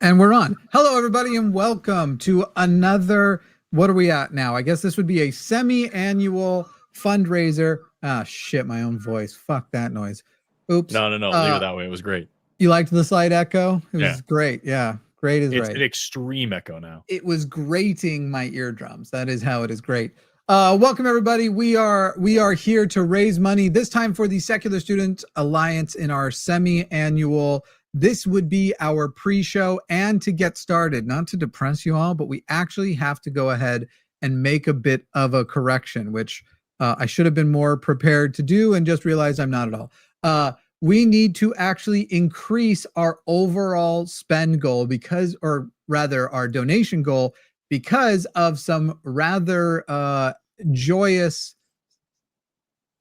And we're on. Hello, everybody, and welcome to another. What are we at now? I guess this would be a semi-annual fundraiser. Ah, shit, my own voice. Fuck that noise. Oops. No. Leave it that way. It was great. You liked the slight echo? It was Yeah. great. Yeah, great is It's right. an extreme echo now. It was grating my eardrums. That is how it is great. Welcome, everybody. We are here to raise money, this time for the Secular Student Alliance in our semi-annual. This would be our pre-show, and to get started, not to depress you all, but we actually have to go ahead and make a bit of a correction, which I should have been more prepared to do and just realized I'm not at all. We need to actually increase our overall spend goal or rather our donation goal, because of some rather joyous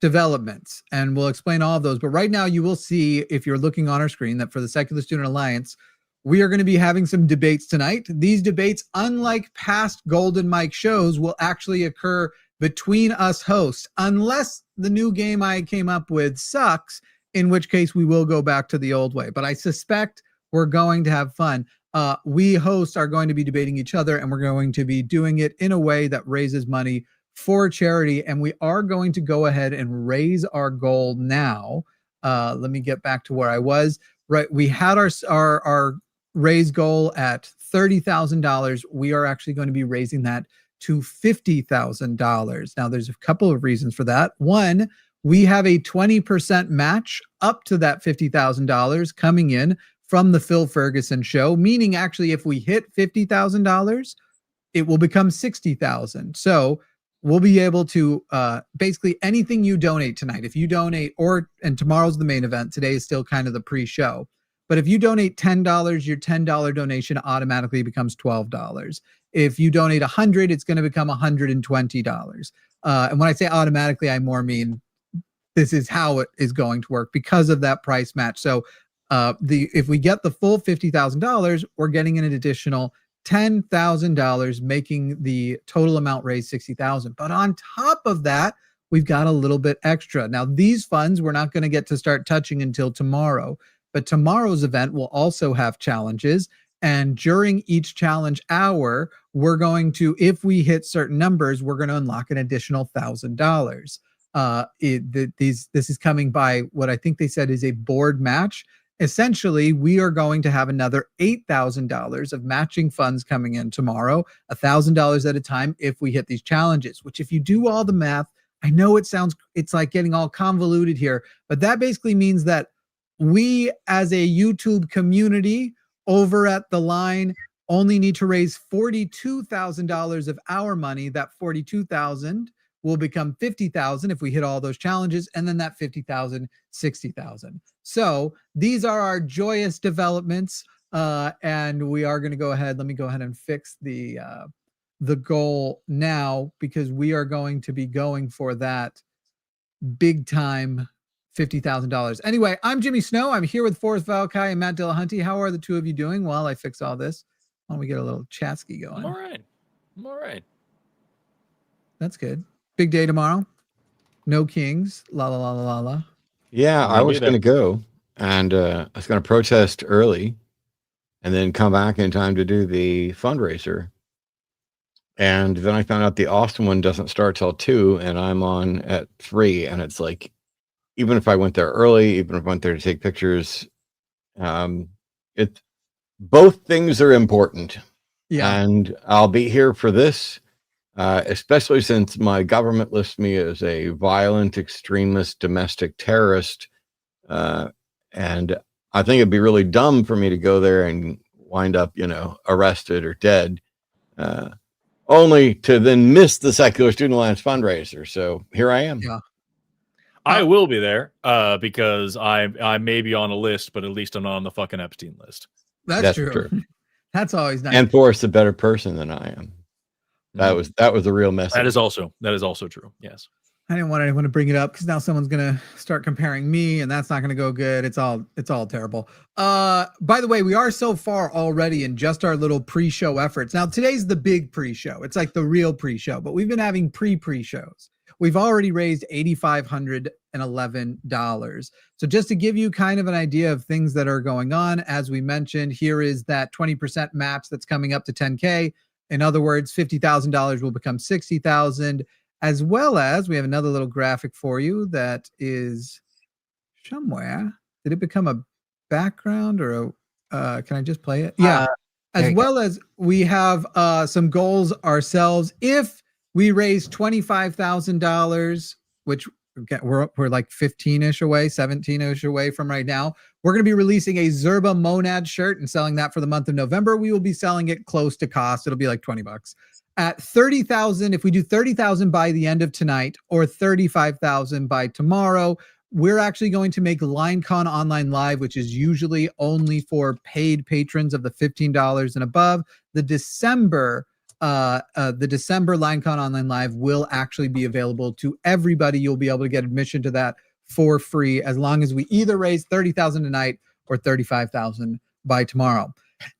developments, and we'll explain all of those. But right now, you will see, if you're looking on our screen, that for the Secular Student Alliance, we are going to be having some debates tonight. These debates, unlike past Golden Mike shows, will actually occur between us hosts, unless the new game I came up with sucks, in which case we will go back to the old way. But I suspect we're going to have fun. We hosts are going to be debating each other, and we're going to be doing it in a way that raises money for charity, and we are going to go ahead and raise our goal now. Let me get back to where I was. Right, we had our raise goal at $30,000. We are actually going to be raising that to $50,000. Now, there's a couple of reasons for that. One, we have a 20% match up to that $50,000 coming in from the Phil Ferguson show, meaning actually if we hit $50,000, it will become $60,000. So we'll be able to basically anything you donate tonight, if you donate, and tomorrow's the main event, today is still kind of the pre-show, but if you donate $10, your $10 donation automatically becomes $12. If you donate $100, it's going to become $120. And when I say automatically, I more mean this is how it is going to work because of that price match. So if we get the full $50,000, we're getting an additional $10,000, making the total amount raised $60,000. But on top of that, we've got a little bit extra. Now, these funds we're not going to get to start touching until tomorrow, but tomorrow's event will also have challenges. And during each challenge hour, we're going to, if we hit certain numbers, we're going to unlock an additional $1,000. This is coming by what I think they said is a board match. Essentially, we are going to have another $8,000 of matching funds coming in tomorrow, $1,000 at a time if we hit these challenges, which if you do all the math, I know it's like getting all convoluted here, but that basically means that we as a YouTube community over at The Line only need to raise $42,000 of our money. That $42,000 will become $50,000 if we hit all those challenges, and then that $50,000, $60,000. So these are our joyous developments, and we are going to go ahead. Let me go ahead and fix the goal now, because we are going to be going for that big time $50,000. Anyway, I'm Jimmy Snow. I'm here with Forrest, Valkai, and Matt Dillahunty. How are the two of you doing while I fix all this? Why don't we get a little chatsky going? I'm all right. That's good. Big day tomorrow. No Kings. La la la la la. Yeah, I was going to go, and I was going to protest early and then come back in time to do the fundraiser. And then I found out the Austin one doesn't start till 2, and I'm on at 3. And it's like, even if I went there early, even if I went there to take pictures, both things are important. Yeah. And I'll be here for this. Especially since my government lists me as a violent extremist domestic terrorist. And I think it'd be really dumb for me to go there and wind up, arrested or dead, only to then miss the Secular Student Alliance fundraiser. So here I am. Yeah. I will be there because I may be on a list, but at least I'm not on the fucking Epstein list. That's true. That's always nice. And Forrest a better person than I am. That was the real message. That is also true. Yes. I didn't want anyone to bring it up because now someone's gonna start comparing me, and that's not gonna go good. It's all terrible. By the way, we are so far already in just our little pre-show efforts. Now today's the big pre-show. It's like the real pre-show, but we've been having pre-shows. We've already raised $8,511. So just to give you kind of an idea of things that are going on, as we mentioned, here is that 20% match that's coming up to 10K. In other words, $50,000 will become 60,000, as well as we have another little graphic for you that is somewhere. Did it become a background or can I just play it? Yeah. As well as we have some goals ourselves. If we raise $25,000, which we're like 15-ish away, 17-ish away from right now, we're going to be releasing a Zerba Monad shirt and selling that for the month of November. We will be selling it close to cost. It'll be like $20. At 30,000, if we do 30,000 by the end of tonight or 35,000 by tomorrow, we're actually going to make LineCon Online Live, which is usually only for paid patrons of the $15 and above. The December LineCon Online Live will actually be available to everybody. You'll be able to get admission to that for free as long as we either raise 30,000 tonight or 35,000 by tomorrow.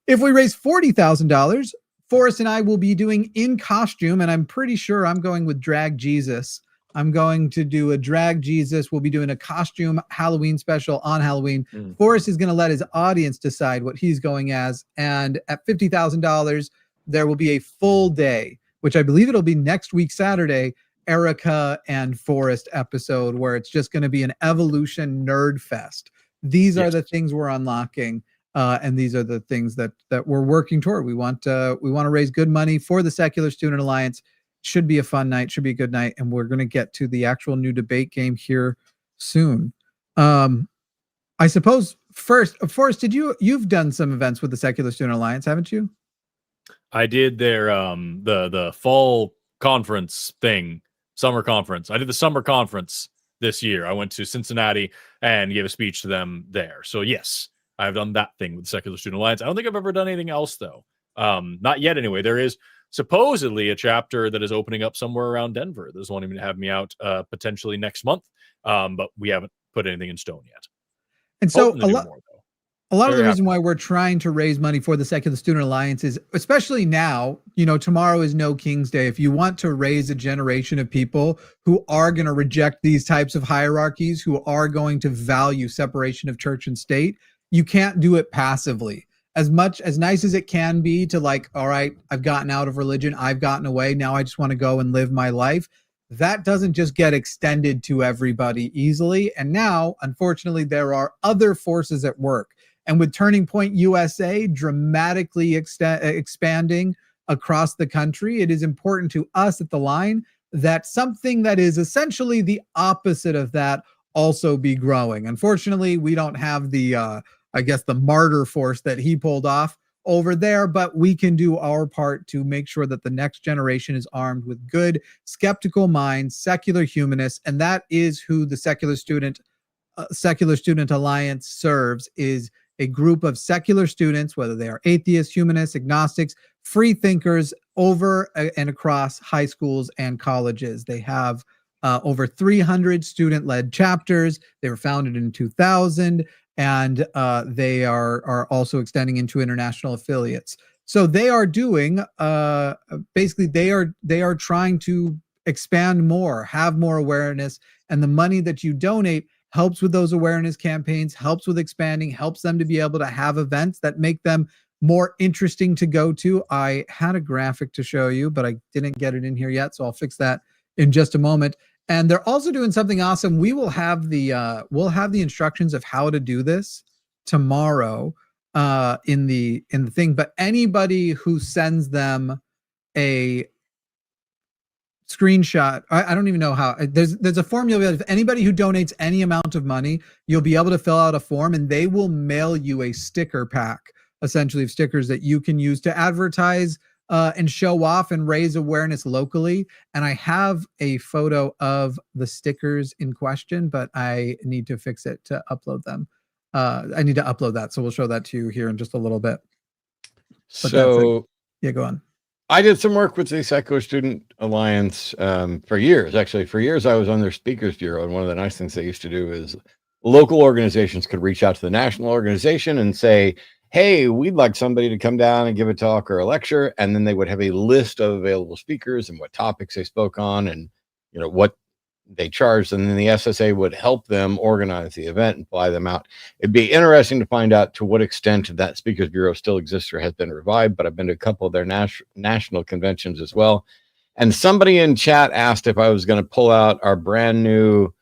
If we raise $40,000, Forrest and I will be doing in costume, and I'm pretty sure I'm going with Drag Jesus. I'm going to do a Drag Jesus. We'll be doing a costume Halloween special on Halloween. Forrest is going to let his audience decide what he's going as. And at $50,000, there will be a full day, which I believe it'll be next week, Saturday, Erica and Forrest episode, where it's just going to be an evolution nerd fest. These are the things we're unlocking. And these are the things that we're working toward. We want to raise good money for the Secular Student Alliance. Should be a fun night, should be a good night, and we're going to get to the actual new debate game here soon. I suppose first, Forrest, you've done some events with the Secular Student Alliance, haven't you? I did their the fall conference thing, summer conference. I did the summer conference this year. I went to Cincinnati and gave a speech to them there. So yes, I've done that thing with the Secular Student Alliance. I don't think I've ever done anything else though. Not yet anyway. There is supposedly a chapter that is opening up somewhere around Denver. There's wanting to have me out potentially next month, but we haven't put anything in stone yet. And so a lot of the reason why we're trying to raise money for the Secular Student Alliance is, especially now, tomorrow is No King's Day. If you want to raise a generation of people who are going to reject these types of hierarchies, who are going to value separation of church and state, you can't do it passively. As nice as it can be to like, all right, I've gotten out of religion, I've gotten away, now I just want to go and live my life. That doesn't just get extended to everybody easily. And now, unfortunately, there are other forces at work. And with Turning Point USA dramatically expanding across the country, it is important to us at the Line that something that is essentially the opposite of that also be growing. Unfortunately, we don't have the the martyr force that he pulled off over there, but we can do our part to make sure that the next generation is armed with good, skeptical minds, secular humanists, and that is who the Secular Student Alliance serves, is a group of secular students, whether they are atheists, humanists, agnostics, free thinkers over and across high schools and colleges. They have over 300 student-led chapters. They were founded in 2000. And they are also extending into international affiliates. So they are doing basically they are trying to expand more, have more awareness, and the money that you donate helps with those awareness campaigns, helps with expanding, helps them to be able to have events that make them more interesting to go to. I had a graphic to show you, but I didn't get it in here yet, so I'll fix that in just a moment. And they're also doing something awesome. We will have the instructions of how to do this tomorrow in the thing. But anybody who sends them a screenshot, I don't even know how. There's a formula. If anybody who donates any amount of money, you'll be able to fill out a form, and they will mail you a sticker pack, essentially of stickers that you can use to advertise and show off and raise awareness locally. And I have a photo of the stickers in question, but I need to fix it to upload them. I need to upload that. So we'll show that to you here in just a little bit. But so yeah, go on. I did some work with the Secular Student Alliance for years. Actually, for years, I was on their speakers bureau. And one of the nice things they used to do is local organizations could reach out to the national organization and say, hey, we'd like somebody to come down and give a talk or a lecture. And then they would have a list of available speakers and what topics they spoke on and, what they charged, and then the SSA would help them organize the event and fly them out. It'd be interesting to find out to what extent that Speakers Bureau still exists or has been revived, but I've been to a couple of their national conventions as well. And somebody in chat asked if I was going to pull out our brand new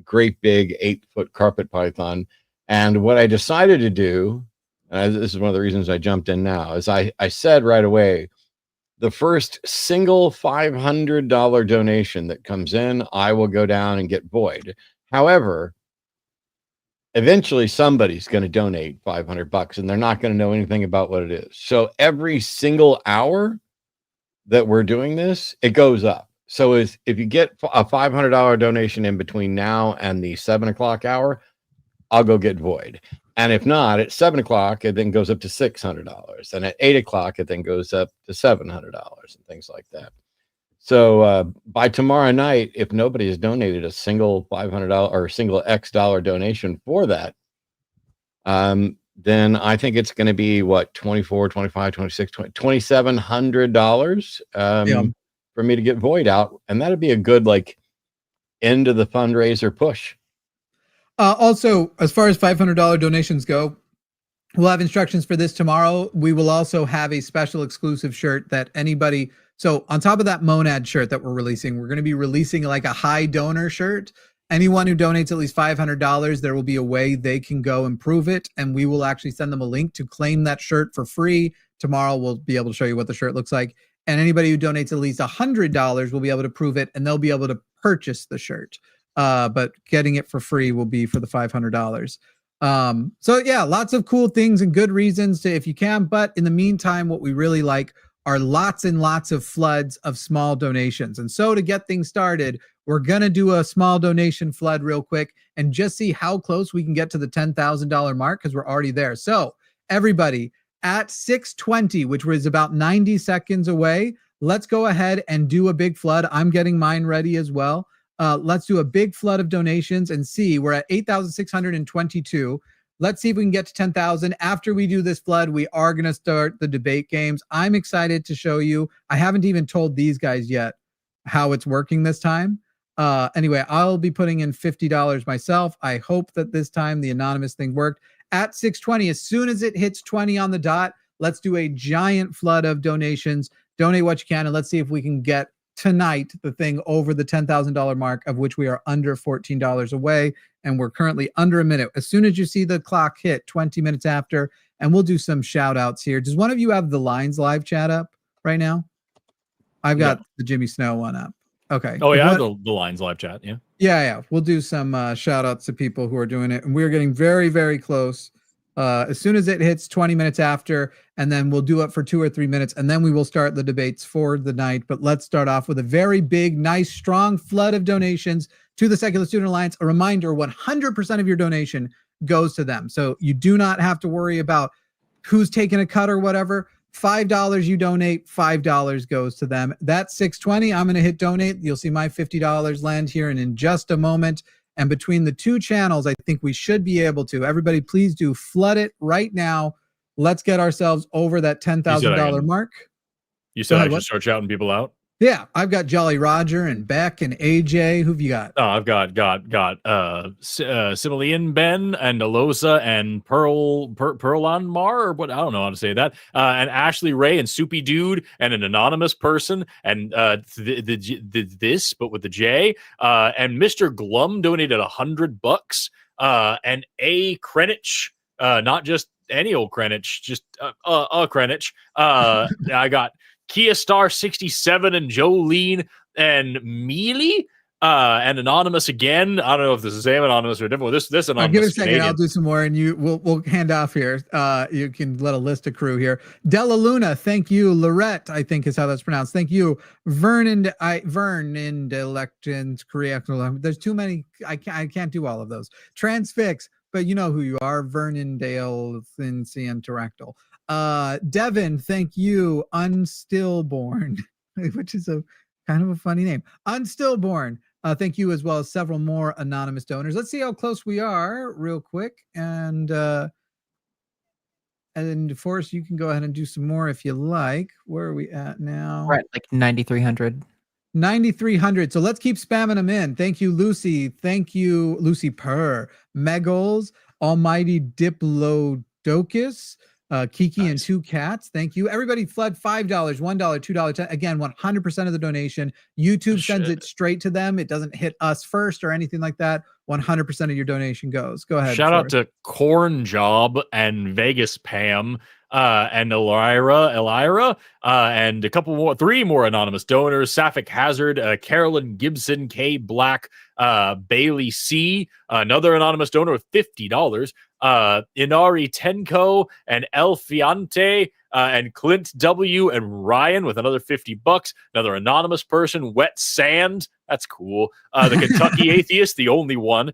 great big 8-foot carpet python. And what I decided to do, and this is one of the reasons I jumped in now, is I said right away, the first single $500 donation that comes in, I will go down and get void. However, eventually somebody's going to donate $500 and they're not going to know anything about what it is. So every single hour that we're doing this, it goes up. So if you get a $500 donation in between now and the 7 o'clock hour, I'll go get void. And if not, at 7 o'clock, it then goes up to $600. And at 8 o'clock, it then goes up to $700 and things like that. So by tomorrow night, if nobody has donated a single $500 or single X dollar donation for that, then I think it's going to be what, $24, $25, $26, $2,700 for me to get void out. And that'd be a good like end of the fundraiser push. Also, as far as $500 donations go, we'll have instructions for this tomorrow. We will also have a special exclusive shirt that anybody, so on top of that Monad shirt that we're releasing, we're going to be releasing like a high donor shirt. Anyone who donates at least $500, there will be a way they can go improve it. And we will actually send them a link to claim that shirt for free. Tomorrow, we'll be able to show you what the shirt looks like. And anybody who donates at least $100 will be able to prove it, and they'll be able to purchase the shirt. But getting it for free will be for the $500. So yeah, lots of cool things and good reasons to, if you can. But in the meantime, what we really like are lots and lots of floods of small donations. And so to get things started, we're going to do a small donation flood real quick and just see how close we can get to the $10,000 mark, because we're already there. So everybody, at 6:20, which was about 90 seconds away, let's go ahead and do a big flood. I'm getting mine ready as well. Let's do a big flood of donations and see. We're at 8,622. Let's see if we can get to 10,000. After we do this flood, we are going to start the debate games. I'm excited to show you. I haven't even told these guys yet how it's working this time. Anyway, I'll be putting in $50 myself. I hope that this time the anonymous thing worked. At 6:20, as soon as it hits 20 on the dot, let's do a giant flood of donations. Donate what you can, and let's see if we can get tonight the thing over the $10,000 mark, of which we are under $14 away, and we're currently under a minute. As soon as you see the clock hit 20 minutes after, and we'll do some shout outs here. Does one of you have the Lines live chat up right now? I've got the Jimmy Snow one up. Okay. Oh yeah, the Lines live chat. Yeah. We'll do some shout outs to people who are doing it, and we're getting very, very close. As soon as it hits 20 minutes after, and then we'll do it for 2 or 3 minutes, and then we will start the debates for the night. But let's start off with a very big, nice, strong flood of donations to the Secular Student Alliance. A reminder, 100% of your donation goes to them. So you do not have to worry about who's taking a cut or whatever. $5 you donate, $5 goes to them. That's 620. I'm going to hit donate. You'll see my $50 land here, and in just a moment. And between the two channels, I think we should be able to. Everybody, please do flood it right now. Let's get ourselves over that $10,000 mark. You said I should start shouting people out? Yeah, I've got Jolly Roger and Beck and AJ. Who've you got? Oh, I've got Simulian Ben and Alosa and Pearlanmar, or what, I don't know how to say that. And Ashley Ray and Soupy Dude and an anonymous person and this, but with the J. And Mr. Glum donated $100. And A Krenich, not just any old Krenich, just a Krenich. I got Kia Star 67 and Jolene and Mealy and Anonymous again. I don't know if this is the same Anonymous or different. This Anonymous. I'll give it a second. Canadian. I'll do some more, and we'll hand off here. You can let a list of crew here. Della Luna, thank you. Lorette, I think is how that's pronounced. Thank you. Vernon Elections Korea. There's too many. I can't do all of those. Transfix, but you know who you are. Vernon Dale Thincy and Terrectal. Devin, thank you. Unstillborn, which is a kind of a funny name. Unstillborn, thank you, as well as several more anonymous donors. Let's see how close we are real quick. And Forrest, you can go ahead and do some more if you like. Where are we at now? Right, like 9,300. 9,300. So let's keep spamming them in. Thank you, Lucy. Thank you, Lucy Purr, Megals, Almighty Diplodocus, Kiki, Nice. and two cats. Thank you. Everybody fled $5, $1, $2, $10. Again, 100% of the donation. YouTube sends it straight to them. It doesn't hit us first or anything like that. 100% of your donation goes. Go ahead. Shout out Forrest. to Corn Job and Vegas Pam and Elira, and a couple more, 3 more anonymous donors: Sapphic Hazard, Carolyn Gibson, K Black, Bailey C, another anonymous donor with $50, Inari Tenko and El Fiante, and Clint W and Ryan with another $50. Another anonymous person, Wet Sand. That's cool. The Kentucky Atheist, the only one.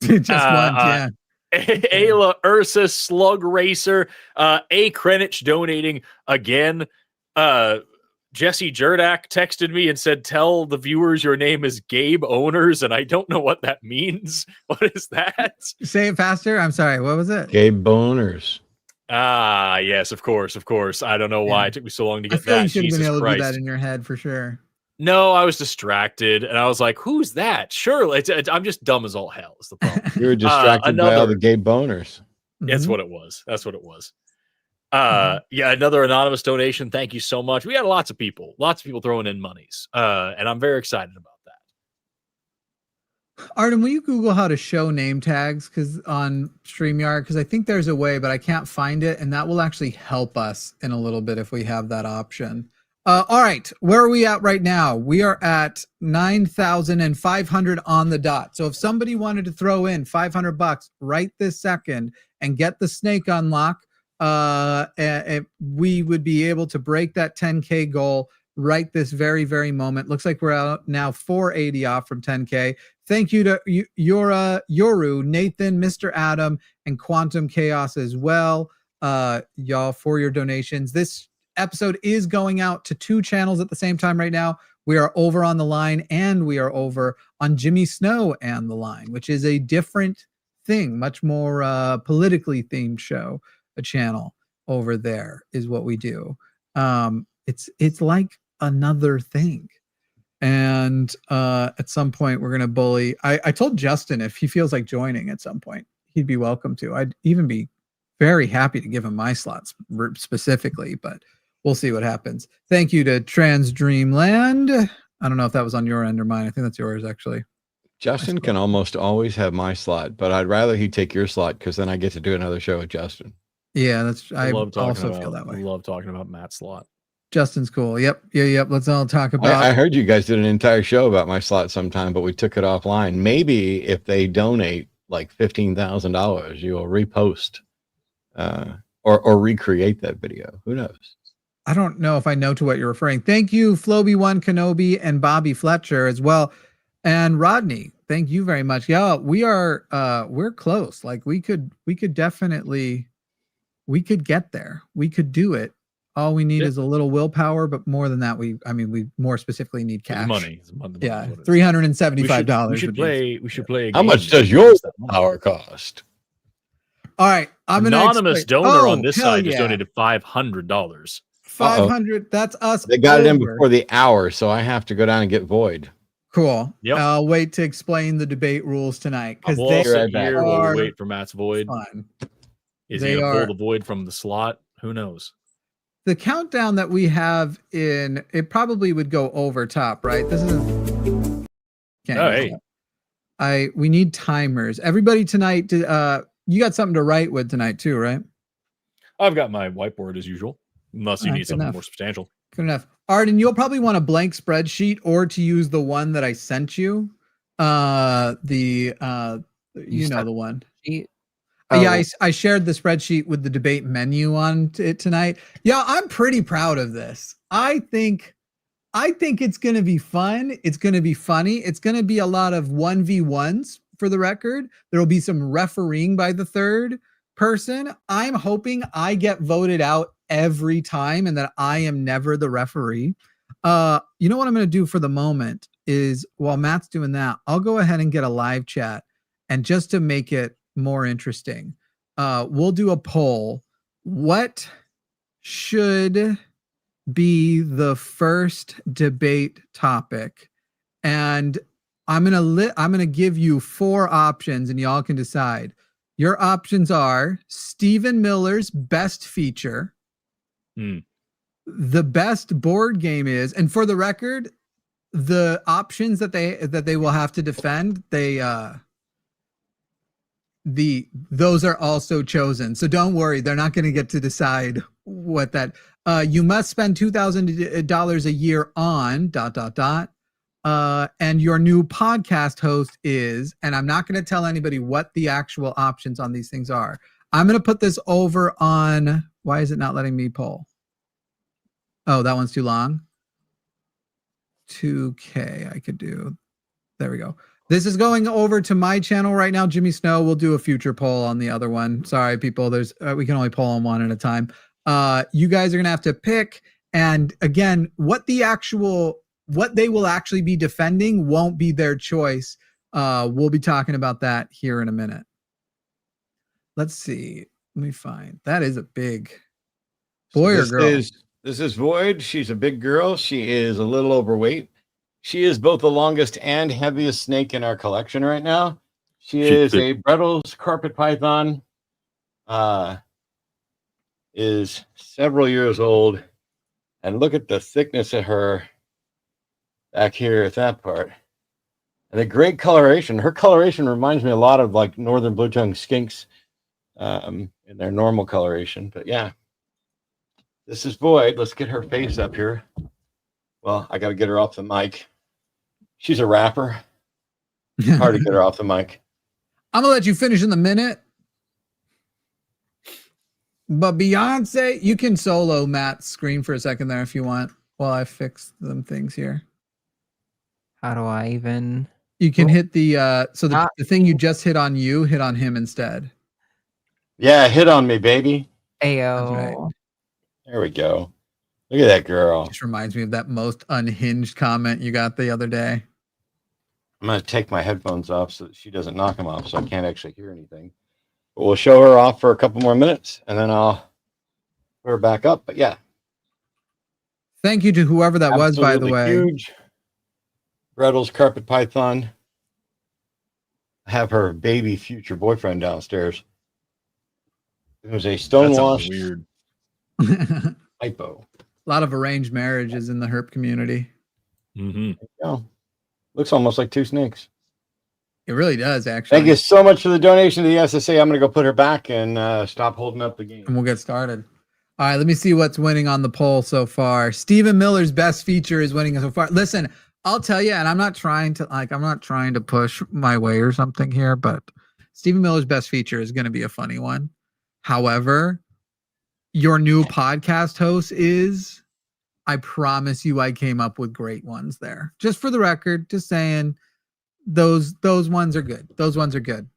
Just one, yeah. Ayla Ursa, Slug Racer, A Krenich donating again. Jesse Jerdak texted me and said, "Tell the viewers your name is Gabe Owners," and I don't know what that means. What is that? Say it faster. I'm sorry. What was it? Gabe Boners. Ah, yes, of course. I don't know why it took me so long to I get feel that. you should have been Jesus able to do Christ. that in your head for sure. No, I was distracted, and I was like, "Who's that?" Surely, I'm just dumb as all hell. Is the problem? You were distracted by all the Gabe Boners. That's what it was. That's what it was. Yeah, another anonymous donation. Thank you so much. We had lots of people throwing in monies, and I'm very excited about that. Arden, will you Google how to show name tags on StreamYard? Because I think there's a way, but I can't find it, and that will actually help us in a little bit if we have that option. All right, where are we at right now? We are at 9,500 on the dot. So if somebody wanted to throw in $500 right this second and get the snake unlock, we would be able to break that 10K goal right this very, very moment. Looks like we're out now 480 off from 10K. Thank you to Yoru, Nathan, Mr. Adam, and Quantum Chaos as well, y'all, for your donations. This episode is going out to 2 channels at the same time right now. We are over on The Line, and we are over on Jimmy Snow and The Line, which is a different thing, much more politically themed show. A channel over there is what we do. It's like another thing. And at some point we're gonna bully. I told Justin if he feels like joining at some point, he'd be welcome to. I'd even be very happy to give him my slots specifically, but we'll see what happens. Thank you to Trans Dreamland. I don't know if that was on your end or mine. I think that's yours actually. Justin can almost always have my slot, but I'd rather he take your slot because then I get to do another show with Justin. Yeah, I also feel that way. I love talking about Matt's slot. Justin's cool. Yep. Let's all talk about. I heard you guys did an entire show about my slot sometime, but we took it offline. Maybe if they donate like $15,000, you will repost or recreate that video. Who knows? I don't know if I know to what you're referring. Thank you, Floby1 Kenobi and Bobby Fletcher as well. And Rodney, thank you very much. Yeah, we're close. Like we could definitely get there. We could do it. All we need is a little willpower, but more than that, we more specifically need cash. Money. Yeah, $375. We should play. A How game much does your power cost? All right, I'm an anonymous donor on this side just donated $500. 500. That's us. They got it in before the hour, so I have to go down and get Void. Cool. Yep. I'll wait to explain the debate rules tonight because we'll wait for Matt's Void. Fun. Is he gonna pull the Void from the slot? Who knows? The countdown that we have in it probably would go over top, right? This is. We need timers. Everybody tonight. You got something to write with tonight too, right? I've got my whiteboard as usual. Unless you need something more substantial. Good enough. Arden, you'll probably want a blank spreadsheet or to use the one that I sent you. The one. Yeah, I shared the spreadsheet with the debate menu on it tonight. Yeah, I'm pretty proud of this. I think it's going to be fun. It's going to be funny. It's going to be a lot of 1v1s for the record. There will be some refereeing by the third person. I'm hoping I get voted out every time and that I am never the referee. You know what I'm going to do for the moment is while Matt's doing that, I'll go ahead and get a live chat, and just to make it more interesting, we'll do a poll. What should be the first debate topic, and I'm gonna give you 4 options, and y'all can decide. Your options are Stephen Miller's best feature. The best board game is, and for the record, the options that they will have to defend, those are also chosen. So don't worry, they're not going to get to decide what that. You must spend $2,000 a year on ... and your new podcast host is, and I'm not going to tell anybody what the actual options on these things are. I'm going to put this over on. Why is it not letting me poll? Oh, that one's too long. 2K I could do. There we go. This is going over to my channel right now. Jimmy Snow will do a future poll on the other one. Sorry, people. There's we can only poll on one at a time. You guys are gonna have to pick. And again, what they will actually be defending won't be their choice. We'll be talking about that here in a minute. Let's see. Let me find. That is a big boy or girl. This is Void. She's a big girl. She is a little overweight. She is both the longest and heaviest snake in our collection right now. She is a Brettles carpet python. Is several years old. And look at the thickness of her back here at that part. And the great coloration. Her coloration reminds me a lot of like northern blue-tongued skinks in their normal coloration. But yeah. This is Void. Let's get her face up here. Well, I got to get her off the mic. She's a rapper. Hard to get her off the mic. I'm going to let you finish in the minute. But Beyonce, you can solo Matt's screen for a second there if you want while I fix them things here. How do I even? You can hit the the thing you just hit on you, hit on him instead. Yeah, hit on me, baby. Ayo. Right. There we go. Look at that girl. Just reminds me of that most unhinged comment you got the other day. I'm going to take my headphones off so that she doesn't knock them off so I can't actually hear anything. But we'll show her off for a couple more minutes and then I'll put her back up. But yeah. Thank you to whoever that was, by the way. Huge Brettles carpet python. I have her baby future boyfriend downstairs. It was a stonewashed weird hypo. A lot of arranged marriages in the herp community. Mm-hmm. Looks almost like 2 snakes. It really does, actually. Thank you so much for the donation to the SSA. I'm going to go put her back and stop holding up the game. And we'll get started. All right, let me see what's winning on the poll so far. Stephen Miller's best feature is winning so far. Listen, I'll tell you, and I'm not trying to push my way or something here, but Stephen Miller's best feature is going to be a funny one. However, your new podcast host is, I promise you, I came up with great ones there. Just for the record, just saying, those ones are good. Those ones are good.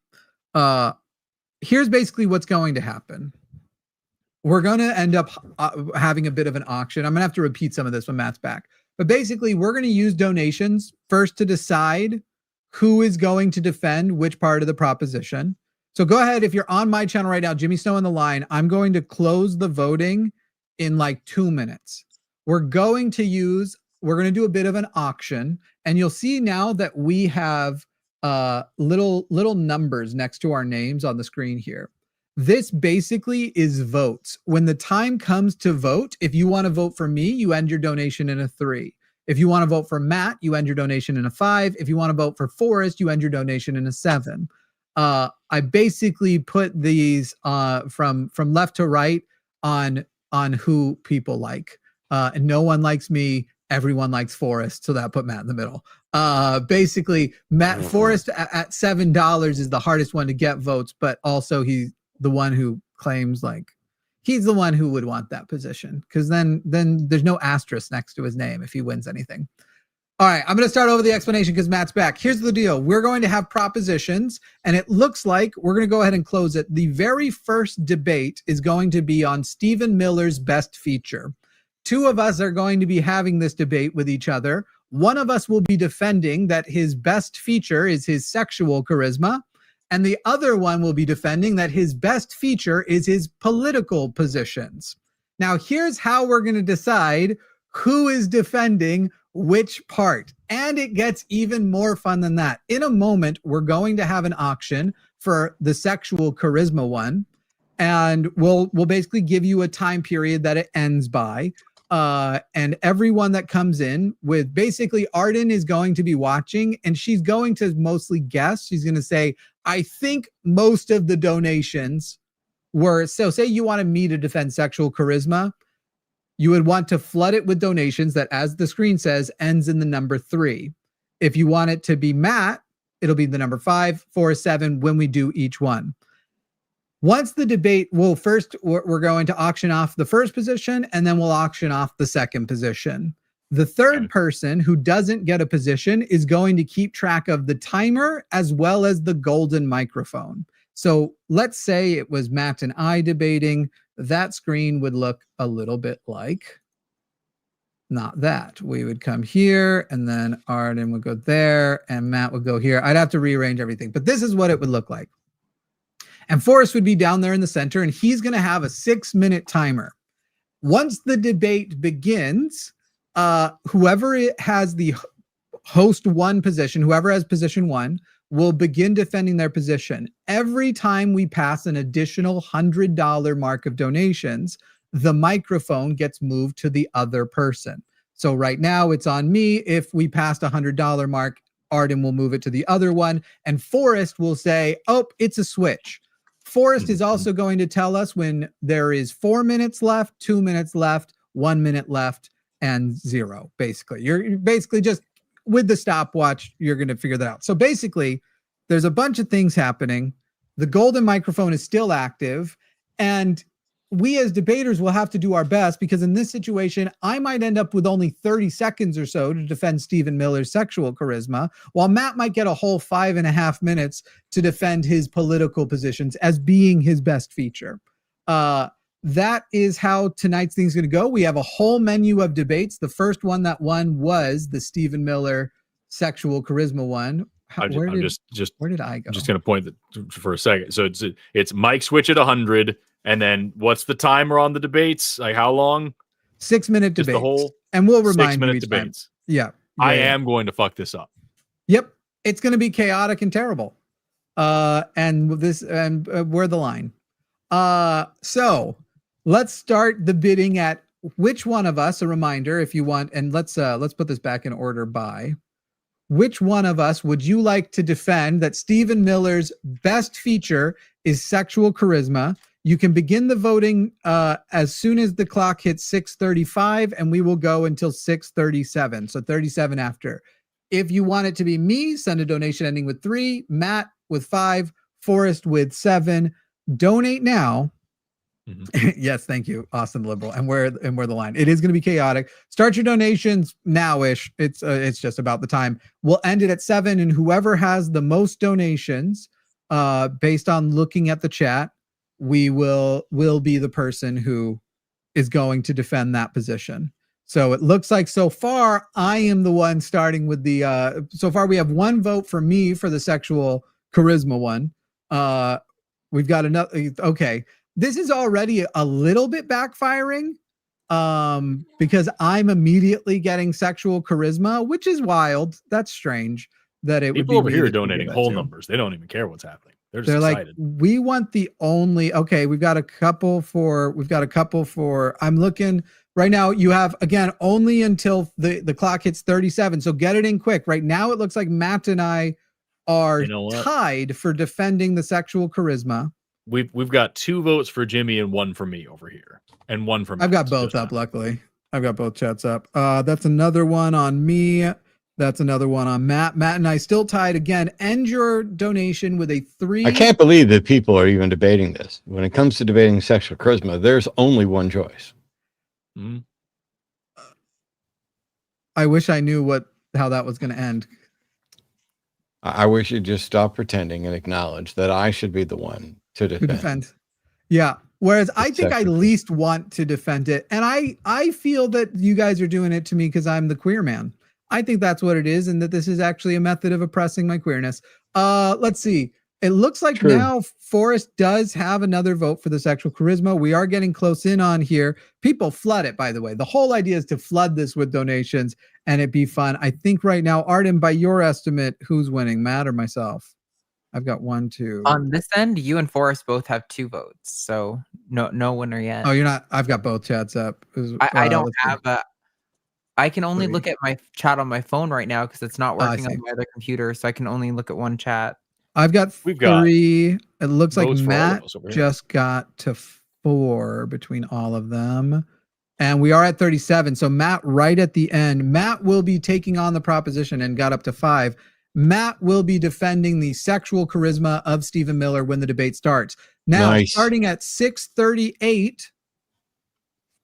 Here's basically what's going to happen. We're going to end up having a bit of an auction. I'm going to have to repeat some of this when Matt's back. But basically, we're going to use donations first to decide who is going to defend which part of the proposition. So go ahead. If you're on my channel right now, Jimmy Snow on the line, I'm going to close the voting in like 2 minutes. We're going to do a bit of an auction, and you'll see now that we have little numbers next to our names on the screen here. This basically is votes. When the time comes to vote, if you want to vote for me, you end your donation in a 3. If you want to vote for Matt, you end your donation in a 5. If you want to vote for Forrest, you end your donation in a 7. I basically put these from left to right on who people like. And no one likes me. Everyone likes Forrest, so that put Matt in the middle. Basically, Forrest at $7 is the hardest one to get votes, but also he's the one who claims like he's the one who would want that position, because then there's no asterisk next to his name if he wins anything. All right, I'm going to start over the explanation because Matt's back. Here's the deal. We're going to have propositions, and it looks like we're going to go ahead and close it. The very first debate is going to be on Stephen Miller's best feature. 2 of us are going to be having this debate with each other. One of us will be defending that his best feature is his sexual charisma, and the other one will be defending that his best feature is his political positions. Now, here's how we're going to decide who is defending which part. And it gets even more fun than that. In a moment, we're going to have an auction for the sexual charisma one. And we'll basically give you a time period that it ends by. And everyone that comes in with basically Arden is going to be watching, and she's going to mostly guess. She's going to say, I think most of the donations were, so say you wanted me to defend sexual charisma, you would want to flood it with donations that, as the screen says, ends in the number 3. If you want it to be Matt, it'll be the number 5, 4, 7 when we do each one. Once the debate, we're going to auction off the first position, and then we'll auction off the second position. The third person who doesn't get a position is going to keep track of the timer as well as the golden microphone. So let's say it was Matt and I debating. That screen would look a little bit like not that. We would come here, and then Arden would go there, and Matt would go here. I'd have to rearrange everything, but this is what it would look like. And Forrest would be down there in the center, and he's going to have a 6-minute timer. Once the debate begins, whoever has the host 1 position, whoever has position 1, will begin defending their position. Every time we pass an additional $100 mark of donations, the microphone gets moved to the other person. So right now it's on me. If we passed a $100 mark, Arden will move it to the other one, and Forrest will say, oh, it's a switch. Forrest is also going to tell us when there is 4 minutes left, 2 minutes left, 1 minute left, and 0. Basically, you're basically just with the stopwatch, you're going to figure that out. So basically, there's a bunch of things happening. The golden microphone is still active, and we as debaters will have to do our best, because in this situation, I might end up with only 30 seconds or so to defend Stephen Miller's sexual charisma, while Matt might get a whole 5.5 minutes to defend his political positions as being his best feature. That is how tonight's thing's going to go. We have a whole menu of debates. The first one that won was the Stephen Miller sexual charisma one. Where did I go? I'm just going to point that for a second. So it's Mike switch at 100. And then what's the timer on the debates? Like how long? 6-minute Just debates. the whole and we'll remind 6 you minute each time. debates. Yeah. I am going to fuck this up. Yep. It's going to be chaotic and terrible. And we're the line. So let's start the bidding at which one of us, a reminder if you want, and let's put this back in order by which one of us would you like to defend that Stephen Miller's best feature is sexual charisma. You can begin the voting as soon as the clock hits 6:35, and we will go until 6:37. So 37 after. If you want it to be me, send a donation ending with 3, Matt with 5, Forrest with 7. Donate now. Mm-hmm. Yes, thank you, Austin Liberal. And we're the line. It is going to be chaotic. Start your donations now-ish. It's just about the time. We'll end it at 7, and whoever has the most donations, based on looking at the chat, we will be the person who is going to defend that position. So it looks like so far I am the one starting with the so far we have 1 vote for me for the sexual charisma one. We've got another. Okay, this is already a little bit backfiring because I'm immediately getting sexual charisma, which is wild. That's strange that it people would be over here donating whole numbers. They don't even care what's happening. They're like, we want the only, okay, we've got a couple for, I'm looking right now. You have, again, only until the clock hits 37. So get it in quick. Right now, it looks like Matt and I are tied for defending the sexual charisma. We've got 2 votes for Jimmy and 1 for me over here. And 1 for Matt. I've got both up, luckily. I've got both chats up. That's another one on me. That's another one on Matt. Matt and I still tied again. End your donation with a 3. I can't believe that people are even debating this. When it comes to debating sexual charisma, there's only one choice. Mm-hmm. I wish I knew how that was going to end. I wish you'd just stop pretending and acknowledge that I should be the one to defend. Yeah. Whereas I think I least want to defend it. And I feel that you guys are doing it to me because I'm the queer man. I think that's what it is, and that this is actually a method of oppressing my queerness. Let's see. It looks like True. now Forrest does have another vote for the sexual charisma. We are getting close in on here. People flood it, by the way. The whole idea is to flood this with donations and it be fun. I think right now, Arden, by your estimate, who's winning, Matt or myself? I've got 1, 2. On this end, you and Forrest both have 2 votes, so no winner yet. Oh, you're not. I've got both chats up. I don't have a. I can only 3. look at my chat on my phone right now because it's not working on my other computer, so I can only look at one chat. We've got 3. It looks like votes for all of Matt us over here. just got to 4 between all of them. And we are at 37. So Matt, right at the end, Matt will be taking on the proposition and got up to 5. Matt will be defending the sexual charisma of Stephen Miller when the debate starts. Now, Nice. starting at 6:38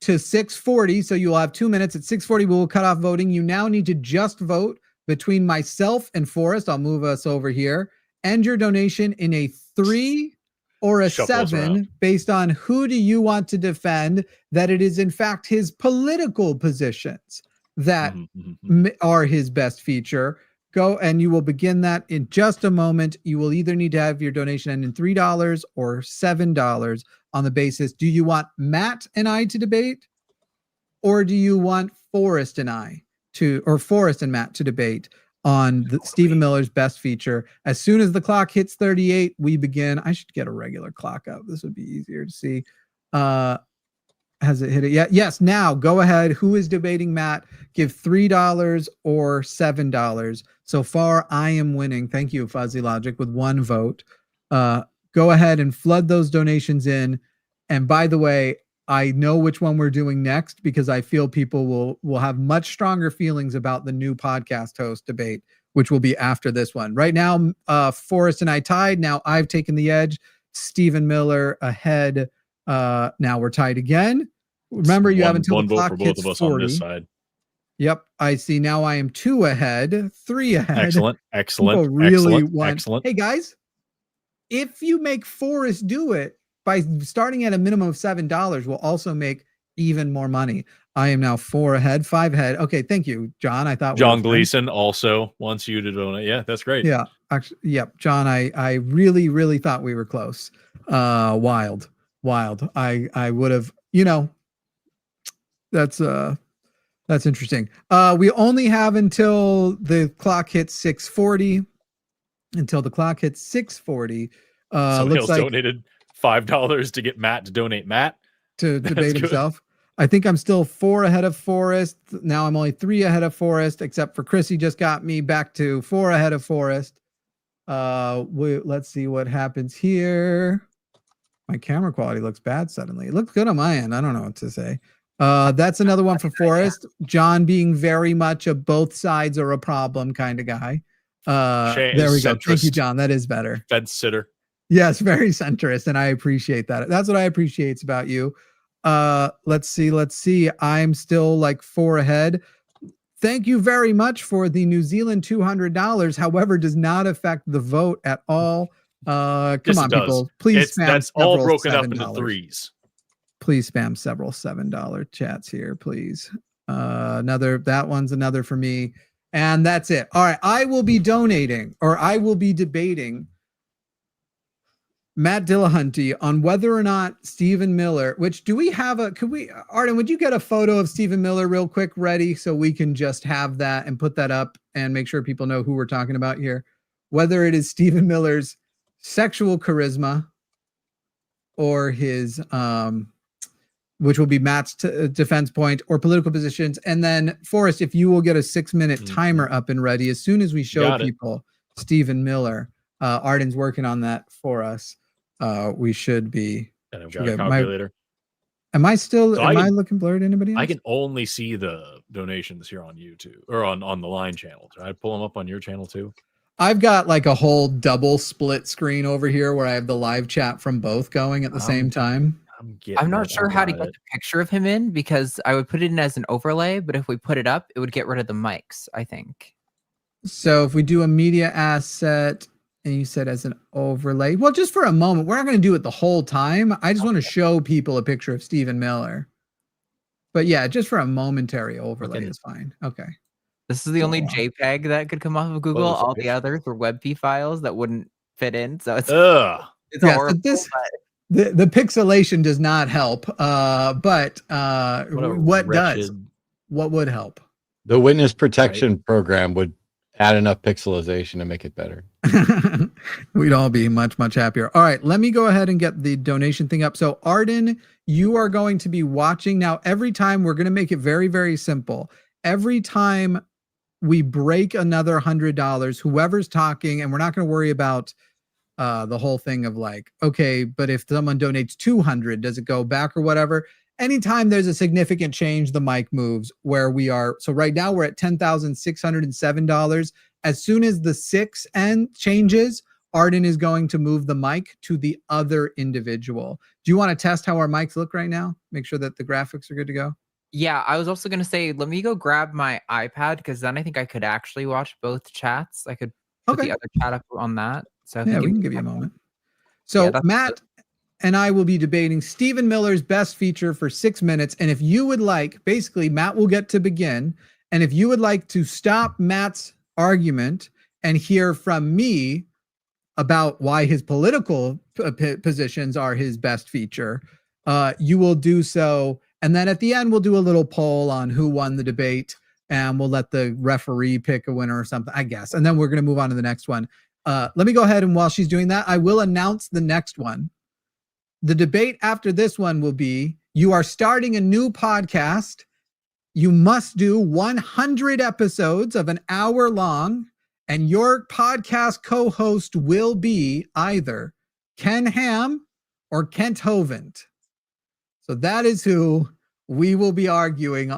to 6:40, so you'll have 2 minutes. At 6:40, we will cut off voting. You now need to just vote between myself and Forrest. I'll move us over here. End your donation in a 3 or a Shuffle us 7 around. based on who do you want to defend, that it is in fact his political positions that are his best feature. Go, and you will begin that in just a moment. You will either need to have your donation end in $3 or $7 on the basis, do you want Matt and I to debate, or do you want Forrest and I to, or Forrest and Matt to debate on Stephen Miller's best feature? As soon as the clock hits 38, we begin. I should get a regular clock up. This would be easier to see. Has it hit it yet? Yes. Now go ahead. Who is debating Matt? Give $3 or $7. So far, I am winning. Thank you, Fuzzy Logic, with 1 vote. Go ahead and flood those donations in. And by the way, I know which one we're doing next because I feel people will have much stronger feelings about the new podcast host debate, which will be after this one. Right now, Forrest and I tied. Now I've taken the edge. Stephen Miller ahead. Now we're tied again. Remember, you have until one the vote clock for both hits of us 40. on this side. Yep, I see. Now I am 2 ahead, 3 ahead. Excellent. People really Excellent. want. Excellent. Hey guys, if you make Forrest do it by starting at a minimum of $7, we'll also make even more money. I am now 4 ahead, 5 ahead. Okay, thank you, John. I thought John Gleason also wants you to donate. Yeah, that's great. Yeah, actually, yep, John. I really thought we were close. Wild. I would have, that's interesting. We only have until the clock hits 6:40. Until the clock hits 6:40. Somebody Looks else like donated $5 to get Matt to donate Matt. to That's debate good. himself. I think I'm still 4 ahead of Forrest. Now I'm only 3 ahead of Forrest, except for Chrissy just got me back to 4 ahead of Forrest. Let's see what happens here. My camera quality looks bad suddenly. It looks good on my end. I don't know what to say. That's another one for Forrest. John being very much a both sides are a problem kind of guy. There we go. Thank you, John. That is better. Fence sitter. Yes, very centrist, and I appreciate that. That's what I appreciate about you. Let's see. I'm still like 4 ahead. Thank you very much for the New Zealand $200. However, does not affect the vote at all. Come Yes, on, it does. people. Please spam That's all several broken up $7. into threes. Please spam several $7 chats here, please. That one's another for me. And that's it. All right. I will be donating, or I will be debating Matt Dillahunty on whether or not Stephen Miller, Arden, would you get a photo of Stephen Miller real quick ready so we can just have that and put that up and make sure people know who we're talking about here? Whether it is Stephen Miller's sexual charisma or his, which will be Matt's defense point, or political positions. And then Forrest, if you will get a 6-minute timer up and ready, as soon as we show people Stephen Miller, Arden's working on that for us. We should be. And I've got a calculator. Am I looking blurred? Anybody else? I can only see the donations here on YouTube or on the line channel. Did I pull them up on your channel too? I've got like a whole double split screen over here where I have the live chat from both going at the same time. I'm not sure how to get the picture of him in because I would put it in as an overlay, but if we put it up, it would get rid of the mics, I think. So if we do a media asset and you said as an overlay, well, just for a moment, we're not going to do it the whole time. I just want to show people a picture of Stephen Miller. But yeah, just for a momentary overlay is fine. Okay. This is the only JPEG that could come off of Google. All the others were WebP files that wouldn't fit in. So it's Ugh. it's Yeah, so horrible. this but the pixelation does not help. But What a what does? wretched- What would help? The witness protection program would add enough pixelization to make it better. We'd all be much, much happier. All right, let me go ahead and get the donation thing up. So, Arden, you are going to be watching. Now, every time we're going to make it very, very simple. Every time we break another $100, whoever's talking, and we're not going to worry about the whole thing of like, okay, but if someone donates 200, does it go back or whatever? Anytime there's a significant change, the mic moves where we are. So right now we're at $10,607. As soon as the 6 end changes, Arden is going to move the mic to the other individual. Do you want to test how our mics look right now? Make sure that the graphics are good to go. yeah, I was also gonna say, let me go grab my iPad because then I think I could actually watch both chats. I could put Okay. the other chat up on that. So Yeah, we can give you a moment. So that's Matt and I will be debating Stephen Miller's best feature for 6 minutes. And if you would like, basically, Matt will get to begin. And if you would like to stop Matt's argument and hear from me about why his political positions are his best feature, you will do so. And then at the end, we'll do a little poll on who won the debate, and we'll let the referee pick a winner or something, I guess. And then we're going to move on to the next one. Let me go ahead, and while she's doing that, I will announce the next one. The debate after this one will be, you are starting a new podcast. You must do 100 episodes of an hour long, and your podcast co-host will be either Ken Ham or Kent Hovind. So that is who we will be arguing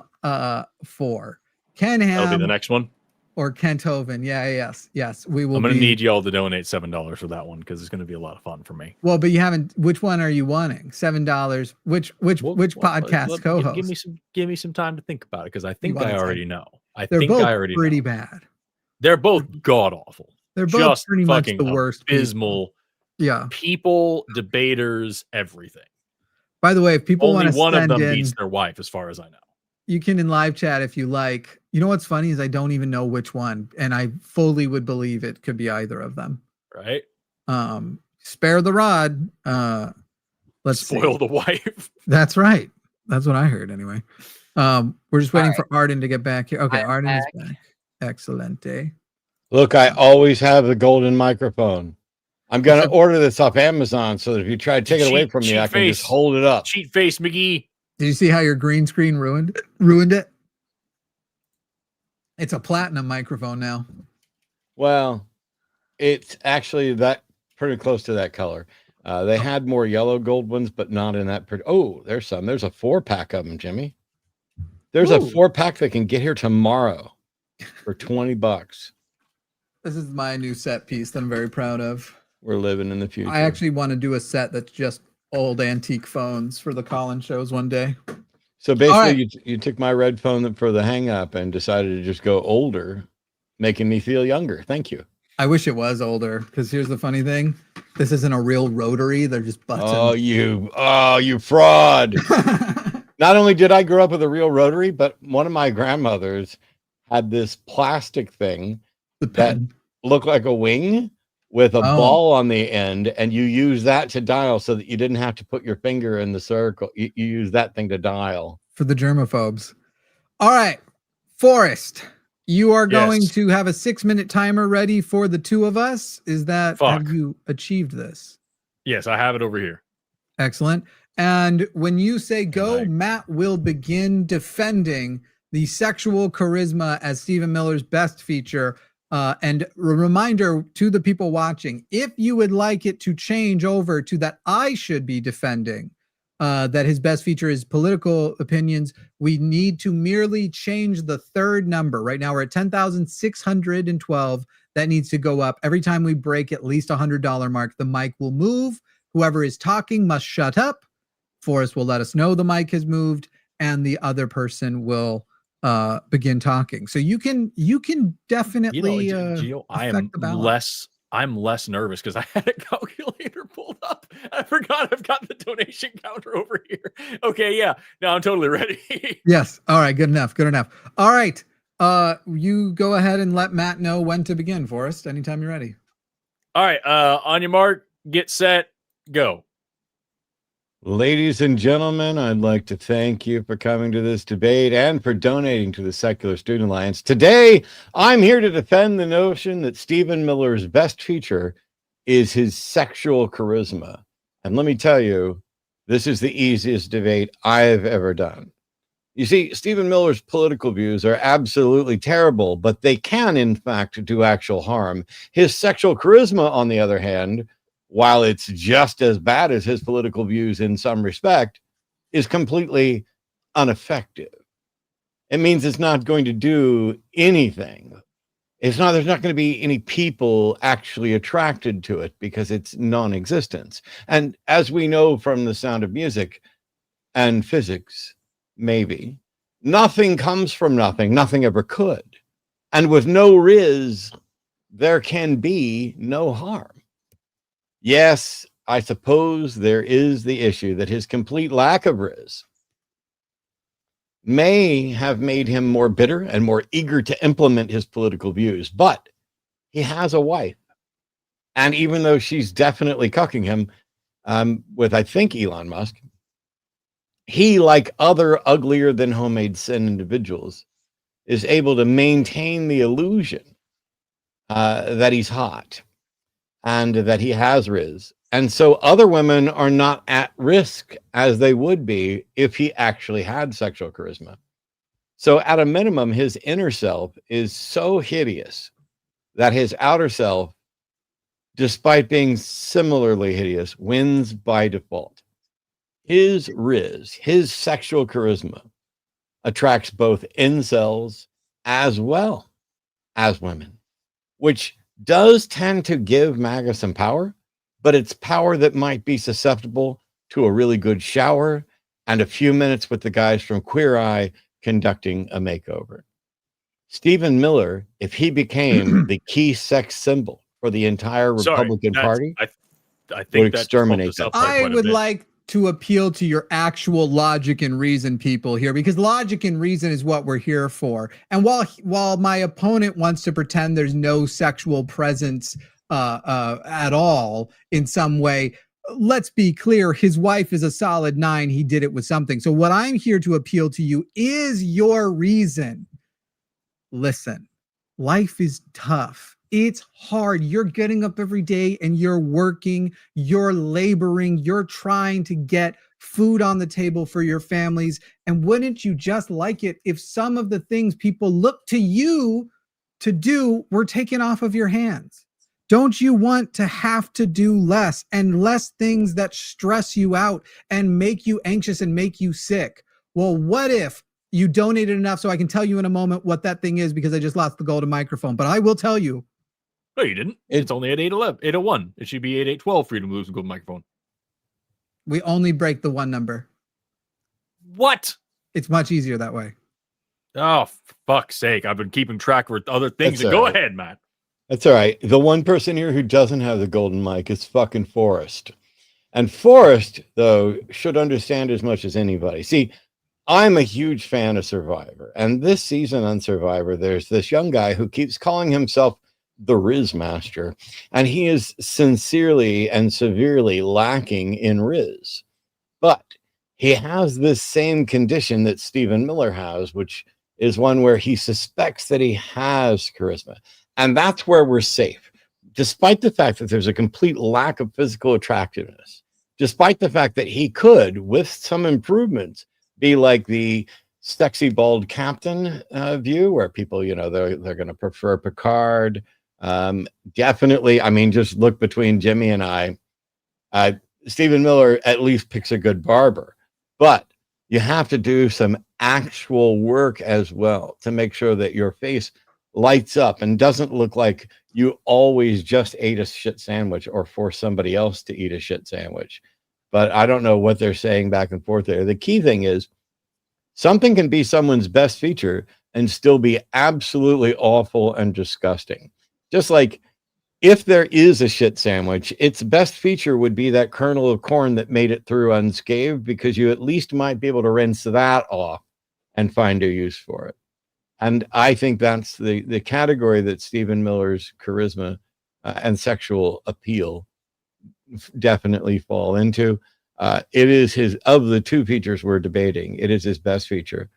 for. Ken That'll be Ham the next one. or Kent Hovind. Yes. We will. I'm going to need y'all to donate $7 for that one because it's going to be a lot of fun for me. Well, but you haven't. Which one are you wanting? $7. Which podcast co-host? Give me some time to think about it because I think want I to already know. They're both already pretty know. bad. They're both god awful. They're both Just pretty much fucking the worst. abysmal. Yeah. People, debaters, everything. By the way, if people want Only to one of send them in, beats their wife, as far as I know. you can in live chat if you like. You know what's funny is I don't even know which one, and I fully would believe it could be either of them. Right? Spare the rod. Let's spoil see. the wife. That's right. That's what I heard anyway. We're just waiting for Arden to get back here. Okay, I'm Arden back. is back. Excellent. Look, I always have the golden microphone. I'm going to order this off Amazon so that if you try to take it away from me, I can just hold it up. Cheat face, McGee. Did you see how your green screen ruined it? It's a platinum microphone now. Well, it's actually that pretty close to that color. They had more yellow gold ones, but not in that. Oh, there's some. There's a 4-pack of them, Jimmy. There's a 4-pack that can get here tomorrow for $20. This is my new set piece that I'm very proud of. We're living in the future. I actually want to do a set that's just old antique phones for the Colin shows one day. So basically, you took my red phone for the hang up and decided to just go older, making me feel younger. Thank you. I wish it was older, because here's the funny thing. This isn't a real rotary. They're just buttons. Oh, you fraud. Not only did I grow up with a real rotary, but one of my grandmothers had this plastic thing that looked like a wing with a ball on the end, and you use that to dial so that you didn't have to put your finger in the circle. You use that thing to dial. For the germaphobes. All right, Forrest, you are going to have a 6-minute timer ready for the two of us. Is that, have you achieved this? Yes, I have it over here. Excellent. And when you say go, Matt will begin defending the sexual charisma as Stephen Miller's best feature. And a reminder to the people watching, if you would like it to change over to that I should be defending that his best feature is political opinions, we need to merely change the third number. Right now we're at 10,612. That needs to go up. Every time we break at least $100 mark, the mic will move. Whoever is talking must shut up. Forrest will let us know the mic has moved, and the other person will begin talking. So you can definitely I'm less nervous because I had a calculator pulled up. I forgot I've got the donation counter over here. Okay, yeah. Now I'm totally ready. Yes. All right, good enough. All right. You go ahead and let Matt know when to begin, Forrest, anytime you're ready. All right. On your mark, get set, go. Ladies and gentlemen, I'd like to thank you for coming to this debate and for donating to the Secular Student Alliance. Today, I'm here to defend the notion that Stephen Miller's best feature is his sexual charisma. And let me tell you, this is the easiest debate I've ever done. You see, Stephen Miller's political views are absolutely terrible, but they can, in fact, do actual harm. His sexual charisma, on the other hand, while it's just as bad as his political views in some respect, is completely ineffective. It means it's not going to do anything. There's not going to be any people actually attracted to it because it's non-existence. And as we know from The Sound of Music and physics, maybe, nothing comes from nothing. Nothing ever could. And with no riz, there can be no harm. Yes, I suppose there is the issue that his complete lack of riz may have made him more bitter and more eager to implement his political views, but he has a wife. And even though she's definitely cucking him with, I think, Elon Musk, he, like other uglier than homemade sin individuals, is able to maintain the illusion that he's hot and that he has riz. And so other women are not at risk as they would be if he actually had sexual charisma. So at a minimum, his inner self is so hideous that his outer self, despite being similarly hideous, wins by default. His riz, his sexual charisma, attracts both incels as well as women, which does tend to give MAGA some power, but it's power that might be susceptible to a really good shower and a few minutes with the guys from Queer Eye conducting a makeover. Stephen Miller, if he became the key sex symbol for the entire Republican Party, I think would exterminate them. I would like to appeal to your actual logic and reason, people here, because logic and reason is what we're here for. And while my opponent wants to pretend there's no sexual presence at all in some way, let's be clear, his wife is a solid 9. He did it with something. So what I'm here to appeal to you is your reason. Listen, life is tough. It's hard. You're getting up every day and you're working, you're laboring, you're trying to get food on the table for your families. And wouldn't you just like it if some of the things people look to you to do were taken off of your hands? Don't you want to have to do less and less things that stress you out and make you anxious and make you sick? Well, what if you donated enough so I can tell you in a moment what that thing is, because I just lost the golden microphone, but I will tell you. No, you didn't. It's only at 801. It should be 8812 for you to lose the golden microphone. We only break the one number. What? It's much easier that way. Oh, for fuck's sake. I've been keeping track of other things. Go ahead, Matt. That's all right. The one person here who doesn't have the golden mic is fucking Forrest. And Forrest, though, should understand as much as anybody. See, I'm a huge fan of Survivor. And this season on Survivor, there's this young guy who keeps calling himself the Riz Master. And he is sincerely and severely lacking in Riz. But he has this same condition that Stephen Miller has, which is one where he suspects that he has charisma. And that's where we're safe. Despite the fact that there's a complete lack of physical attractiveness, despite the fact that he could, with some improvements, be like the sexy bald captain view, where people, they're going to prefer Picard. Definitely, I mean, just look between Jimmy and I. Stephen Miller at least picks a good barber, but you have to do some actual work as well to make sure that your face lights up and doesn't look like you always just ate a shit sandwich or force somebody else to eat a shit sandwich. But I don't know what they're saying back and forth there. The key thing is something can be someone's best feature and still be absolutely awful and disgusting. Just like if there is a shit sandwich, its best feature would be that kernel of corn that made it through unscathed, because you at least might be able to rinse that off and find a use for it. And I think that's the category that Stephen Miller's charisma and sexual appeal definitely fall into. It is his, of the two features we're debating, it is his best feature.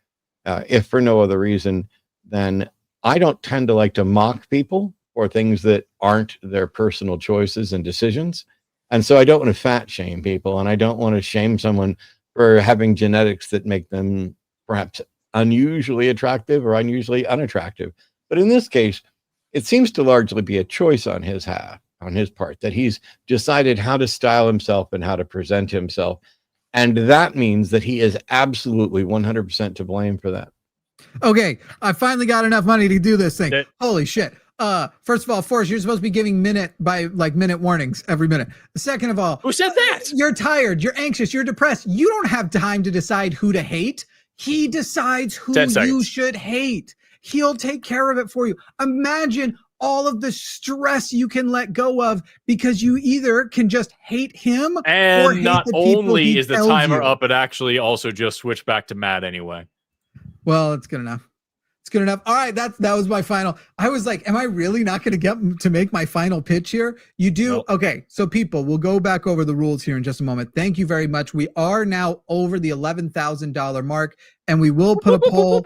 If for no other reason than I don't tend to like to mock people for things that aren't their personal choices and decisions. And so I don't want to fat shame people, and I don't want to shame someone for having genetics that make them perhaps unusually attractive or unusually unattractive. But in this case, it seems to largely be a choice on his part, that he's decided how to style himself and how to present himself. And that means that he is absolutely 100% to blame for that. Okay, I finally got enough money to do this thing. Holy shit. First of all, Forrest, you're supposed to be giving minute warnings every minute. Second of all, who said that? You're tired, you're anxious, you're depressed. You don't have time to decide who to hate. He decides who you should hate. He'll take care of it for you. Imagine all of the stress you can let go of because you either can just hate him and or hate not the people only is the timer you. up, it actually also just switched back to Matt anyway. Well, it's good enough. It's good enough. All right, that was my final. I was like, am I really not going to get to make my final pitch here? You do? Nope. Okay, so people, we'll go back over the rules here in just a moment. Thank you very much. We are now over the $11,000 mark, and we will put a poll.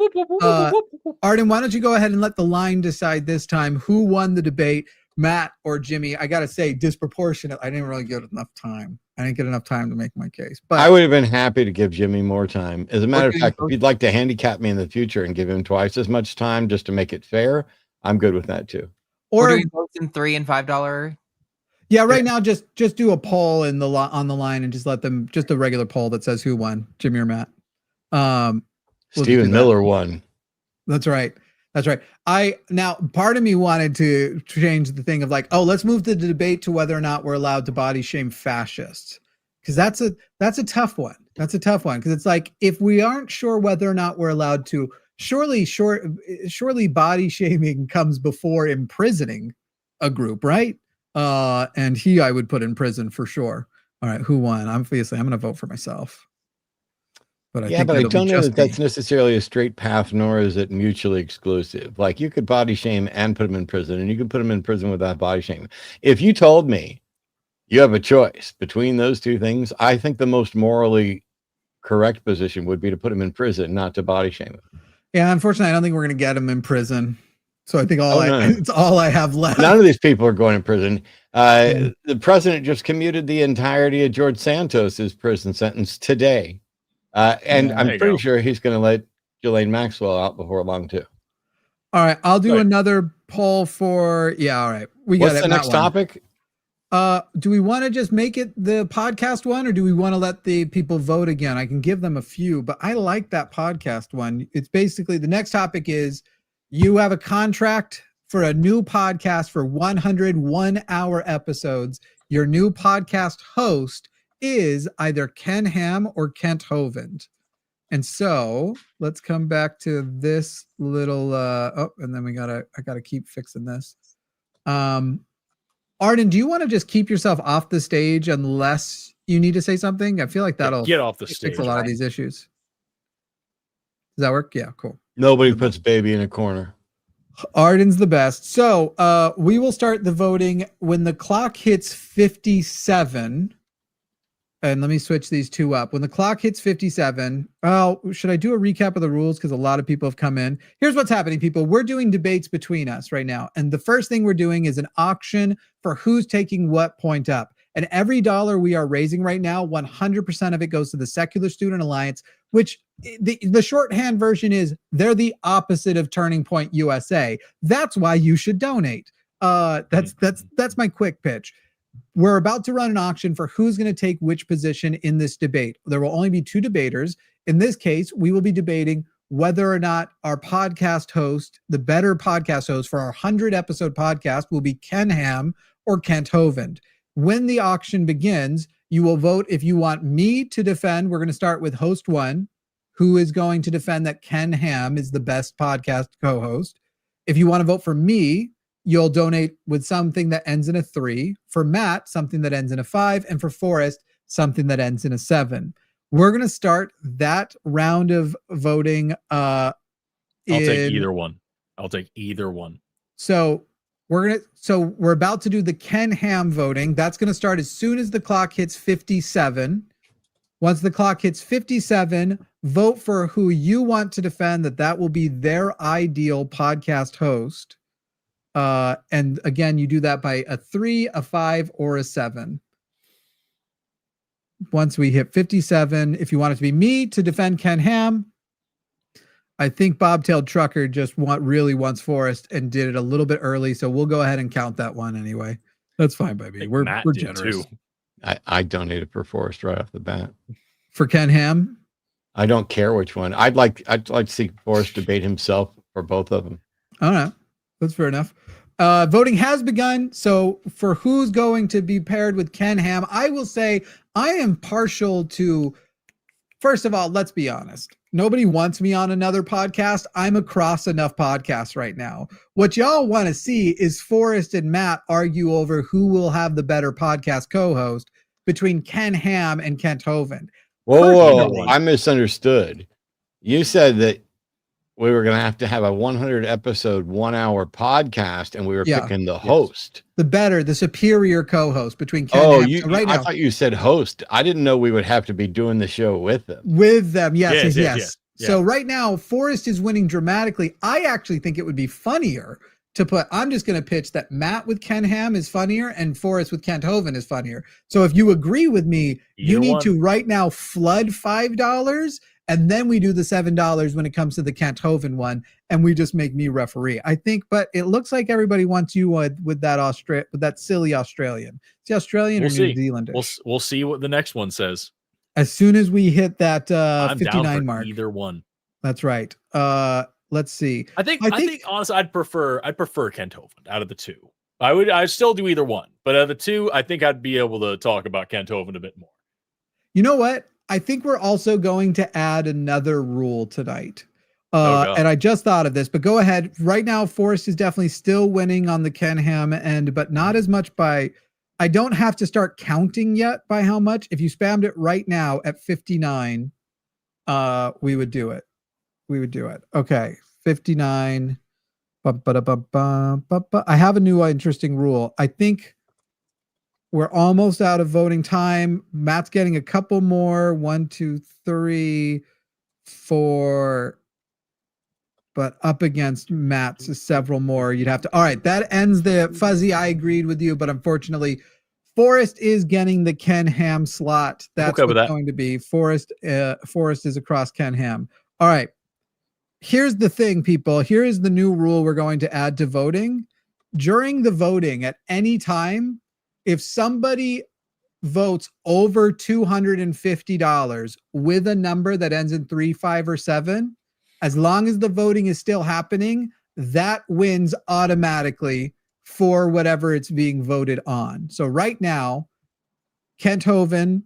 Arden, why don't you go ahead and let the line decide this time who won the debate, Matt or Jimmy? I got to say, disproportionate. I didn't really get enough time. I didn't get enough time to make my case. But I would have been happy to give Jimmy more time. As a matter of fact, if you'd like to handicap me in the future and give him twice as much time just to make it fair, I'm good with that too. Or doing both in $3 and $5. Yeah, right now just do a poll on the line and just let them, just a regular poll that says who won, Jimmy or Matt. Stephen Miller won. That's right. That's right. Now part of me wanted to change the thing of like, oh, let's move the debate to whether or not we're allowed to body shame fascists. Because that's a tough one. That's a tough one. Because it's like, if we aren't sure whether or not we're allowed to, surely body shaming comes before imprisoning a group, right? And I would put in prison for sure. All right, who won? Obviously, I'm going to vote for myself. But I don't know that that's necessarily a straight path, nor is it mutually exclusive. Like, you could body shame and put them in prison, and you could put them in prison without body shame. If you told me you have a choice between those two things, I think the most morally correct position would be to put them in prison, not to body shame them. Yeah, unfortunately, I don't think we're going to get them in prison. So I think it's all I have left. None of these people are going to prison. The president just commuted the entirety of George Santos's prison sentence today. And I'm pretty sure he's going to let Ghislaine Maxwell out before long too. All right, I'll do another poll for. Yeah, all right. What's the next topic? Do we want to just make it the podcast one, or do we want to let the people vote again? I can give them a few, but I like that podcast one. It's basically, the next topic is, you have a contract for a new podcast for 101 hour episodes. Your new podcast host is either Ken Ham or Kent Hovind. And so let's come back to this little and then I gotta keep fixing this. Arden, do you want to just keep yourself off the stage unless you need to say something? I feel like that'll get off the stage, fix a lot of these issues. Does that work? Yeah, cool. Nobody puts baby in a corner. Arden's the best. So we will start the voting when the clock hits 57. And let me switch these two up. When the clock hits 57, should I do a recap of the rules? Because a lot of people have come in. Here's what's happening, people. We're doing debates between us right now. And the first thing we're doing is an auction for who's taking what point up. And every dollar we are raising right now, 100% of it goes to the Secular Student Alliance, which the shorthand version is they're the opposite of Turning Point USA. That's why you should donate. That's my quick pitch. We're about to run an auction for who's going to take which position in this debate. There will only be two debaters. In this case, we will be debating whether or not our podcast host, the better podcast host for our 100-episode podcast, will be Ken Ham or Kent Hovind. When the auction begins, you will vote if you want me to defend. We're going to start with host one, who is going to defend that Ken Ham is the best podcast co-host. If you want to vote for me, you'll donate with something that ends in a 3. For Matt, something that ends in a 5. And for Forrest, something that ends in a 7. We're going to start that round of voting. I'll take either one. So we're about to do the Ken Ham voting. That's going to start as soon as the clock hits 57. Once the clock hits 57, vote for who you want to defend that will be their ideal podcast host. And again, you do that by a 3, a 5, or a 7. Once we hit 57, if you want it to be me to defend Ken Ham, I think Bobtailed Trucker just really wants Forrest and did it a little bit early, so we'll go ahead and count that one anyway. That's fine by me. We're generous. Too. I donated for Forrest right off the bat. For Ken Ham? I don't care which one. I'd like to see Forrest debate himself for both of them. All right. That's fair enough. Voting has begun. So for who's going to be paired with Ken Ham, I will say I am partial to, first of all, let's be honest. Nobody wants me on another podcast. I'm across enough podcasts right now. What y'all want to see is Forrest and Matt argue over who will have the better podcast co-host between Ken Ham and Kent Hovind. Whoa, I misunderstood. You said that we were going to have a 100 episode, 1 hour podcast, and we were picking the host. The superior co-host between Ken and Ham. So I thought you said host. I didn't know we would have to be doing the show with them. Yes. So right now, Forrest is winning dramatically. I actually think it would be funnier to put, I'm just going to pitch that Matt with Ken Ham is funnier and Forrest with Kent Hovind is funnier. So if you agree with me, you need to right now flood $5, and then we do the $7 when it comes to the Kent Hovind one, and we just make me referee. I think, but it looks like everybody wants you with that silly Australian. It's the Australian or New Zealander. We'll see what the next one says. As soon as we hit that I'm 59 down for mark. Either one. That's right. Let's see. I think honestly, I'd prefer Kent Hovind out of the two. I'd still do either one, but out of the two, I think I'd be able to talk about Kent Hovind a bit more. You know what? I think we're also going to add another rule tonight. And I just thought of this, but go ahead. Right now, Forrest is definitely still winning on the Ken Ham end, but not as much by, I don't have to start counting yet by how much. If you spammed it right now at 59, we would do it. Okay. 59. I have a new interesting rule. I think we're almost out of voting time. Matt's getting a couple more. 1, 2, 3, 4. But up against Matt's is several more. You'd have to. All right, that ends the Fuzzy. I agreed with you, but unfortunately, Forrest is getting the Ken Ham slot. That's okay what's going to be. Forrest is across Ken Ham. All right. Here's the thing, people. Here is the new rule we're going to add to voting. During the voting, at any time, if somebody votes over $250 with a number that ends in 3, 5, or 7, as long as the voting is still happening, that wins automatically for whatever it's being voted on. So right now, Kent Hovind,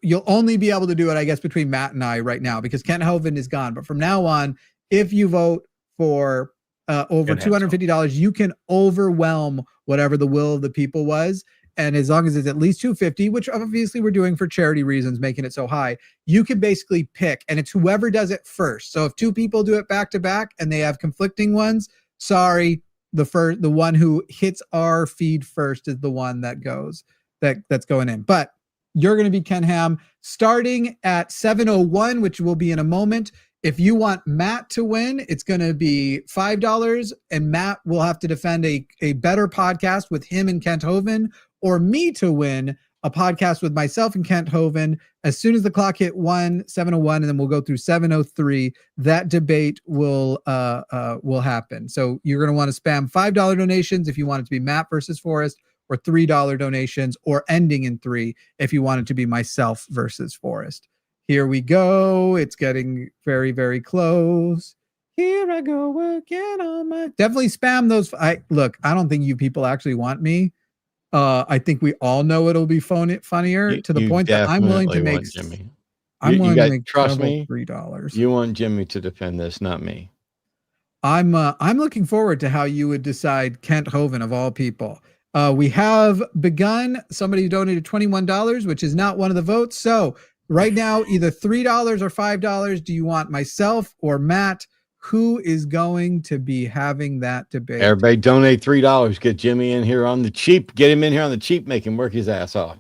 you'll only be able to do it, I guess, between Matt and I right now because Kent Hovind is gone. But from now on, if you vote for over $250, you can overwhelm whatever the will of the people was. And as long as it's at least $250, which obviously we're doing for charity reasons, making it so high, you can basically pick, and it's whoever does it first. So if 2 people do it back to back and they have conflicting ones, sorry, the one who hits our feed first is the one that goes that's going in. But you're going to be Ken Ham starting at 7:01, which will be in a moment. If you want Matt to win, it's going to be $5, and Matt will have to defend a better podcast with him and Kent Hovind, or me to win a podcast with myself and Kent Hovind. As soon as the clock hit 7:01, and then we'll go through 7:03, that debate will happen. So you're going to want to spam $5 donations if you want it to be Matt versus Forrest, or $3 donations, or ending in 3 if you want it to be myself versus Forrest. Here we go. It's getting very, very close. Here I go working on my. Definitely spam those. I don't think you people actually want me. I think we all know it'll be funnier to the point that I'm willing to make. Jimmy. I'm willing to make trust me. $3. You want Jimmy to defend this, not me. I'm looking forward to how you would decide Kent Hovind of all people. We have begun. Somebody donated $21, which is not one of the votes. So right now, either $3 or $5. Do you want myself or Matt? who is going to be having that debate. Everybody donate $3. Get Jimmy in here on the cheap. Get him in here on the cheap. Make him work his ass off.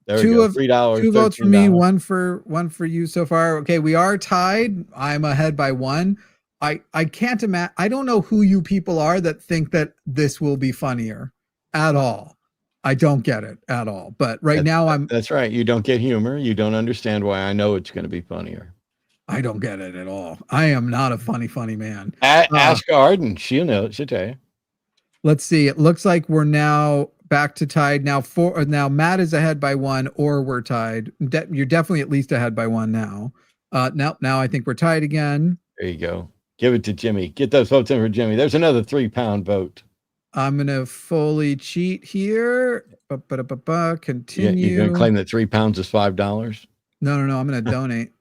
There we go. $3. Two votes for me, $13. one for you so far. Okay, we are tied. I'm ahead by one. I can't imagine. I don't know who you people are that think that this will be funnier at all. I don't get it at all. But that's right. You don't get humor. You don't understand why I know it's going to be funnier. I don't get it at all. I am not a funny man. Ask Arden. She'll know. She'll tell you. Let's see. It looks like we're now back to tied. Now Matt is ahead by one, or we're tied. You're definitely at least ahead by one now. Now I think we're tied again. There you go. Give it to Jimmy. Get those votes in for Jimmy. There's another 3-pound vote. I'm gonna fully cheat here. Continue. You're gonna claim that 3 pounds is $5? No. I'm gonna donate.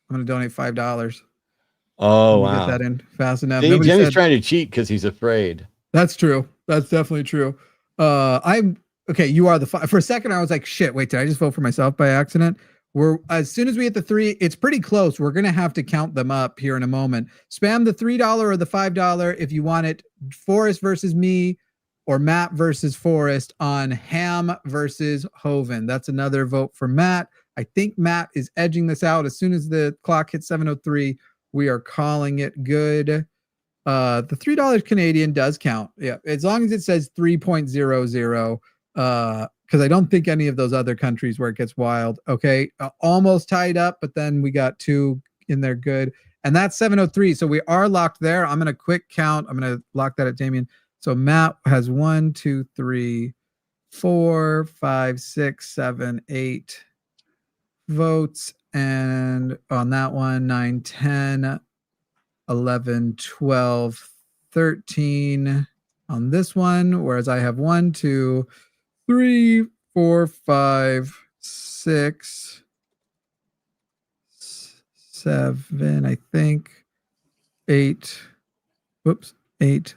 I'm gonna donate $5. Oh wow! Get that in fast enough. See, Jimmy's trying to cheat because he's afraid. That's true. That's definitely true. I'm okay. You are the for a second. I was like, shit. Wait, did I just vote for myself by accident? As soon as we hit the 3, it's pretty close. We're gonna have to count them up here in a moment. Spam the $3 or the $5 if you want it. Forrest versus me, or Matt versus Forrest on Ham versus Hoven. That's another vote for Matt. I think Matt is edging this out. As soon as the clock hits 7:03, we are calling it good. The $3 Canadian does count. Yeah, as long as it says 3.00. Because I don't think any of those other countries where it gets wild. Okay, almost tied up, but then we got 2 in there. Good. And that's 7:03. So we are locked there. I'm going to quick count. I'm going to lock that at Damien. So Matt has 1, 2, 3, 4, 5, 6, 7, 8 votes. And on that one, 9, 10, 11, 12, 13 on this one. Whereas I have 1, 2, 3, 4, 5, 6, 7, I think 8. Whoops, 8,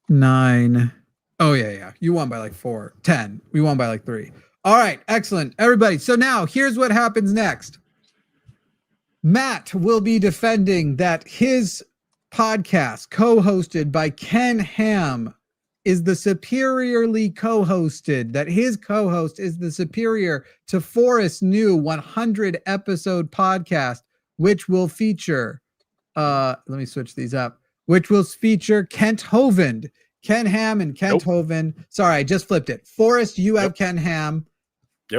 9. Oh yeah. You won by like 4, 10. We won by like 3. All right, excellent, everybody. So now here's what happens next. Matt will be defending that his podcast, co-hosted by Ken Ham, is the superiorly co-hosted, that his co-host is the superior to Forrest's new 100 episode podcast, which will feature, let me switch these up, which will feature Kent Hovind, Ken Ham and Kent Hovind. Sorry, I just flipped it. Forrest, you have Ken Ham.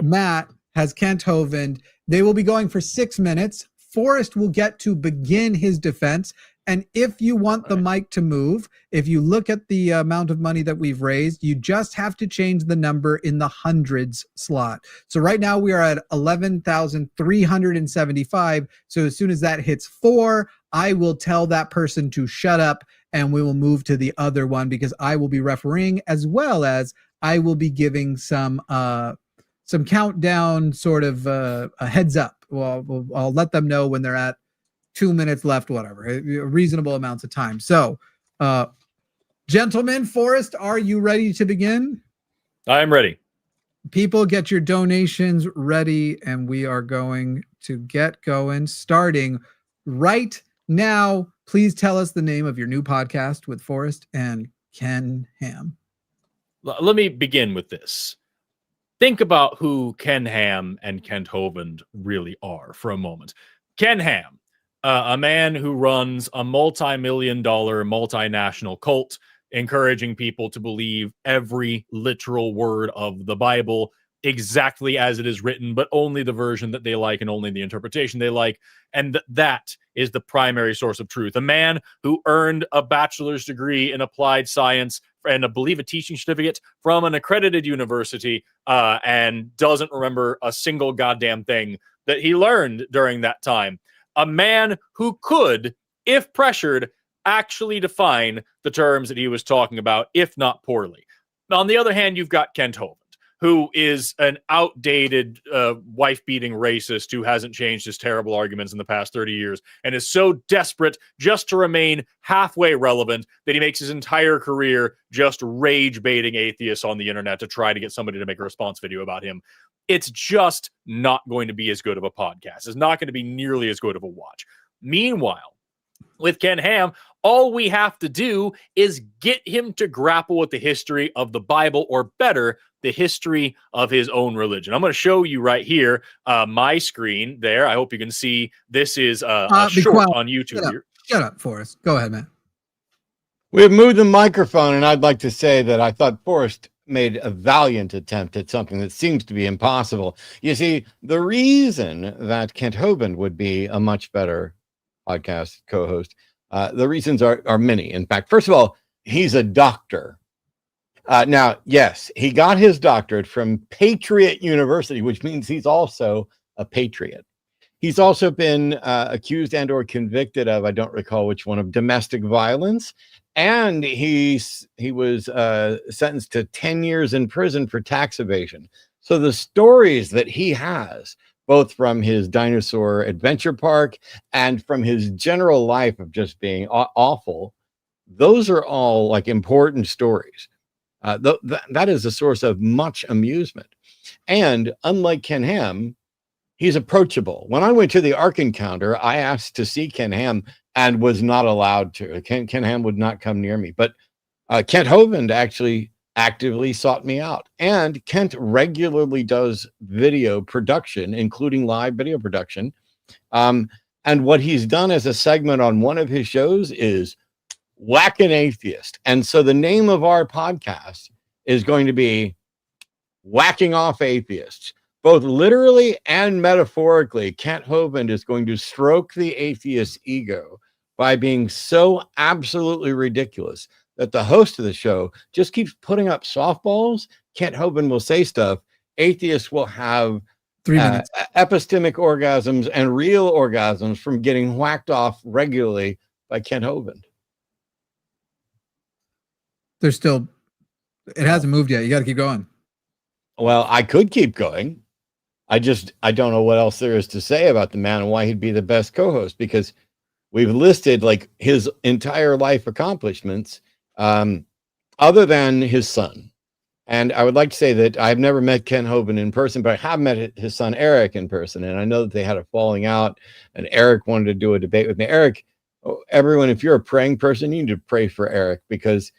Matt has Kent Hovind. They will be going for 6 minutes. Forrest will get to begin his defense. And if you want the mic to move, if you look at the amount of money that we've raised, you just have to change the number in the hundreds slot. So right now we are at 11,375. So as soon as that hits 4, I will tell that person to shut up and we will move to the other one, because I will be refereeing, as well as I will be giving some countdown, sort of a heads up. Well, I'll let them know when they're at 2 minutes left, whatever, reasonable amounts of time. So, gentlemen, Forrest, are you ready to begin? I am ready. People, get your donations ready, and we are going to get going, starting right now. Please tell us the name of your new podcast with Forrest and Ken Ham. Let me begin with this. Think about who Ken Ham and Kent Hovind really are for a moment. Ken Ham, a man who runs a multi-million-dollar multinational cult, encouraging people to believe every literal word of the Bible exactly as it is written, but only the version that they like and only the interpretation they like. And that is the primary source of truth. A man who earned a bachelor's degree in applied science and I believe a teaching certificate from an accredited university, and doesn't remember a single goddamn thing that he learned during that time. A man who could, if pressured, actually define the terms that he was talking about, if not poorly. On the other hand, you've got Kent Hovind, who is an outdated wife-beating racist who hasn't changed his terrible arguments in the past 30 years and is so desperate just to remain halfway relevant that he makes his entire career just rage-baiting atheists on the internet to try to get somebody to make a response video about him. It's just not going to be as good of a podcast. It's not going to be nearly as good of a watch. Meanwhile, with Ken Ham, all we have to do is get him to grapple with the history of the Bible, or better, the history of his own religion. I'm going to show you right here my screen there. I hope you can see this is a short on YouTube here. Shut up, Forrest. Go ahead, man. We have moved the microphone, and I'd like to say that I thought Forrest made a valiant attempt at something that seems to be impossible. You see, the reason that Kent Hovind would be a much better podcast co-host, the reasons are many. In fact, first of all, he's a doctor. Now, yes, he got his doctorate from Patriot University, which means he's also a patriot. He's also been accused and or convicted of, I don't recall which one, of domestic violence. And he was sentenced to 10 years in prison for tax evasion. So the stories that he has, both from his dinosaur adventure park and from his general life of just being awful, those are all like important stories. That is a source of much amusement. And unlike Ken Ham, he's approachable. When I went to the Ark Encounter, I asked to see Ken Ham and was not allowed to. Ken Ham would not come near me. But Kent Hovind actually actively sought me out. And Kent regularly does video production, including live video production. And what he's done as a segment on one of his shows is Whack an Atheist. And so the name of our podcast is going to be Whacking Off Atheists. Both literally and metaphorically, Kent Hovind is going to stroke the atheist's ego by being so absolutely ridiculous that the host of the show just keeps putting up softballs. Kent Hovind will say stuff. Atheists will have 3 minutes. epistemic orgasms and real orgasms from getting whacked off regularly by Kent Hovind. There's still, it hasn't moved yet. You got to keep going. Well, I could keep going. I don't know what else there is to say about the man and why he'd be the best co-host, because we've listed like his entire life accomplishments, other than his son. And I would like to say that I've never met Ken Hovind in person, but I have met his son, Eric, in person. And I know that they had a falling out and Eric wanted to do a debate with me. Eric, everyone, if you're a praying person, you need to pray for Eric, because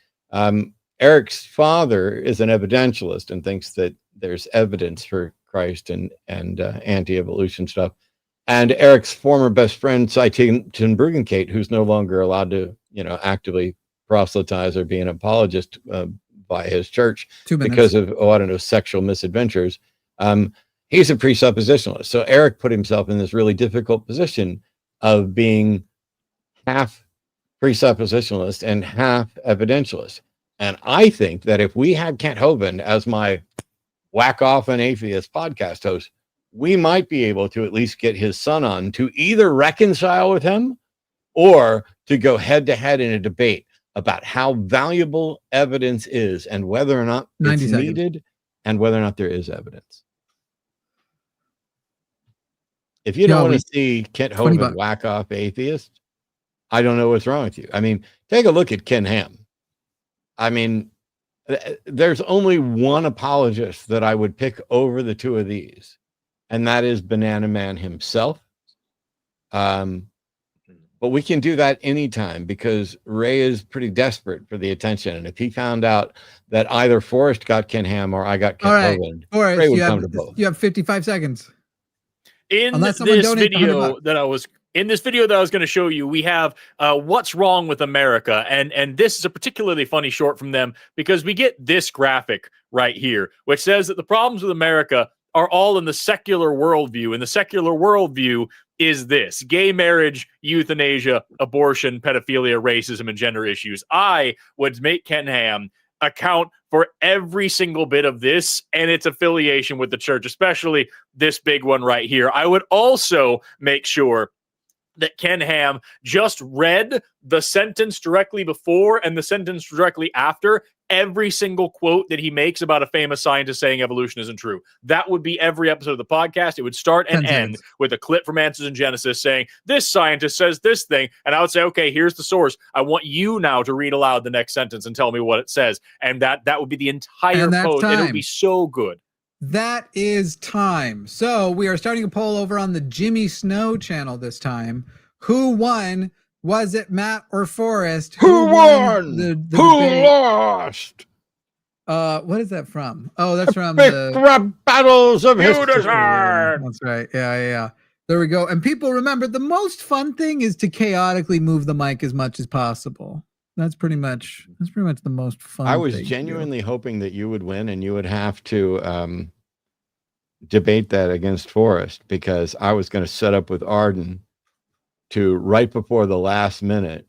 Eric's father is an evidentialist and thinks that there's evidence for Christ and anti-evolution stuff. And Eric's former best friend, Citan Bruggencate, who's no longer allowed to, actively proselytize or be an apologist by his church because of, sexual misadventures. He's a presuppositionalist. So Eric put himself in this really difficult position of being half presuppositionalist and half evidentialist. And I think that if we had Kent Hovind as my Whack Off an Atheist podcast host, we might be able to at least get his son on to either reconcile with him or to go head to head in a debate about how valuable evidence is and whether or not it's needed and whether or not there is evidence. If you don't want to see Kent Hovind whack off atheists, I don't know what's wrong with you. I mean, take a look at Ken Ham. I mean, there's only one apologist that I would pick over the two of these, and that is Banana Man himself. But we can do that anytime because Ray is pretty desperate for the attention. And if he found out that either Forrest got Ken Ham or I got Ken Hovind, Forrest, Ray would come to both. You have 55 seconds. In this video that I was going to show you, we have What's Wrong with America. And this is a particularly funny short from them because we get this graphic right here, which says that the problems with America are all in the secular worldview. And the secular worldview is this: gay marriage, euthanasia, abortion, pedophilia, racism, and gender issues. I would make Ken Ham account for every single bit of this and its affiliation with the church, especially this big one right here. I would also make sure that Ken Ham just read the sentence directly before and the sentence directly after every single quote that he makes about a famous scientist saying evolution isn't true. That would be every episode of the podcast. It would start and end with a clip from Answers in Genesis saying, this scientist says this thing. And I would say, okay, here's the source. I want you now to read aloud the next sentence and tell me what it says. And that would be the entire post. And it would be so good. That is time. So we are starting a poll over on the Jimmy Snow channel this time. Who won Was it Matt or Forrest? Who won? The Who debate? lost? What is that from? Oh, that's from Big the rap battles of You history. deserve. That's right. Yeah. There we go. And people remember the most fun thing is to chaotically move the mic as much as possible. That's pretty much the most fun. I was thing to do. genuinely hoping that you would win and you would have to debate that against Forrest, because I was going to set up with Arden to, right before the last minute,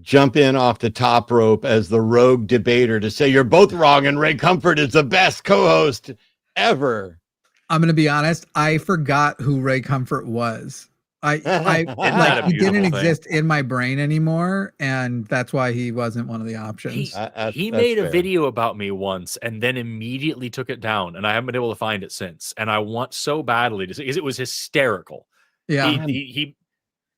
jump in off the top rope as the rogue debater to say you're both wrong and Ray Comfort is the best co-host ever. I'm gonna be honest. I forgot who Ray Comfort was. I that like a he beautiful didn't thing? exist in my brain anymore, and that's why he wasn't one of the options. He That's made a fair. video about me once and then immediately took it down, and I haven't been able to find it since. And I want so badly to see, because it was hysterical. Yeah.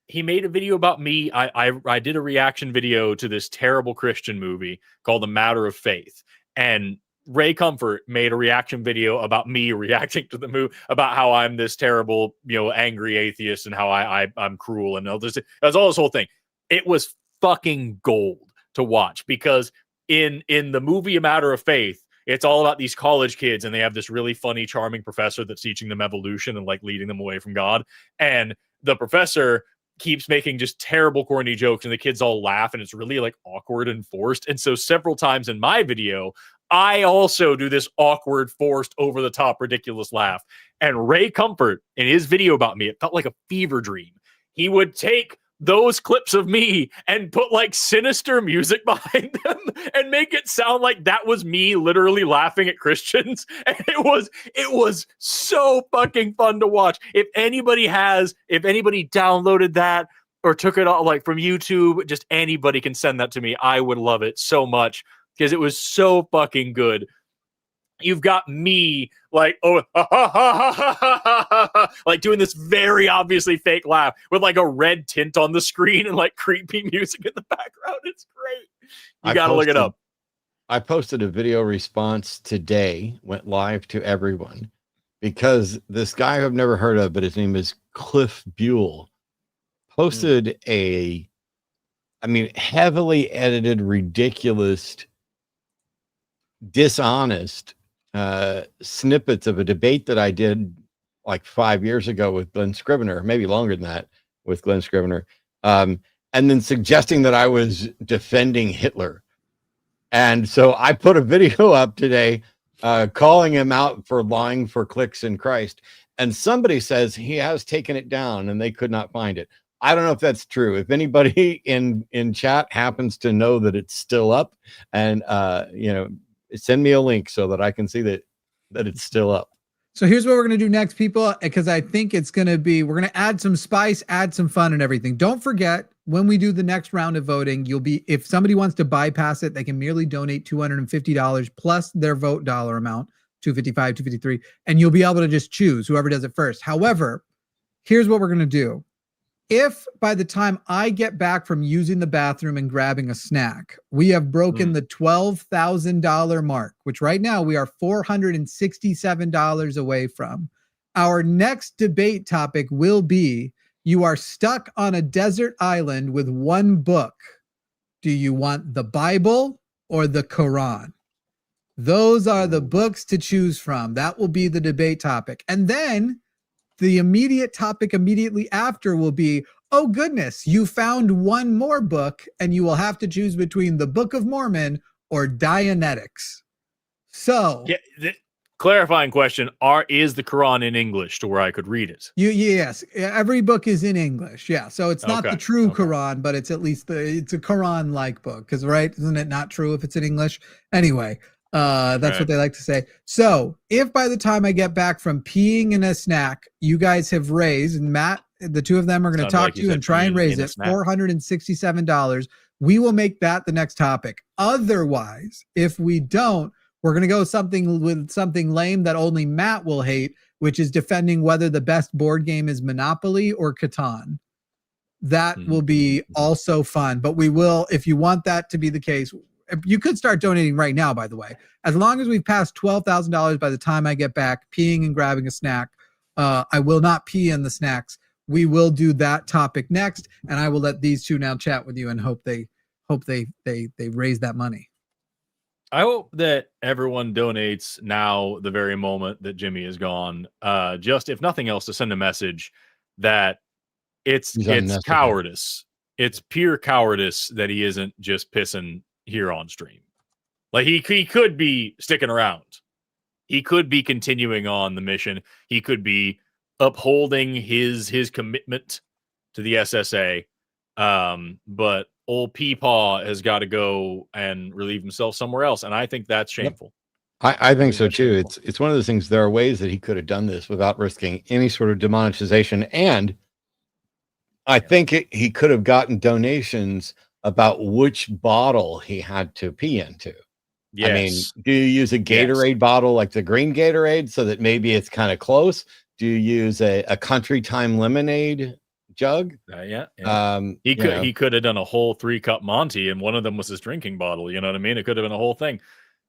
He made a video about me. I did a reaction video to this terrible Christian movie called The Matter of Faith, and Ray Comfort made a reaction video about me reacting to the movie, about how I'm this terrible, angry atheist, and how I'm cruel and all this. That's all this whole thing. It was fucking gold to watch, because in the movie A Matter of Faith, it's all about these college kids, and they have this really funny, charming professor that's teaching them evolution and like leading them away from God. And the professor keeps making just terrible, corny jokes, and the kids all laugh, and it's really like awkward and forced. And so several times in my video, I also do this awkward, forced, over the top, ridiculous laugh. And Ray Comfort, in his video about me, it felt like a fever dream. He would take those clips of me and put like sinister music behind them and make it sound like that was me literally laughing at Christians. And it was so fucking fun to watch. If anybody downloaded that or took it all like from YouTube, just anybody can send that to me. I would love it so much, because it was so fucking good. You've got me like, oh, like doing this very obviously fake laugh with like a red tint on the screen and like creepy music in the background. It's great. You got to look it up. I posted a video response today, went live to everyone, because this guy I've never heard of, but his name is Cliff Buell, posted heavily edited, ridiculous, dishonest snippets of a debate that I did like 5 years ago with Glenn Scrivener, maybe longer than that, with Glenn Scrivener, and then suggesting that I was defending Hitler. And so I put a video up today calling him out for lying for clicks in Christ, and somebody says he has taken it down and they could not find it. I don't know if that's true. If anybody in chat happens to know that it's still up, and send me a link so that I can see that it's still up. So here's what we're going to do next, people, because I think we're going to add some spice, add some fun and everything. Don't forget, when we do the next round of voting, if somebody wants to bypass it, they can merely donate $250 plus their vote dollar amount, $255, $253, and you'll be able to just choose whoever does it first. However, here's what we're going to do. If by the time I get back from using the bathroom and grabbing a snack, we have broken the $12,000 mark, which right now we are $467 away from, our next debate topic will be, you are stuck on a desert island with one book. Do you want the Bible or the Quran? Those are the books to choose from. That will be the debate topic. And then the immediate topic immediately after will be, oh goodness, you found one more book and you will have to choose between the Book of Mormon or Dianetics. So clarifying question, is the Quran in English to where I could read it? Yes, every book is in English. Yeah. So it's not the true Quran, but it's at least it's a Quran-like book. Because right, isn't it not true if it's in English? Anyway. That's what they like to say. So if by the time I get back from peeing in a snack, you guys have raised, and Matt, the two of them are going to talk to you and try and raise it, $467, we will make that the next topic. Otherwise, if we don't, we're going to go something lame that only Matt will hate, which is defending whether the best board game is Monopoly or Catan. That will be also fun, but we will, if you want that to be the case, you could start donating right now, by the way. As long as we've passed $12,000 by the time I get back, peeing and grabbing a snack, I will not pee in the snacks. we will do that topic next, and I will let these two now chat with you and hope they raise that money. I hope that everyone donates now, the very moment that Jimmy is gone. Just if nothing else, to send a message that it's cowardice. It's pure cowardice that he isn't just pissing here on stream. Like he could be sticking around. He could be continuing on the mission. He could be upholding his commitment to the SSA. But old Peepaw has got to go and relieve himself somewhere else, and I think that's shameful. I think so too. It's one of those things. There are ways that he could have done this without risking any sort of demonetization, and I think he could have gotten donations about which bottle he had to pee into. Yes. I mean, do you use a Gatorade bottle like the green Gatorade so that maybe it's kind of close? Do you use a Country Time lemonade jug? He could have done a whole 3-cup Monty, and one of them was his drinking bottle. You know what I mean? It could have been a whole thing.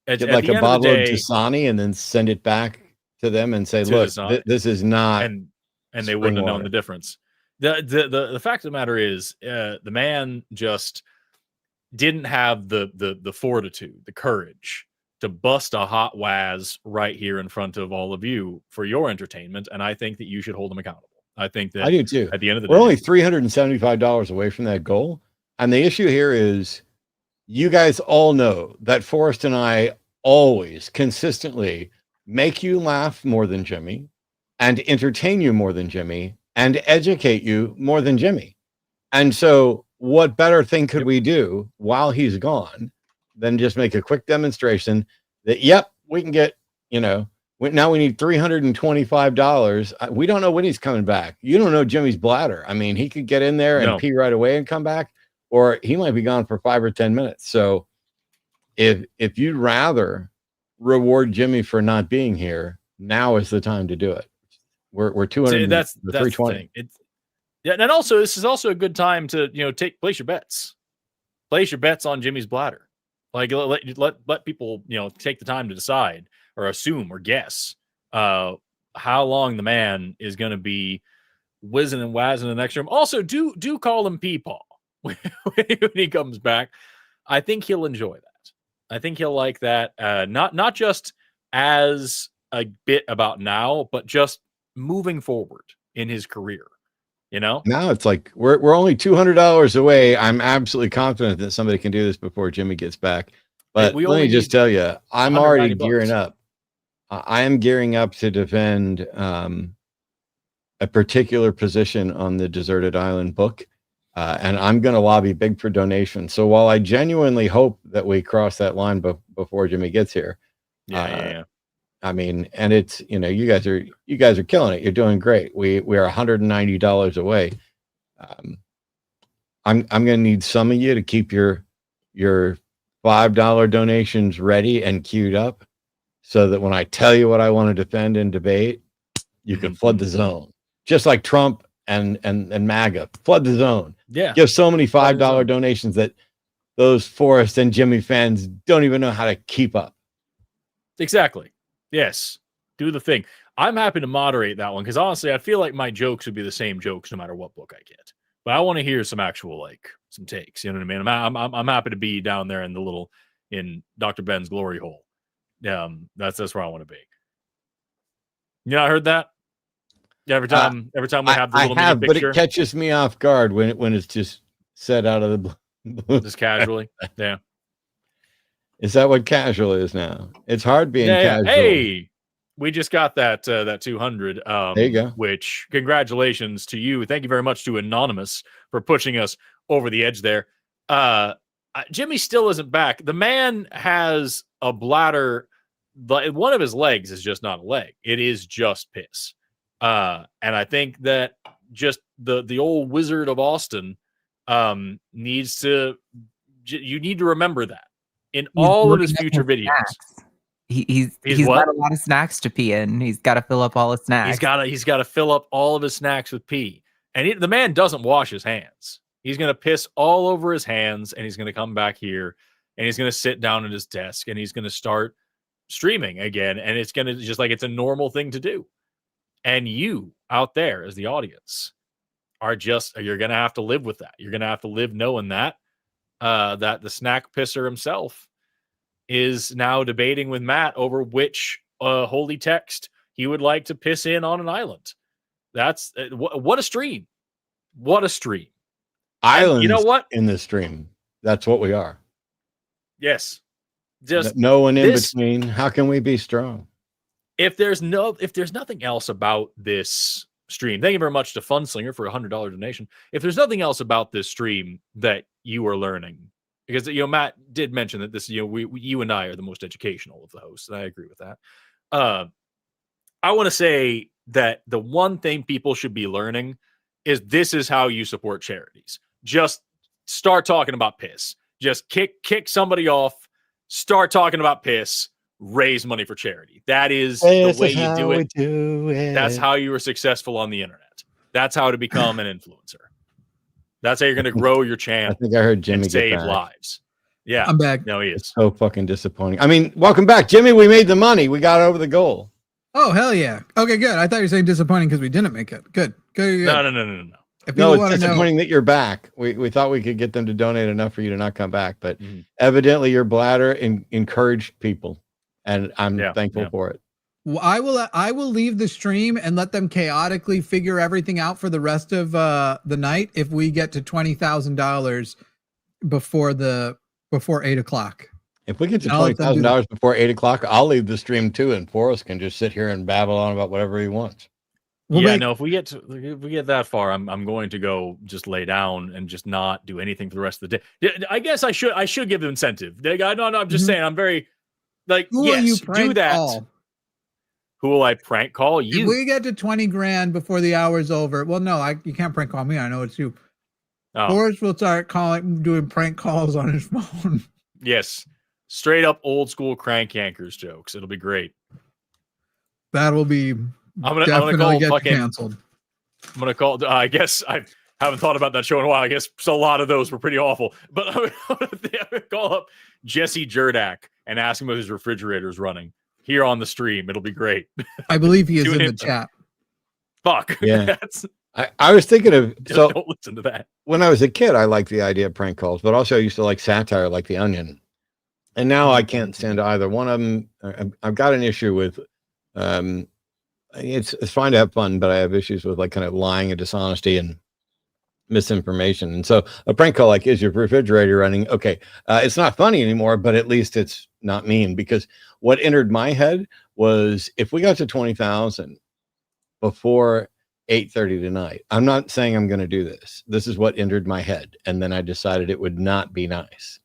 Get like a bottle of Dasani and then send it back to them and say, "Look, this is not." And they wouldn't have known the difference. The fact of the matter is, the man just didn't have the fortitude, the courage to bust a hot waz right here in front of all of you for your entertainment, and I think that you should hold him accountable. I think that I do too. At the end of the day, we're only $375 away from that goal, and the issue here is, you guys all know that Forrest and I always consistently make you laugh more than Jimmy, and entertain you more than Jimmy, and educate you more than Jimmy. And so what better thing could we do while he's gone than just make a quick demonstration that, yep, we can get, now we need $325. We don't know when he's coming back. You don't know Jimmy's bladder. I mean, he could get in there and pee right away and come back, or he might be gone for 5 or 10 minutes. So if you'd rather reward Jimmy for not being here, now is the time to do it. We're 200. That's 320. And also, this is also a good time to place your bets. Place your bets on Jimmy's bladder. Like let people take the time to decide or assume or guess how long the man is going to be whizzing and wazzing in the next room. Also, do call him Peepaw when he comes back. I think he'll enjoy that. I think he'll like that. Not just as a bit about now, but just moving forward in his career. Now it's like we're only $200 away. I'm absolutely confident that somebody can do this before Jimmy gets back. But let me just tell you, I'm already gearing up. I am gearing up to defend a particular position on the Deserted Island book. And I'm going to lobby big for donations. So while I genuinely hope that we cross that line before Jimmy gets here, I mean, and it's you guys are killing it. You're doing great. We are $190 away. I'm going to need some of you to keep your $5 donations ready and queued up, so that when I tell you what I want to defend and debate, you can flood the zone, just like Trump and MAGA. Flood the zone. Yeah. Give so many $5 donations that those Forrest and Jimmy fans don't even know how to keep up. Exactly. Yes. Do the thing. I'm happy to moderate that one because honestly, I feel like my jokes would be the same jokes no matter what book I get. But I want to hear some actual some takes. You know what I mean? I'm happy to be down there in Dr. Ben's glory hole. That's where I want to be. I heard that. Every time we have the little mini picture, but it catches me off guard when it's just said out of the blue. Just casually. Yeah. Is that what casual is now? It's hard being casual. Hey, we just got that 200. There you go. Which congratulations to you. Thank you very much to Anonymous for pushing us over the edge there. Jimmy still isn't back. The man has a bladder. One of his legs is just not a leg. It is just piss. And I think that just the old Wizard of Austin needs to. You need to remember that in all of his future videos. Snacks. He's got a lot of snacks to pee in. He's got to fill up all his snacks. He's got to fill up all of his snacks with pee. And the man doesn't wash his hands. He's going to piss all over his hands, and he's going to come back here, and he's going to sit down at his desk, and he's going to start streaming again, and it's going to just like it's a normal thing to do. And you out there as the audience you're going to have to live with that. You're going to have to live knowing that that the snack pisser himself is now debating with Matt over which holy text he would like to piss in on an island. That's what a stream. What a stream. Islands, you know what? in the stream. That's what we are. Yes. Just no one in between. How can we be strong? If there's nothing else about this stream, thank you very much to Funslinger for $100 donation. If there's nothing else about this stream that you are learning, because Matt did mention that this, you and I are the most educational of the hosts, and I agree with that. I want to say that the one thing people should be learning is this is how you support charities. Just start talking about piss. Just kick somebody off. Start talking about piss. Raise money for charity. That is the way you do it. That's how you are successful on the internet. That's how to become an influencer. That's how you're going to grow your channel. I think I heard Jimmy and save lives. Yeah, I'm back. No, he is. It's so fucking disappointing. I mean, welcome back, Jimmy. We made the money. We got over the goal. Oh, hell yeah. Okay, good. I thought you were saying disappointing because we didn't make it. Good. No. No, it's disappointing that you're back. We thought we could get them to donate enough for you to not come back, but evidently your bladder encouraged people, and I'm thankful for it. Well, I will leave the stream and let them chaotically figure everything out for the rest of the night if we get to $20,000 before 8 o'clock. If we get to $20,000 before 8 o'clock, I'll leave the stream too, and Forrest can just sit here and babble on about whatever he wants. If we get that far, I'm going to go just lay down and just not do anything for the rest of the day. I guess I should give them incentive. I'm just saying, I'm very yes, do that. Call? Who will I prank call? You. If we get to 20 grand before the hour's over. Well, no, you can't prank call me. I know it's you. Oh. Forrest will start doing prank calls on his phone. Yes. Straight up old school crank yankers jokes. It'll be great. That will be I'm gonna call fucking canceled. I'm gonna call. I guess I haven't thought about that show in a while. I guess a lot of those were pretty awful. But I'm gonna call up Jesse Jerdak and ask him if his refrigerator is running here on the stream. It'll be great. I believe he is in the chat. Fuck. Yeah. I was thinking of don't listen to that. When I was a kid, I liked the idea of prank calls, but also I used to like satire, like The Onion. And now I can't stand either one of them. I've got an issue with. It's fine to have fun, but I have issues with like kind of lying and dishonesty and misinformation. And so a prank call like, is your refrigerator running? Okay. It's not funny anymore, but at least it's not mean, because what entered my head was if we got to 20,000 before 8:30 tonight, I'm not saying I'm going to do this. This is what entered my head. And then I decided it would not be nice.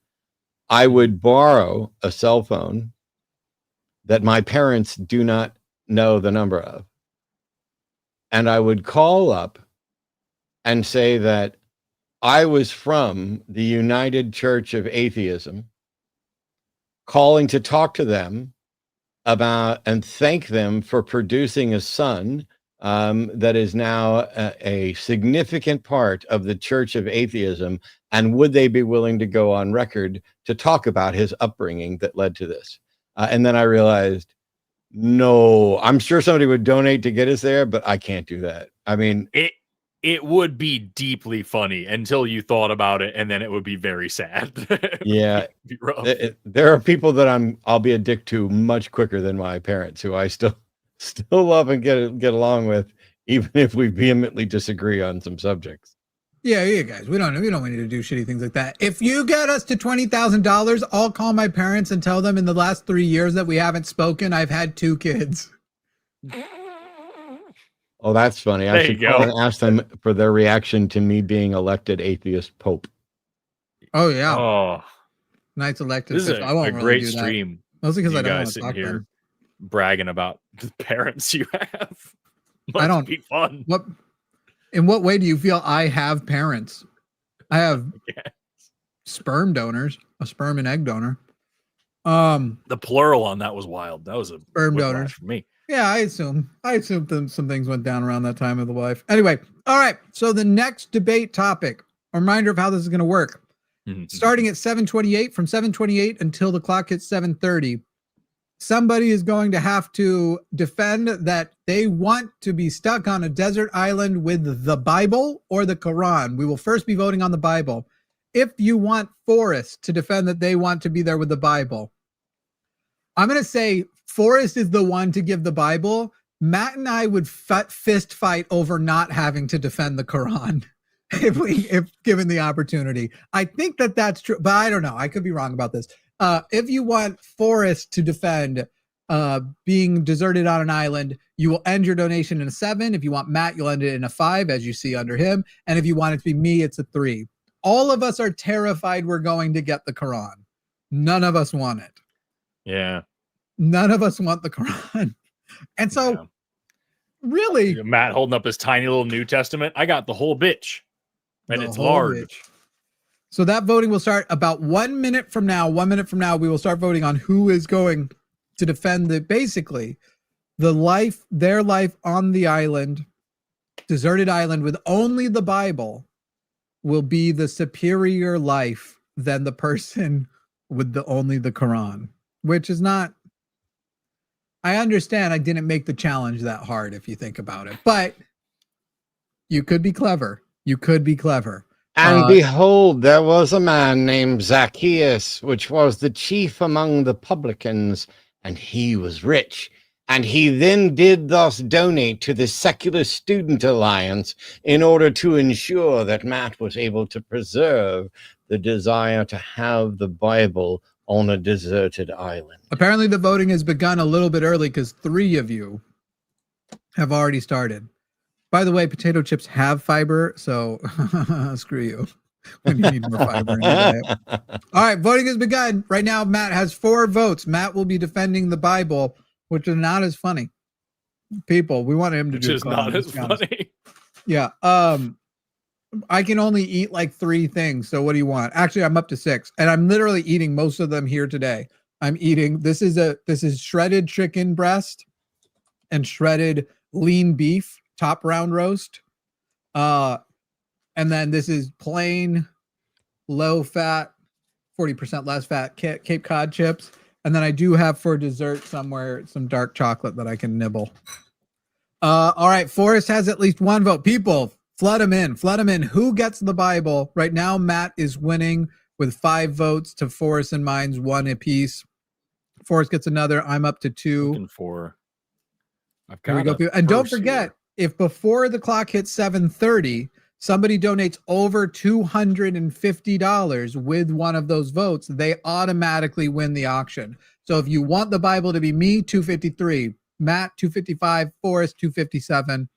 I would borrow a cell phone that my parents do not know the number of, and I would call up and say that I was from the United Church of Atheism, calling to talk to them about and thank them for producing a son that is now a significant part of the Church of Atheism, and would they be willing to go on record to talk about his upbringing that led to this? And then I realized, no, I'm sure somebody would donate to get us there, but I can't do that. I mean, it would be deeply funny until you thought about it, and then it would be very sad. Yeah. Be rough. There are people that I'll be a dick to much quicker than my parents, who I still love and get along with, even if we vehemently disagree on some subjects. Yeah, guys, we don't need to do shitty things like that. If you get us to $20,000, I'll call my parents and tell them in the last 3 years that we haven't spoken, I've had 2 kids. Oh, that's funny. I should call and ask them for their reaction to me being elected atheist pope. Oh yeah. Oh, nice elected. This is a great stream. Mostly because I don't want to to talk here them. Bragging about the parents you have. I don't. Be fun. In what way do you feel I have parents? I have sperm donors, a sperm and egg donor. The plural on that was wild. That was a sperm donors for me. Yeah, I assumed some things went down around that time of the wife. Anyway, all right. So the next debate topic, a reminder of how this is going to work. Starting at 7:28, from 7:28 until the clock hits 7:30. somebody is going to have to defend that they want to be stuck on a desert island with the Bible or the Quran. We will first be voting on the Bible. If you want Forrest to defend that they want to be there with the Bible, I'm going to say Forrest is the one to give the Bible. Matt and I would fist fight over not having to defend the Quran if given the opportunity. I think that that's true, but I don't know. I could be wrong about this. If you want Forrest to defend being deserted on an island, you will end your donation in a 7. If you want Matt, you'll end it in a 5, as you see under him. And if you want it to be me, it's a 3. All of us are terrified we're going to get the Quran. None of us want it. Yeah. None of us want the Quran. And so, really, Matt holding up his tiny little New Testament. I got the whole bitch. And it's large. Bitch. So that voting will start about 1 minute from now. 1 minute from now, we will start voting on who is going to defend their life on the island, deserted island with only the Bible will be the superior life than the person with only the Quran, which is not, I understand I didn't make the challenge that hard if you think about it, but you could be clever. You could be clever. And behold, there was a man named Zacchaeus, which was the chief among the publicans, and he was rich. And he then did thus donate to the Secular Student Alliance in order to ensure that Matt was able to preserve the desire to have the Bible on a deserted island. Apparently the voting has begun a little bit early because 3 of you have already started. By the way, potato chips have fiber, so screw you when you need more fiber in your diet. All right, voting has begun. Right now, Matt has 4 votes. Matt will be defending the Bible, which is not as funny. People, we want him to do Which is not as funny. Yeah. I can only eat like 3 things. So what do you want? Actually, I'm up to 6, and I'm literally eating most of them here today. I'm eating, this is shredded chicken breast and shredded lean beef, top round roast. And then this is plain low fat, 40% less fat Cape Cod chips. And then I do have for dessert somewhere some dark chocolate that I can nibble. All right, Forrest has at least 1 vote. People, flood him in. Flood him in. Who gets the Bible? Right now, Matt is winning with 5 votes to Forrest and mine's 1 apiece. Forrest gets another. I'm up to 2. Looking for. Here we go. And don't forget, if before the clock hits 7:30, somebody donates over $250 with one of those votes, they automatically win the auction. So if you want the Bible to be me, 253, Matt, 255, Forrest, 257.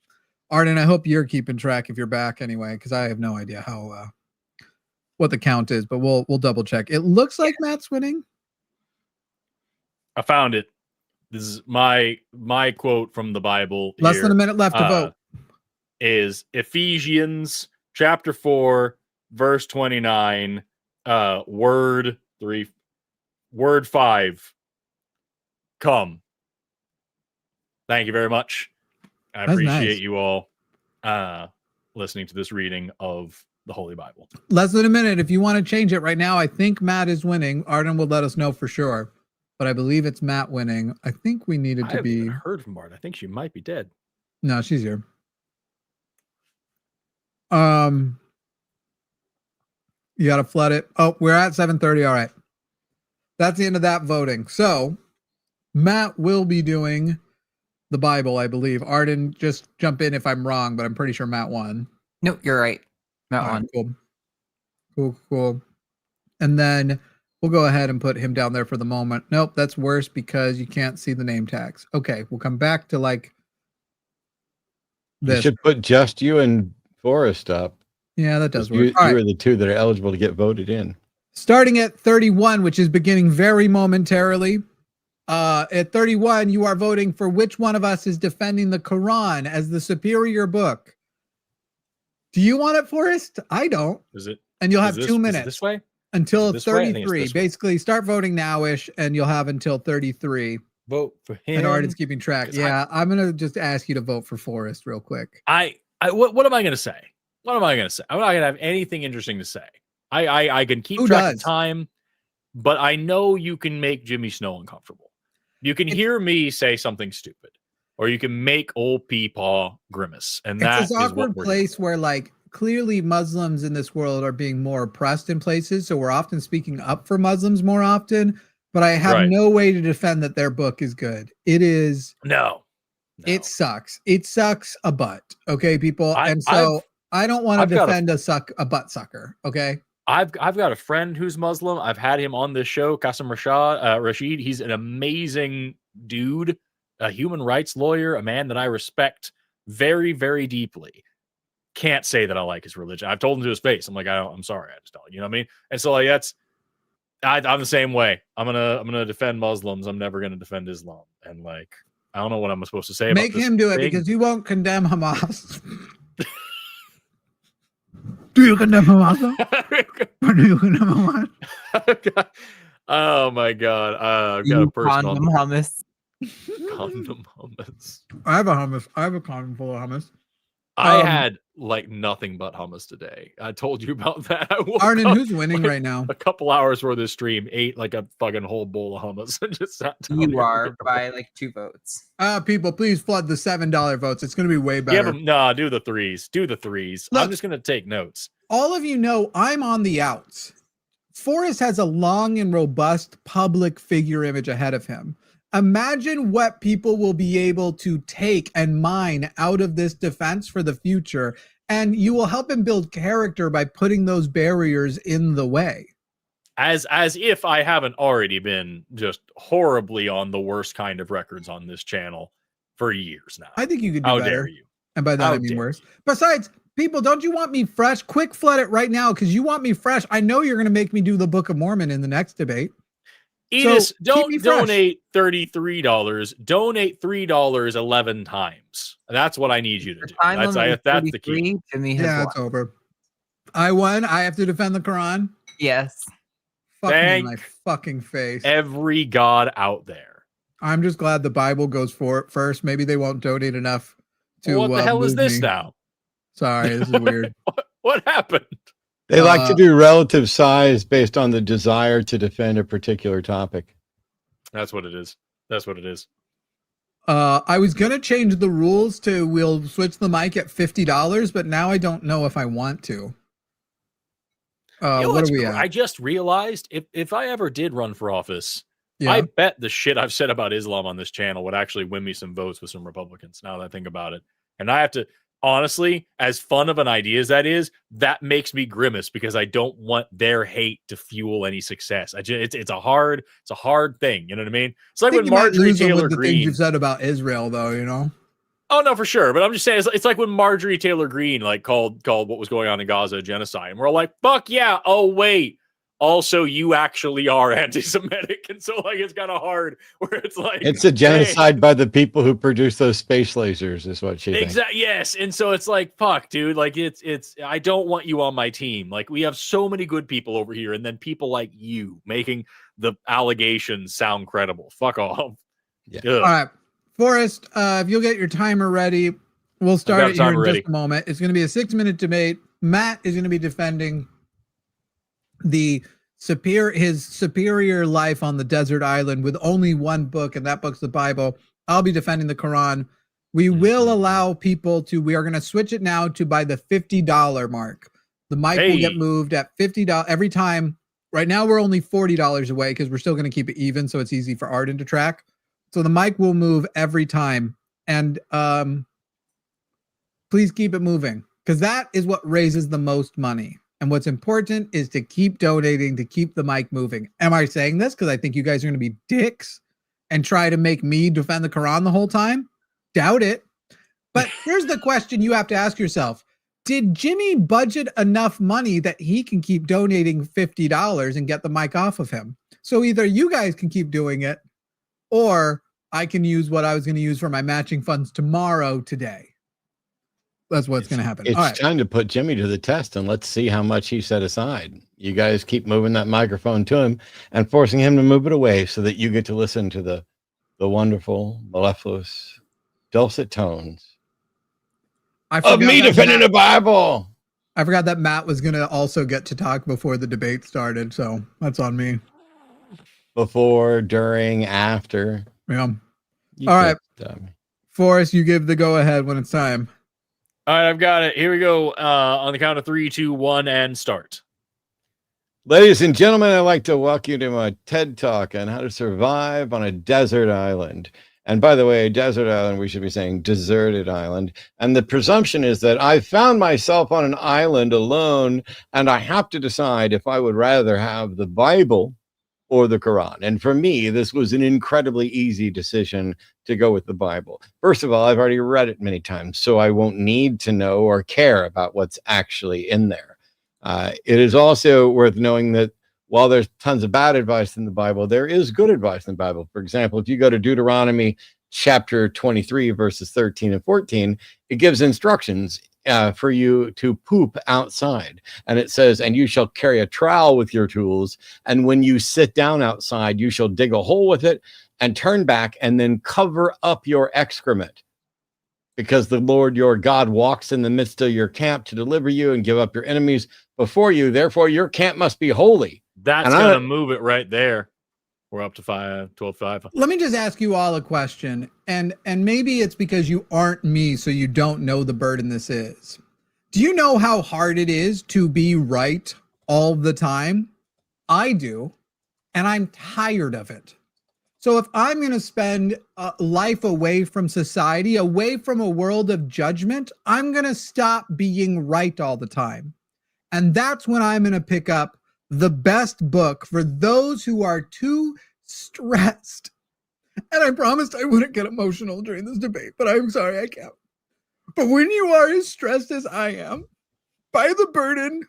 Arden, I hope you're keeping track if you're back anyway, because I have no idea how what the count is, but we'll double check. It looks like Matt's winning. I found it. This is my quote from the Bible. Less than a minute left to vote. Is Ephesians chapter 4, verse 29, word 5. Come. Thank you very much. I appreciate you all listening to this reading of the Holy Bible. Less than a minute. If you want to change it right now, I think Matt is winning. Arden will let us know for sure, but I believe it's Matt winning. I think we needed to be. I haven't heard from Arden. I think she might be dead. No, she's here. You got to flood it. Oh, we're at 7:30. All right. That's the end of that voting. So Matt will be doing the Bible, I believe. Arden, just jump in if I'm wrong, but I'm pretty sure Matt won. No, you're right. Matt won. Cool. And then we'll go ahead and put him down there for the moment. Nope, that's worse because you can't see the name tags. Okay, we'll come back to like this. You should put just you and Forrest up. Yeah, that does work. You are the 2 that are eligible to get voted in. Starting at 31, which is beginning very momentarily. At 31, you are voting for which one of us is defending the Quran as the superior book. Do you want it, Forrest? I don't. Is it? And you'll have 2 minutes. This way? Until this way? 33. Basically, start voting now-ish, and you'll have until 33. Vote for him. And Arden's keeping track. Yeah, I'm going to just ask you to vote for Forrest real quick. What am I going to say? What am I going to say? I'm not going to have anything interesting to say. I can keep track of time, but I know you can make Jimmy Snow uncomfortable. You can hear me say something stupid, or you can make old Peepaw grimace, and that It's this is what awkward we're place where, like, clearly Muslims in this world are being more oppressed in places, so we're often speaking up for Muslims more often. But I have Right. no way to defend that their book is good. It is. No. It sucks. It sucks a butt. Okay, people. And so I don't want to defend a butt sucker. Okay. I've got a friend who's Muslim. I've had him on this show, Qasim Rashid. He's an amazing dude, a human rights lawyer, a man that I respect very, very deeply. Can't say that I like his religion. I've told him to his face. I'm like, I'm sorry, I just don't. You know what I mean? And so like I'm the same way. I'm gonna defend Muslims. I'm never gonna defend Islam. And like, I don't know what I'm supposed to say. Make about him do it because you won't condemn Hamas. Do you condemn Hamas? Or do you condemn Hamas? Oh my god! I've got a person condom hummus. Condom hummus. I have a hummus. I have a condom full of hummus. I had like nothing but hummus today. I told you about that. Arnon, who's winning right now? A couple hours worth of stream, ate like a fucking whole bowl of hummus and just sat down. You are by like 2 votes. People, please flood the $7 votes. It's going to be way better. Do the threes. Do the threes. Look, I'm just going to take notes. All of you know I'm on the outs. Forrest has a long and robust public figure image ahead of him. Imagine what people will be able to take and mine out of this defense for the future. And you will help him build character by putting those barriers in the way. As if I haven't already been just horribly on the worst kind of records on this channel for years now. I think you could do better. How dare you? And by that, I mean worse. Besides, people, don't you want me fresh? Quick flood it right now because you want me fresh. I know you're going to make me do the Book of Mormon in the next debate. Enos, don't donate $33. Donate $3 11 times. That's what I need you to do. That's the key. Yeah, it's over. I won. I have to defend the Quran. Yes. Fuck me in my fucking face. Every god out there. I'm just glad the Bible goes for it first. Maybe they won't donate enough to. What the hell is this now? Sorry, this is weird. What happened? They like to do relative size based on the desire to defend a particular topic. That's what it is. That's what it is. I was going to change the rules to we'll switch the mic at $50, but now I don't know if I want to. What are we at? I just realized if I ever did run for office, I bet the shit I've said about Islam on this channel would actually win me some votes with some Republicans, now that I think about it. And I have to... Honestly, as fun of an idea as that is, that makes me grimace because I don't want their hate to fuel any success. It's a hard thing. You know what I mean? It's like when Marjorie Taylor Greene. Things you've said about Israel, though, you know. Oh no, for sure. But I'm just saying, it's like when Marjorie Taylor Greene like called what was going on in Gaza a genocide, and we're all like, "Fuck yeah!" Oh wait. Also, you actually are anti-Semitic, and so like it's kind of hard where it's like it's a genocide by the people who produce those space lasers, is what she thinks. Exactly. Yes, and so it's like fuck, dude. Like it's. I don't want you on my team. Like we have so many good people over here, and then people like you making the allegations sound credible. Fuck off. Yeah. All right, Forrest. If you'll get your timer ready, we'll start it here in just a moment. It's going to be a 6-minute debate. Matt is going to be defending his superior life on the desert island with only one book, and that book's the Bible. I'll be defending the Quran. We will allow people we are going to switch it now to by the $50 mark. The mic will get moved at $50 every time. Right now we're only $40 away because we're still going to keep it even, so it's easy for Arden to track. So the mic will move every time, and please keep it moving because that is what raises the most money. And what's important is to keep donating, to keep the mic moving. Am I saying this because I think you guys are going to be dicks and try to make me defend the Quran the whole time? Doubt it. But here's the question you have to ask yourself. Did Jimmy budget enough money that he can keep donating $50 and get the mic off of him? So either you guys can keep doing it, or I can use what I was going to use for my matching funds today. That's what's going to happen. It's time to put Jimmy to the test and let's see how much he set aside. You guys keep moving that microphone to him and forcing him to move it away so that you get to listen to the wonderful, mellifluous, dulcet tones of me defending the Bible. I forgot that Matt was going to also get to talk before the debate started, so that's on me. Before, during, after. Yeah. You All right. just, Forrest, you give the go ahead when it's time. All right, I've got it. Here we go. On the count of 3, 2, 1, and start. Ladies and gentlemen, I'd like to welcome you to my TED Talk on how to survive on a desert island. And by the way, desert island, we should be saying deserted island. And the presumption is that I found myself on an island alone, and I have to decide if I would rather have the Bible or the Quran. And for me, this was an incredibly easy decision to go with the Bible. First of all, I've already read it many times, so I won't need to know or care about what's actually in there. It is also worth knowing that while there's tons of bad advice in the Bible, there is good advice in the Bible. For example, if you go to Deuteronomy chapter 23, verses 13 and 14, it gives instructions for you to poop outside. And it says, and you shall carry a trowel with your tools. And when you sit down outside, you shall dig a hole with it and turn back and then cover up your excrement. Because the Lord your God walks in the midst of your camp to deliver you and give up your enemies before you. Therefore, your camp must be holy. That's going to move it right there. We're up to 12-5. Let me just ask you all a question, and maybe it's because you aren't me, so you don't know the burden this is. Do you know how hard it is to be right all the time? I do, and I'm tired of it. So if I'm going to spend life away from society, away from a world of judgment, I'm going to stop being right all the time. And that's when I'm going to pick up the best book for those who are too stressed. And I promised I wouldn't get emotional during this debate, but I'm sorry, I can't. But when you are as stressed as I am by the burden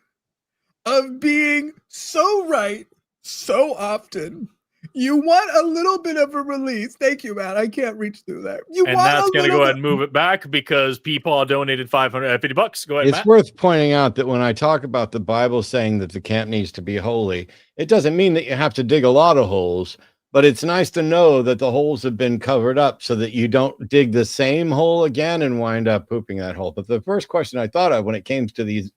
of being so right so often, you want a little bit of a release. Thank you, Matt. I can't reach through that. And that's going to go ahead and move it back because people donated $550. Go ahead, It's Matt. worth pointing out that when I talk about the Bible saying that the camp needs to be holy, it doesn't mean that you have to dig a lot of holes, but it's nice to know that the holes have been covered up so that you don't dig the same hole again and wind up pooping that hole. But the first question I thought of when it came to these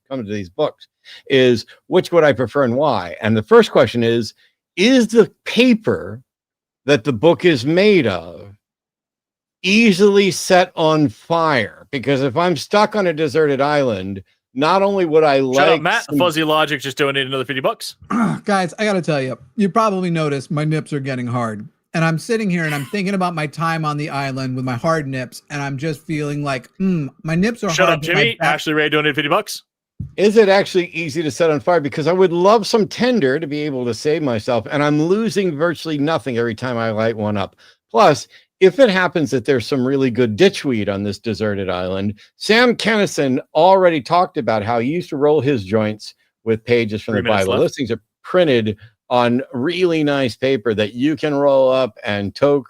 books is, which would I prefer and why? And the first question is the paper that the book is made of easily set on fire? Because if I'm stuck on a deserted island, not only would I Shut up, Matt. Fuzzy Logic just donated another $50. Guys, I got to tell you, you probably noticed my nips are getting hard. And I'm sitting here and I'm thinking about my time on the island with my hard nips. And I'm just feeling like, my nips are hard. Shut up, Jimmy. Ashley Ray donated $50. Is it actually easy to set on fire? Because I would love some tinder to be able to save myself, and I'm losing virtually nothing every time I light one up. Plus, if it happens that there's some really good ditchweed on this deserted island, Sam Kennison already talked about how he used to roll his joints with pages from the Bible. Those things are printed on really nice paper that you can roll up and toke.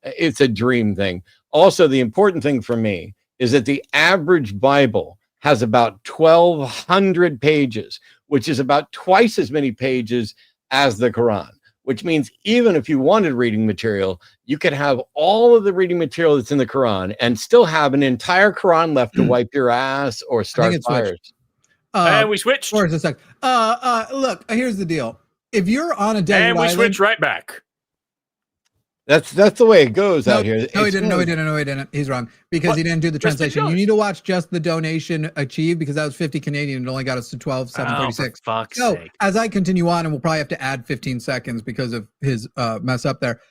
It's a dream thing. Also, the important thing for me is that the average Bible has about 1,200 pages, which is about twice as many pages as the Quran, which means even if you wanted reading material, you could have all of the reading material that's in the Quran and still have an entire Quran left to wipe your ass or start fires. And we switched. For a sec. Look, here's the deal. If you're on a desert island, and we switch right back. That's the way it goes out here. No, he didn't. He's wrong because he didn't do the translation. You need to watch just the donation achieved because that was 50 Canadian and it only got us to 12,736. For fuck's so sake. As I continue on, and we'll probably have to add 15 seconds because of his mess up there.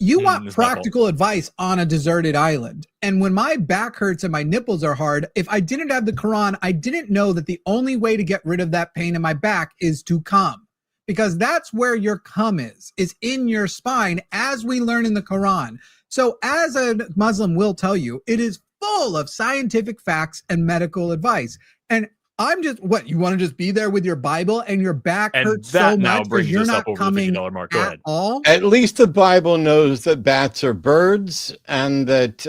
You want practical advice on a deserted island. And when my back hurts and my nipples are hard, if I didn't have the Quran, I didn't know that the only way to get rid of that pain in my back is to come. Because that's where your cum is in your spine, as we learn in the Quran. So as a Muslim will tell you, it is full of scientific facts and medical advice. And I'm just, what, you want to just be there with your Bible and your back hurts so much because you're not coming at all? At least the Bible knows that bats are birds and that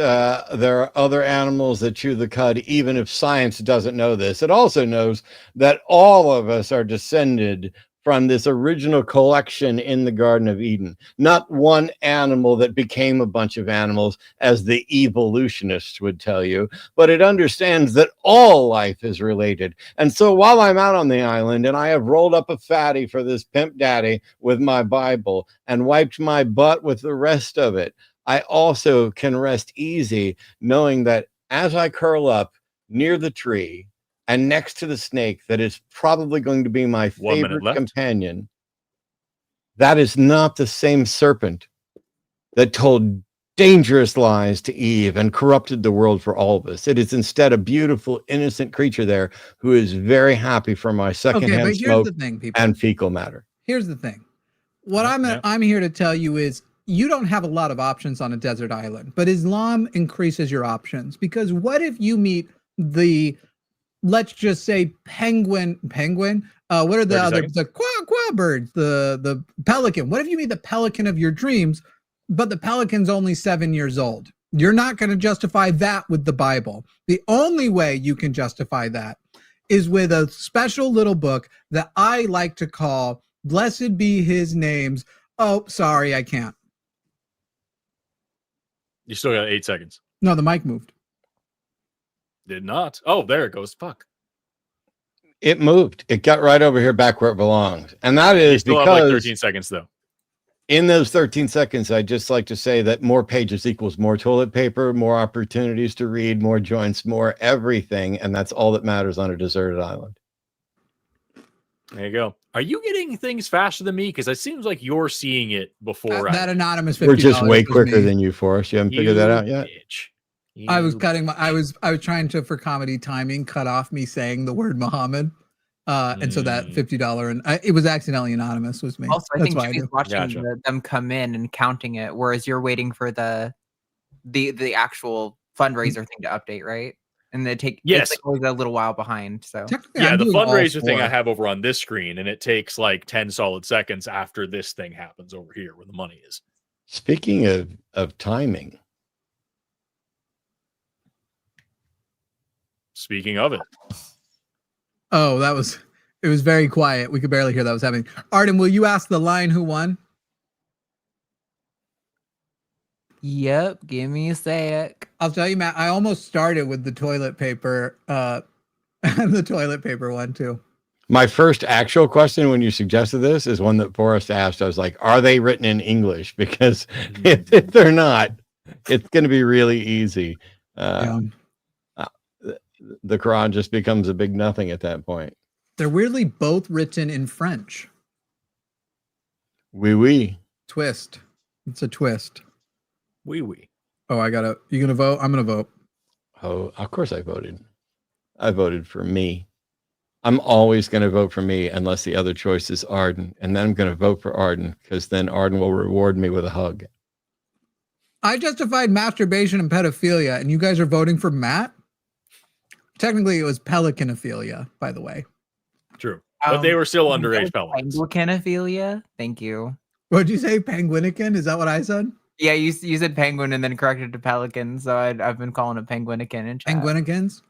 there are other animals that chew the cud, even if science doesn't know this. It also knows that all of us are descended from this original collection in the Garden of Eden, not one animal that became a bunch of animals, as the evolutionists would tell you, but it understands that all life is related. And so while I'm out on the island and I have rolled up a fatty for this pimp daddy with my Bible and wiped my butt with the rest of it, I also can rest easy knowing that as I curl up near the tree and next to the snake that is probably going to be my 1 minute favorite left. companion, that is not the same serpent that told dangerous lies to Eve and corrupted the world for all of us. It is instead a beautiful, innocent creature there who is very happy for my Okay, secondhand but here's smoke the thing, people. and fecal matter. Here's the thing. What Yeah. I'm here to tell you is you don't have a lot of options on a desert island, but Islam increases your options, because what if you meet the, let's just say penguin, what are the 30 other, seconds. the quaw birds, the pelican. What if you meet the pelican of your dreams, but the pelican's only 7 years old? You're not going to justify that with the Bible. The only way you can justify that is with a special little book that I like to call Blessed Be His Names. Oh, sorry, I can't. You still got 8 seconds. No, the mic moved. Did not. Oh, there it goes. Fuck. It moved. It got right over here back where it belongs. And that You is still have like because 13 seconds though. in those 13 seconds, I'd just like to say that more pages equals more toilet paper, more opportunities to read, more joints, more everything. And that's all that matters on a deserted island. There you go. Are you getting things faster than me? Because it seems like you're seeing it before I That am. anonymous $50 We're just way was quicker me. than you, Forrest. You haven't figured that You out yet? bitch. I was You- cutting my, I was trying to, for comedy timing, cut off me saying the word Muhammad. And so that $50 and it was accidentally anonymous was me. Also, I That's think why I Jimmy's do. watching Gotcha. them come in and counting it, whereas you're waiting for the actual fundraiser thing to update, right? And they take Yes. it's like always a little while behind. So Technically, Yeah, I'm the doing all fundraiser thing I four. have over on this screen, and it takes like 10 solid seconds after this thing happens over here where the money is. Speaking of timing, Speaking of it, Oh, it was very quiet. We could barely hear that was happening. Arden, will you ask the line who won? yep, give me a sec. I'll tell you, Matt, I almost started with the toilet paper, and the toilet paper one too. my first actual question when you suggested this is one that Forrest asked. I was like, are they written in English? Because if they're not, it's going to be really easy. Yeah. The Quran just becomes a big nothing at that point. They're weirdly both written in French. Oui, oui. Twist. It's a twist. wee. Oh, you gonna vote? I'm gonna vote. Oh, of course I voted. I voted for me. I'm always going to vote for me unless the other choice is Arden. And then I'm going to vote for Arden because then Arden will reward me with a hug. I justified masturbation and pedophilia, and you guys are voting for Matt? Technically, it was pelicanophilia, by the way. True. But they were still underage pelicans. Penguinophilia. Thank you. What'd you say? Penguinican? Is that what I said? Yeah, you said penguin and then corrected to pelican, so I've been calling it penguinican in chat. Penguinicans?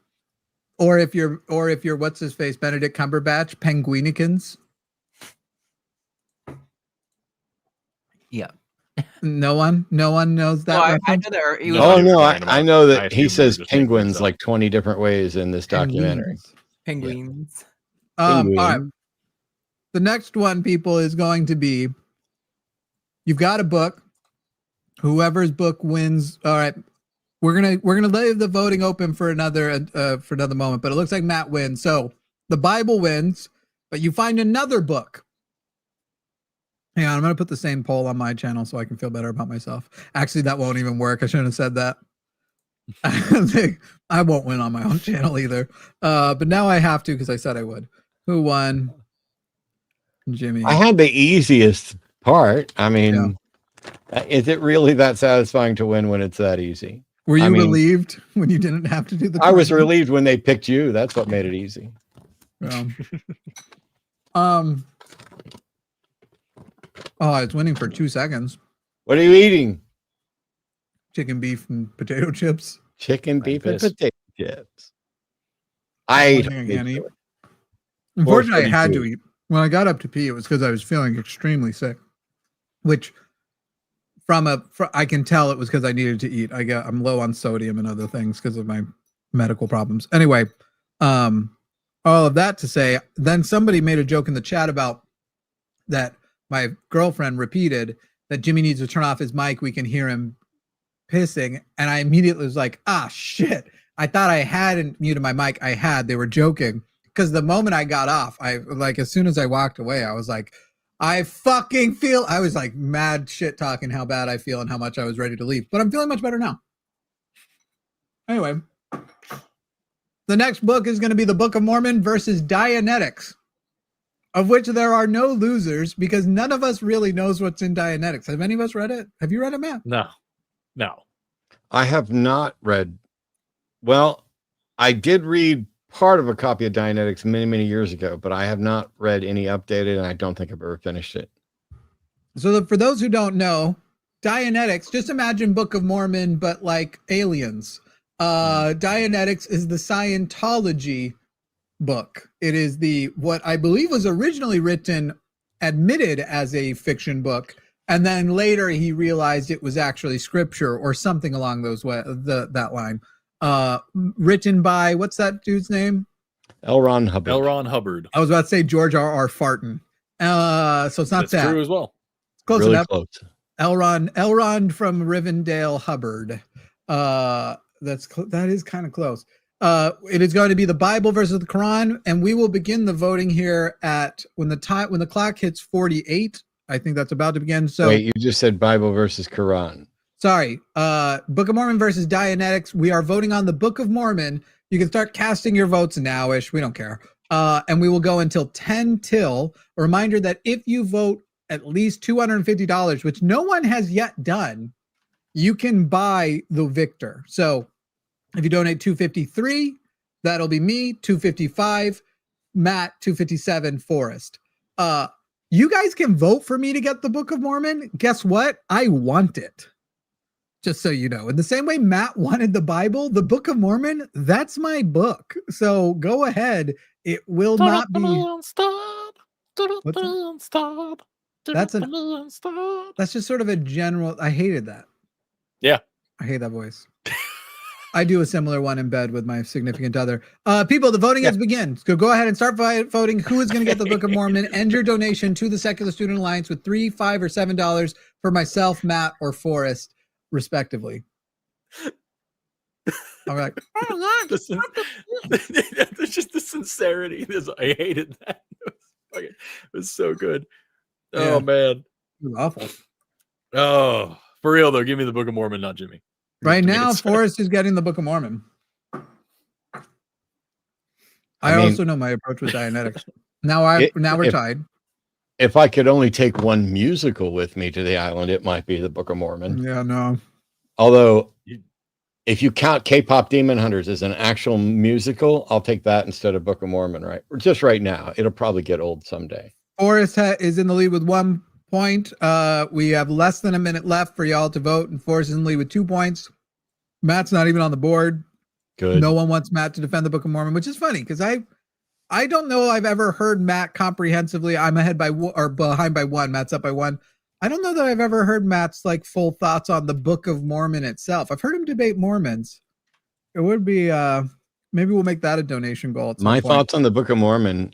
Or if you're what's his face, Benedict Cumberbatch, penguinicans? Yeah. No one knows that. Well, I reference? know that he was No. Oh, you're no, talking I about- know I that he assume says they're just making penguins this up. like 20 different ways in this documentary. Penguins. penguins. All right. Penguin. The next one, people, is going to be, you've got a book. Whoever's book wins. All right. We're gonna leave the voting open for another moment, but it looks like Matt wins. So the Bible wins, but you find another book. Hang on, I'm gonna put the same poll on my channel so I can feel better about myself. Actually, that won't even work. I shouldn't have said that. I won't win on my own channel either. But now I have to because I said I would. Who won? Jimmy. I had the easiest part. I mean, is it really that satisfying to win when it's that easy? Were you I mean, relieved when you didn't have to do the? I was question? relieved when they picked you. That's what made it easy. Oh, it's winning for 2 seconds. What are you eating? Chicken, beef, and potato chips. Chicken, Like beef, and this. potato chips. I Only ate. thing I can't eat. Or Unfortunately, I study had to food. eat. When I got up to pee, it was because I was feeling extremely sick. Which, I can tell it was because I needed to eat. I'm low on sodium and other things because of my medical problems. Anyway, all of that to say, then somebody made a joke in the chat about that. My girlfriend repeated that Jimmy needs to turn off his mic. We can hear him pissing, and I immediately was like, ah, shit. I thought I hadn't muted my mic. I had. They were joking. Because the moment I got off, as soon as I walked away, I was like, I was like mad shit talking how bad I feel and how much I was ready to leave. But I'm feeling much better now. Anyway, the next book is going to be the Book of Mormon versus Dianetics, of which there are no losers because none of us really knows what's in Dianetics. Have any of us read it? Have you read it, Matt? No. I have not read. Well, I did read part of a copy of Dianetics many, many years ago, but I have not read any updated, and I don't think I've ever finished it. So for those who don't know, Dianetics, just imagine Book of Mormon, but like aliens. Dianetics is the Scientology book. It is what I believe was originally admitted as a fiction book, and then later he realized it was actually scripture or something along that line. Written by, what's that dude's name? L. Ron Hubbard. I was about to say George R.R. Farton. So it's not That's true as well. Close really enough. Close. L. Ron from Rivendell Hubbard. That is kind of close. It is going to be the Bible versus the Quran, and we will begin the voting here at when the clock hits 48. I think that's about to begin. So wait, you just said Bible versus Quran. Sorry, Book of Mormon versus Dianetics. We are voting on the Book of Mormon. You can start casting your votes now-ish. We don't care. And we will go until 10 till. A reminder that if you vote at least $250, which no one has yet done, you can buy the victor. So if you donate $253, that'll be me, $255, Matt, $257, Forrest. You guys can vote for me to get the Book of Mormon. Guess what? I want it. Just so you know, in the same way Matt wanted the Bible, the Book of Mormon, that's my book. So go ahead. It will not be. That's just sort of a general. I hated that. Yeah. I hate that voice. I do a similar one in bed with my significant other. People, the voting has begun. So go ahead and start voting. Who is going to get the Book of Mormon? End your donation to the Secular Student Alliance with $3, $5, or $7 for myself, Matt, or Forrest, respectively. I'm like, there's just the sincerity. I hated that. It was so good. Yeah. Oh man, it was awful. Oh, for real though, give me the Book of Mormon, not Jimmy. Right now, Forrest is getting the Book of Mormon. I also know my approach with Dianetics. Now we're tied. If I could only take one musical with me to the island, it might be the Book of Mormon. Yeah, no. Although, if you count K-pop Demon Hunters as an actual musical, I'll take that instead of Book of Mormon. Just right now. It'll probably get old someday. Forrest is in the lead with 1 point. We have less than a minute left for y'all to vote, and Forrest is in the lead with 2 points. Matt's not even on the board. Good. No one wants Matt to defend the Book of Mormon, which is funny because I don't know I've ever heard Matt comprehensively. I'm ahead by behind by 1. Matt's up by 1. I don't know that I've ever heard Matt's full thoughts on the Book of Mormon itself. I've heard him debate Mormons. It would be maybe we'll make that a donation goal. My thoughts on the Book of Mormon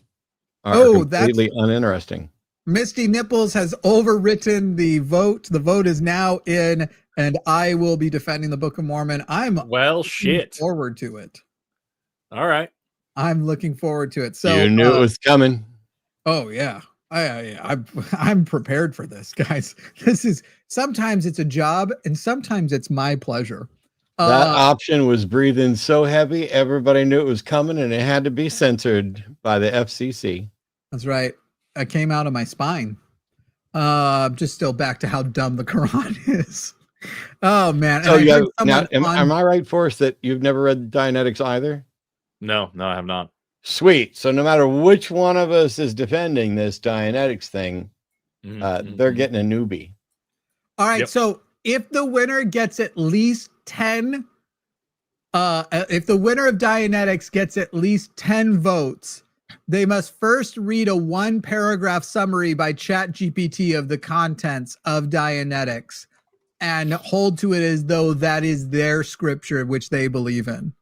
are completely uninteresting. Misty Nipples has overwritten the vote. The vote is now in, and I will be defending the Book of Mormon. I'm looking forward to it. All right. I'm looking forward to it. So you knew it was coming. Oh yeah. I'm prepared for this, guys. This is sometimes it's a job and sometimes it's my pleasure. That option was breathing so heavy, everybody knew it was coming, and it had to be censored by the FCC. That's right. I came out of my spine. Just still back to how dumb the Quran is. Oh man. So am I right, Forrest, that you've never read Dianetics either? No, I have not. Sweet. So no matter which one of us is defending this Dianetics thing, they're getting a newbie. All right. Yep. So if the winner gets at least 10, if the winner of Dianetics gets at least 10 votes, they must first read a 1-paragraph summary by ChatGPT of the contents of Dianetics and hold to it as though that is their scripture, which they believe in.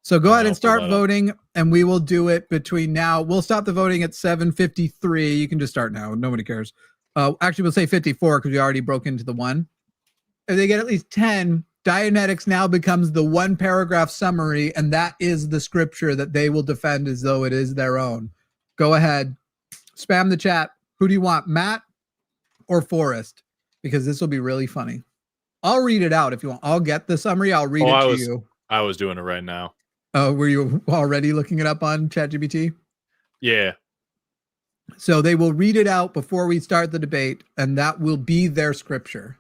So go ahead and start voting, and we will do it between now. We'll stop the voting at 7:53. You can just start now. Nobody cares. Actually, we'll say 54 because we already broke into the 1. If they get at least 10, Dianetics now becomes the one paragraph summary, and that is the scripture that they will defend as though it is their own. Go ahead, spam the chat. Who do you want, Matt or Forrest? Because this will be really funny. I'll read it out if you want. I'll get the summary. I'll read it to you. I was doing it right now. Oh, were you already looking it up on ChatGPT? Yeah. So they will read it out before we start the debate, and that will be their scripture.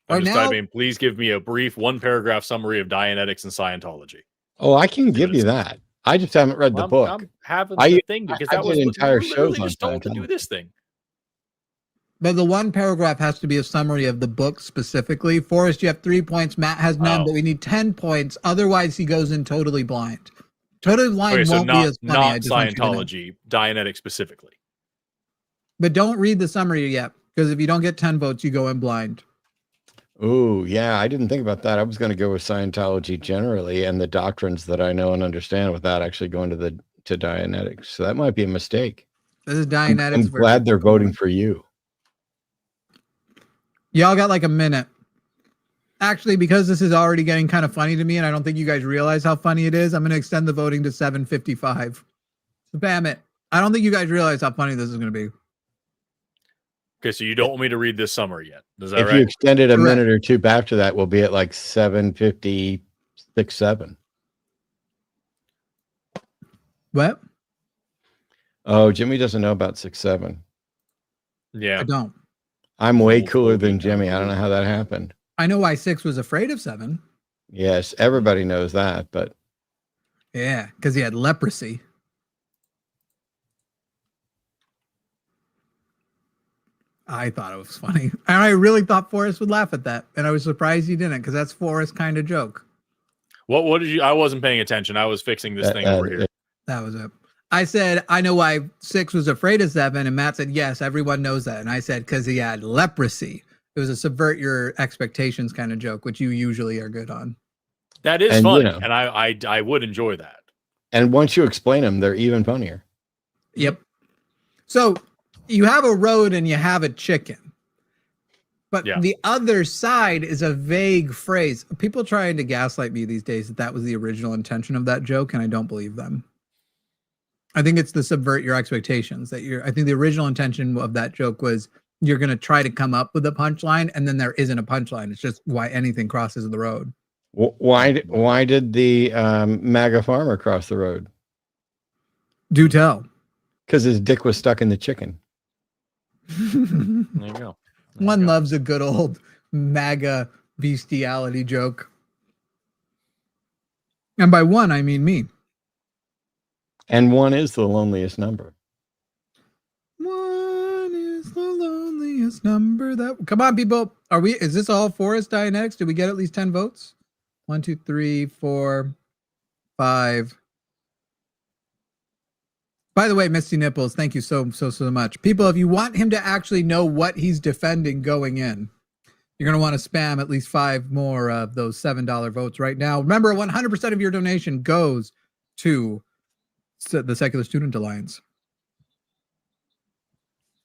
I'm just typing, please give me a brief one-paragraph summary of Dianetics and Scientology. Oh, I can give you that. I just haven't read the book. I'm having the thing because that was entire show. Just don't do this thing. But the one paragraph has to be a summary of the book specifically. Forrest, you have 3 points. Matt has none, but we need 10 points. Otherwise, he goes in totally blind. Totally blind won't be as funny. Not Scientology, Dianetics specifically. But don't read the summary yet, because if you don't get 10 votes, you go in blind. Oh, yeah. I didn't think about that. I was going to go with Scientology generally and the doctrines that I know and understand without actually going to Dianetics. So that might be a mistake. This is Dianetics. I'm glad they're voting for you. Y'all got like a minute. Actually, because this is already getting kind of funny to me, and I don't think you guys realize how funny it is, I'm going to extend the voting to 7:55. Spam it. I don't think you guys realize how funny this is going to be. Okay, so you don't want me to read this summary yet. Is that right? If you extend it a minute or two after that, we'll be at like 7:56, 7. What? Oh, Jimmy doesn't know about 6-7. Yeah. I don't. I'm way cooler than Jimmy. I don't know how that happened. I know why 6 was afraid of 7. Yes, everybody knows that, but yeah, because he had leprosy. I thought it was funny. And I really thought Forrest would laugh at that. And I was surprised he didn't, because that's Forrest kind of joke. What did you? I wasn't paying attention. I was fixing this thing over here. That was it. I said, I know why 6 was afraid of 7. And Matt said, yes, everyone knows that. And I said, because he had leprosy. It was a subvert your expectations kind of joke, which you usually are good on. That is funny. And I would enjoy that. And once you explain them, they're even funnier. Yep. So you have a road and you have a chicken. But the other side is a vague phrase. People trying to gaslight me these days that was the original intention of that joke, and I don't believe them. I think it's to subvert your expectations. I think the original intention of that joke was you're going to try to come up with a punchline, and then there isn't a punchline. It's just why anything crosses the road. Why did the MAGA farmer cross the road? Do tell. Because his dick was stuck in the chicken. There you go. One loves a good old MAGA bestiality joke. And by one, I mean me. And 1 is the loneliest number. 1 is the loneliest number. Come on, people. Is this all Forrest Dianetics? Did we get at least 10 votes? 1, 2, 3, 4, 5. By the way, Misty Nipples, thank you so much. People, if you want him to actually know what he's defending going in, you're going to want to spam at least 5 more of those $7 votes right now. Remember, 100% of your donation goes to the Secular Student Alliance.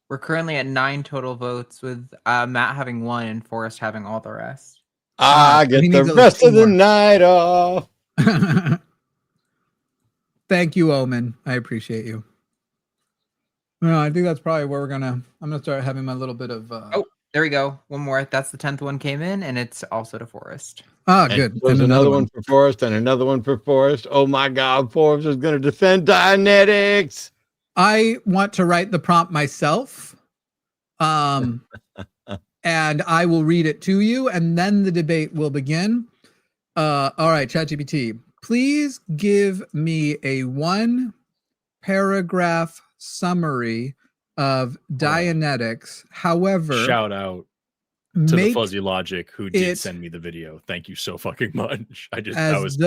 We're currently at 9 total votes, with Matt having 1 and Forrest having all the rest. I get the rest of the night off. Thank you, Omen. I appreciate you. No, I think that's probably where I'm gonna start having my little bit of oh, there we go. One more. That's the 10th one came in, and it's also to Forrest. Ah, good. There's another one for Forrest and another one for Forrest. Oh my God, Forrest is gonna defend Dianetics. I want to write the prompt myself. And I will read it to you, and then the debate will begin. All right, ChatGPT. Please give me a 1-paragraph summary of Dianetics. However, shout out to the Fuzzy Logic who did send me the video. Thank you so fucking much. I was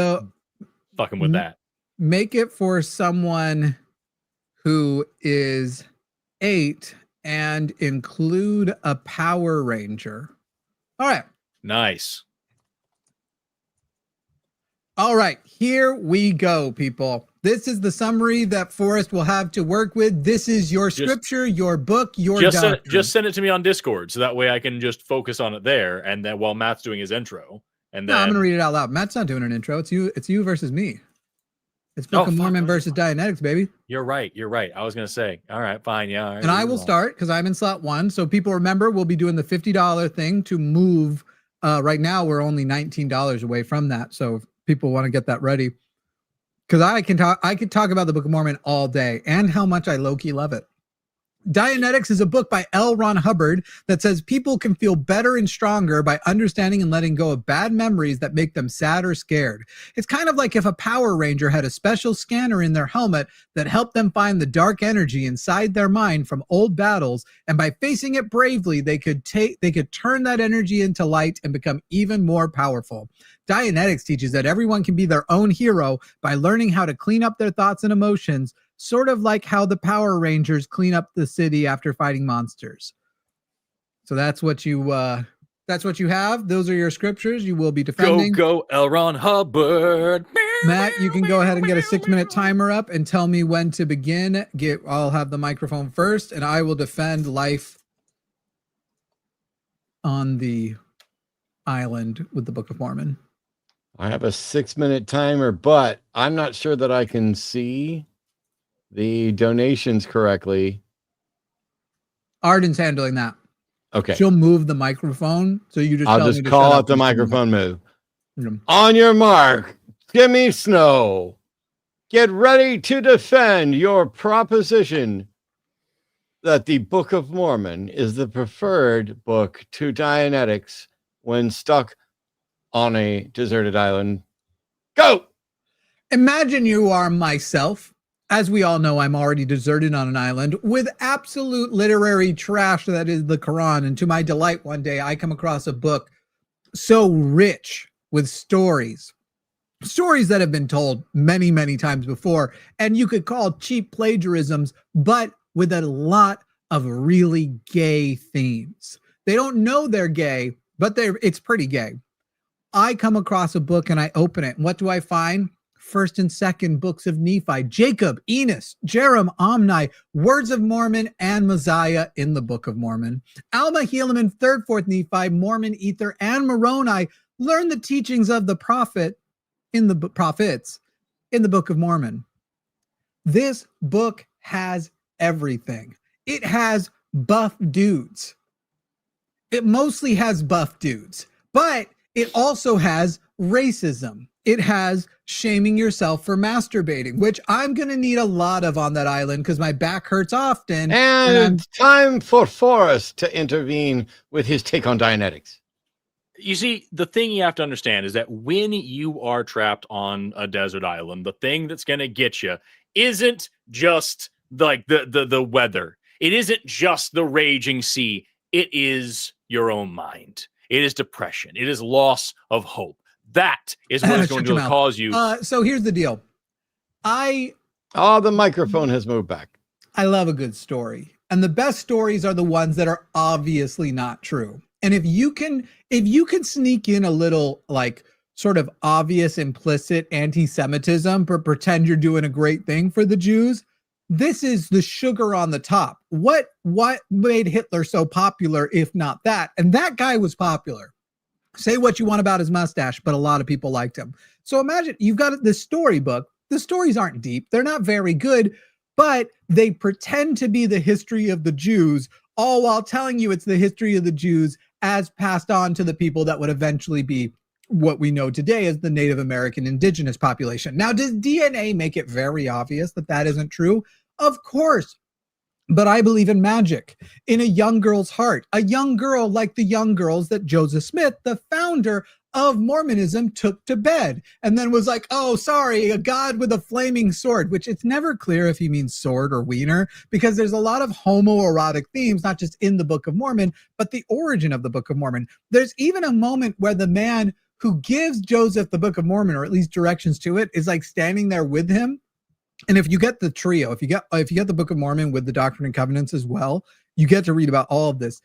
fucking with that. Make it for someone who is 8 and include a Power Ranger. All right. Nice. All right, here we go, people. This is the summary that Forrest will have to work with. This is your scripture, your book, your doctrine. Just send it to me on Discord, so that way I can just focus on it there, and then while Matt's doing his intro, and then No, I'm gonna read it out loud. Matt's not doing an intro. It's you versus me. It's Book of Mormon versus Dianetics, baby. You're right. I was gonna say, all right, fine, yeah. All right, and I will start because I'm in slot 1. So people remember, we'll be doing the $50 thing to move. Right now, we're only $19 away from that. So if people want to get that ready, because I could talk about the Book of Mormon all day and how much I low-key love it. Dianetics is a book by L. Ron Hubbard that says people can feel better and stronger by understanding and letting go of bad memories that make them sad or scared. It's kind of like if a Power Ranger had a special scanner in their helmet that helped them find the dark energy inside their mind from old battles, and by facing it bravely, they could turn that energy into light and become even more powerful. Dianetics teaches that everyone can be their own hero by learning how to clean up their thoughts and emotions, sort of like how the Power Rangers clean up the city after fighting monsters. So that's what you have. Those are your scriptures. You will be defending. Go, L. Ron Hubbard. Matt, you can go ahead and get a 6-minute timer up and tell me when to begin. I'll have the microphone first, and I will defend life on the island with the Book of Mormon. I have a 6-minute timer, but I'm not sure that I can see the donations correctly. Arden's handling that. Okay. She'll move the microphone. So you just I'll just call out the microphone move. On your mark, Jimmy Snow. Get ready to defend your proposition that the Book of Mormon is the preferred book to Dianetics when stuck on a deserted island. Go! Imagine you are myself. As we all know, I'm already deserted on an island with absolute literary trash that is the Quran. And to my delight, one day I come across a book so rich with stories that have been told many, many times before, and you could call cheap plagiarisms, but with a lot of really gay themes. They don't know they're gay, but it's pretty gay. I come across a book and I open it. And what do I find? First and second books of Nephi, Jacob, Enos, Jerem, Omni, Words of Mormon, and Mosiah in the Book of Mormon. Alma, Helaman, 3rd, 4th Nephi, Mormon, Ether, and Moroni learn the teachings of the prophets in the Book of Mormon. This book has everything. It has buff dudes. It mostly has buff dudes, but it also has racism. It has shaming yourself for masturbating, which I'm going to need a lot of on that island because my back hurts often. And time for Forrest to intervene with his take on Dianetics. You see, the thing you have to understand is that when you are trapped on a desert island, the thing that's going to get you isn't just like the weather. It isn't just the raging sea. It is your own mind. It is depression. It is loss of hope. That is what is going to cause you. So here's the deal. The microphone has moved back. I love a good story. And the best stories are the ones that are obviously not true. And if you can sneak in a little like sort of obvious implicit anti-Semitism, but pretend you're doing a great thing for the Jews, this is the sugar on the top. What made Hitler so popular, if not that? And that guy was popular. Say what you want about his mustache, but a lot of people liked him. So imagine you've got this storybook. The stories aren't deep. They're not very good, but they pretend to be the history of the Jews, all while telling you it's the history of the Jews as passed on to the people that would eventually be what we know today as the Native American indigenous population. Now, does DNA make it very obvious that that isn't true? Of course. But I believe in magic, in a young girl's heart, a young girl like the young girls that Joseph Smith, the founder of Mormonism, took to bed and then was like, oh, sorry, a god with a flaming sword, which it's never clear if he means sword or wiener, because there's a lot of homoerotic themes, not just in the Book of Mormon, but the origin of the Book of Mormon. There's even a moment where the man who gives Joseph the Book of Mormon, or at least directions to it, is like standing there with him. And if you get the trio, if you get the Book of Mormon with the Doctrine and Covenants as well, you get to read about all of this.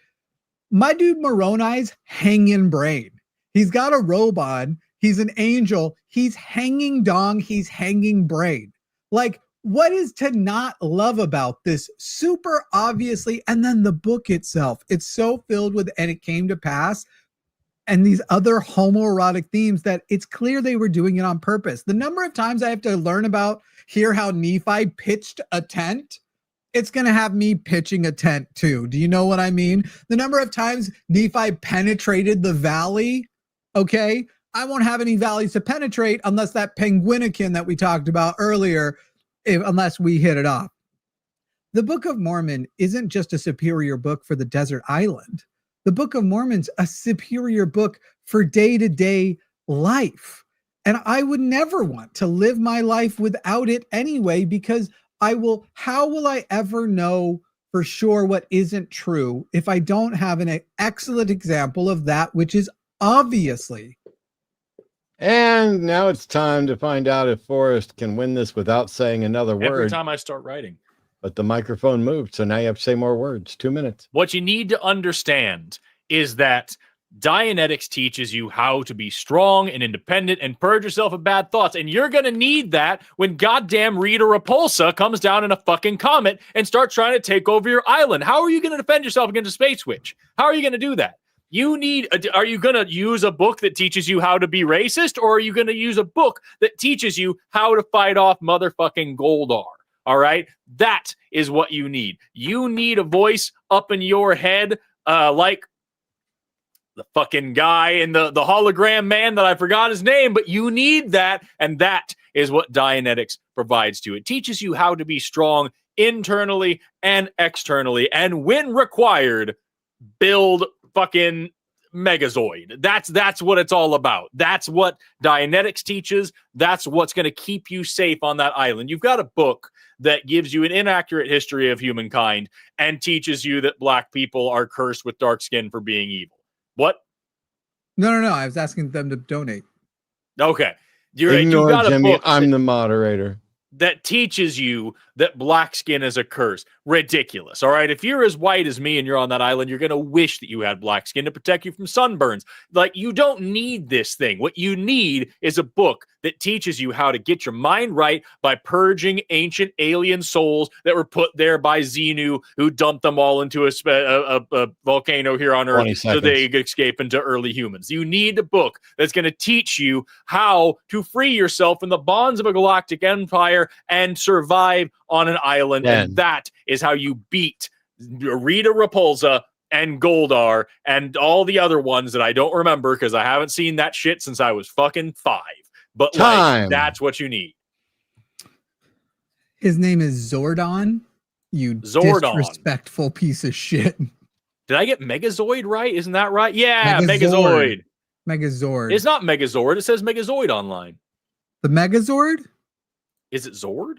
My dude Moroni's hanging brain. He's got a robe on. He's an angel. He's hanging dong. He's hanging brain. Like, what is to not love about this? Super obviously. And then the book itself, it's so filled with, and it came to pass, and these other homoerotic themes that it's clear they were doing it on purpose. The number of times I have to learn about, hear how Nephi pitched a tent, it's going to have me pitching a tent too. Do you know what I mean? The number of times Nephi penetrated the valley, okay? I won't have any valleys to penetrate unless that penguinican that we talked about earlier, unless we hit it off. The Book of Mormon isn't just a superior book for the desert island. The Book of Mormon's a superior book for day-to-day life. And I would never want to live my life without it anyway, because how will I ever know for sure what isn't true if I don't have an excellent example of that which is obviously? And now it's time to find out if Forrest can win this without saying another word. Every time I start writing. But the microphone moved, so now you have to say more words. 2 minutes. What you need to understand is that Dianetics teaches you how to be strong and independent and purge yourself of bad thoughts. And you're going to need that when goddamn Rita Repulsa comes down in a fucking comet and starts trying to take over your island. How are you going to defend yourself against a space witch? How are you going to do that? Are you going to use a book that teaches you how to be racist, or are you going to use a book that teaches you how to fight off motherfucking Goldar? All right. That is what you need. You need a voice up in your head, like the fucking guy in the hologram man that I forgot his name, but you need that. And that is what Dianetics provides to you. It teaches you how to be strong internally and externally. And when required, build fucking Megazord. That's what it's all about. That's what Dianetics teaches. That's what's going to keep you safe on that island. You've got a book that gives you an inaccurate history of humankind and teaches you that black people are cursed with dark skin for being evil. What? No. I was asking them to donate. Okay. Ignore got Jimmy. I'm the moderator. That teaches you that black skin is a curse. Ridiculous. All right. If you're as white as me and you're on that island, you're going to wish that you had black skin to protect you from sunburns. Like, you don't need this thing. What you need is a book that teaches you how to get your mind right by purging ancient alien souls that were put there by Xenu, who dumped them all into a volcano here on Earth so they could escape into early humans. You need a book that's going to teach you how to free yourself from the bonds of a galactic empire and survive on an island. And that is how you beat Rita Repulsa and Goldar and all the other ones that I don't remember because I haven't seen that shit since I was fucking 5. But like, that's what you need. His name is Zordon. You disrespectful piece of shit. Did I get Megazord right? Isn't that right? Yeah, Megazord. Megazord. It's not Megazord. It says Megazord online. The Megazord? Is it Zord?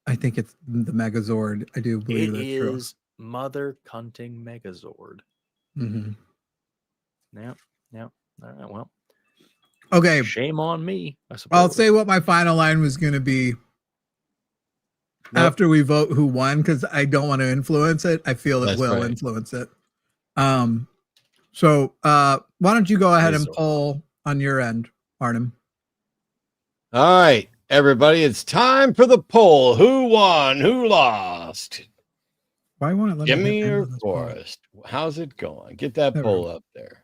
I think it's the Megazord. I do believe that's true. It is Mother Cunting Megazord. Mm-hmm. Yep. All right, well. Okay. Shame on me, I suppose. I'll say what my final line was going to be after we vote who won, because I don't want to influence it. I feel it will influence it. So why don't you go ahead and poll on your end, Artem? All right, everybody, it's time for the poll. Who won? Who lost? Why won't it let Jimmy or Forrest? How's it going? Get that poll up there.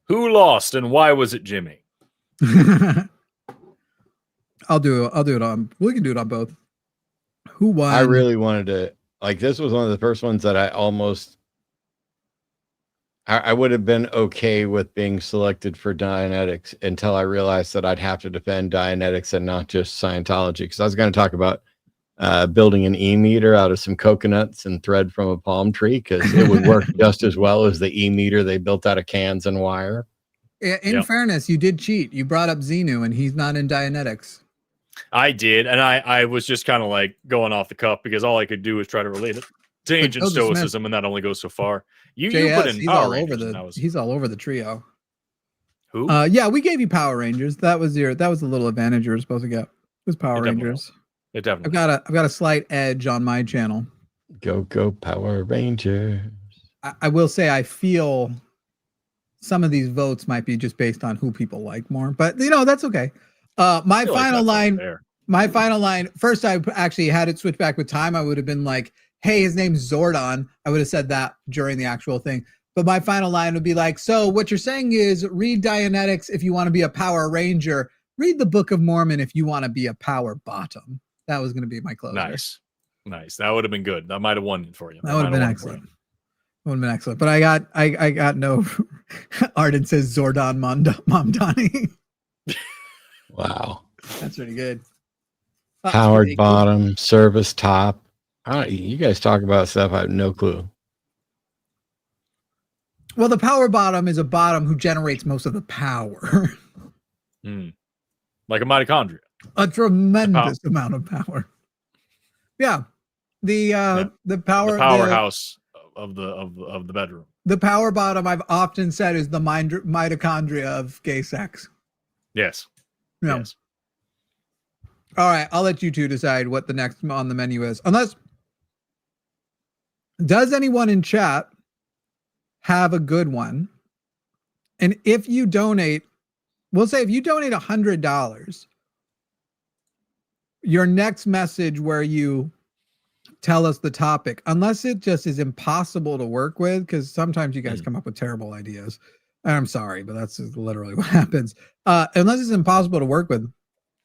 Who lost and why was it Jimmy? I'll do it on. We can do it on both. Who won? I really wanted to. This was one of the first ones that I would have been okay with being selected for Dianetics until I realized that I'd have to defend Dianetics and not just Scientology. Because I was going to talk about building an e-meter out of some coconuts and thread from a palm tree, because it would work just as well as the e-meter they built out of cans and wire. In fairness, you did cheat. You brought up Xenu, and he's not in Dianetics. I did, and I was just kind of like going off the cuff because all I could do was try to relate it to ancient stoicism, and that only goes so far. You put in Power Rangers. He's all over the trio. Who? Yeah, we gave you Power Rangers. That was a little advantage you were supposed to get. It was Power Rangers. It definitely. I've got a slight edge on my channel. Go Power Rangers. I will say I feel some of these votes might be just based on who people like more, but that's okay. My final line. First, I actually had it switch back with time. I would have been like, "Hey, his name's Zordon." I would have said that during the actual thing. But my final line would be like, "So what you're saying is, read Dianetics if you want to be a Power Ranger. Read the Book of Mormon if you want to be a Power Bottom." That was going to be my closer. Nice. That would have been good. That might have won it for you. That would have been excellent. Would have been excellent. But I got no. Arden says Zordon Momdani. Wow. That's pretty good. Powered bottom, service top. You guys talk about stuff I have no clue. Well, the power bottom is a bottom who generates most of the power. Like a mitochondria. A tremendous amount of power. Yeah. The power, the powerhouse of the bedroom. The power bottom, I've often said, is the mitochondria of gay sex. Yes. Yeah. Yes. All right, I'll let you two decide what the next on the menu is. Does anyone in chat have a good one? And if you donate, we'll say if you donate $100, your next message where you tell us the topic, unless it just is impossible to work with, because sometimes you guys come up with terrible ideas. I'm sorry, but that's literally what happens. Unless it's impossible to work with,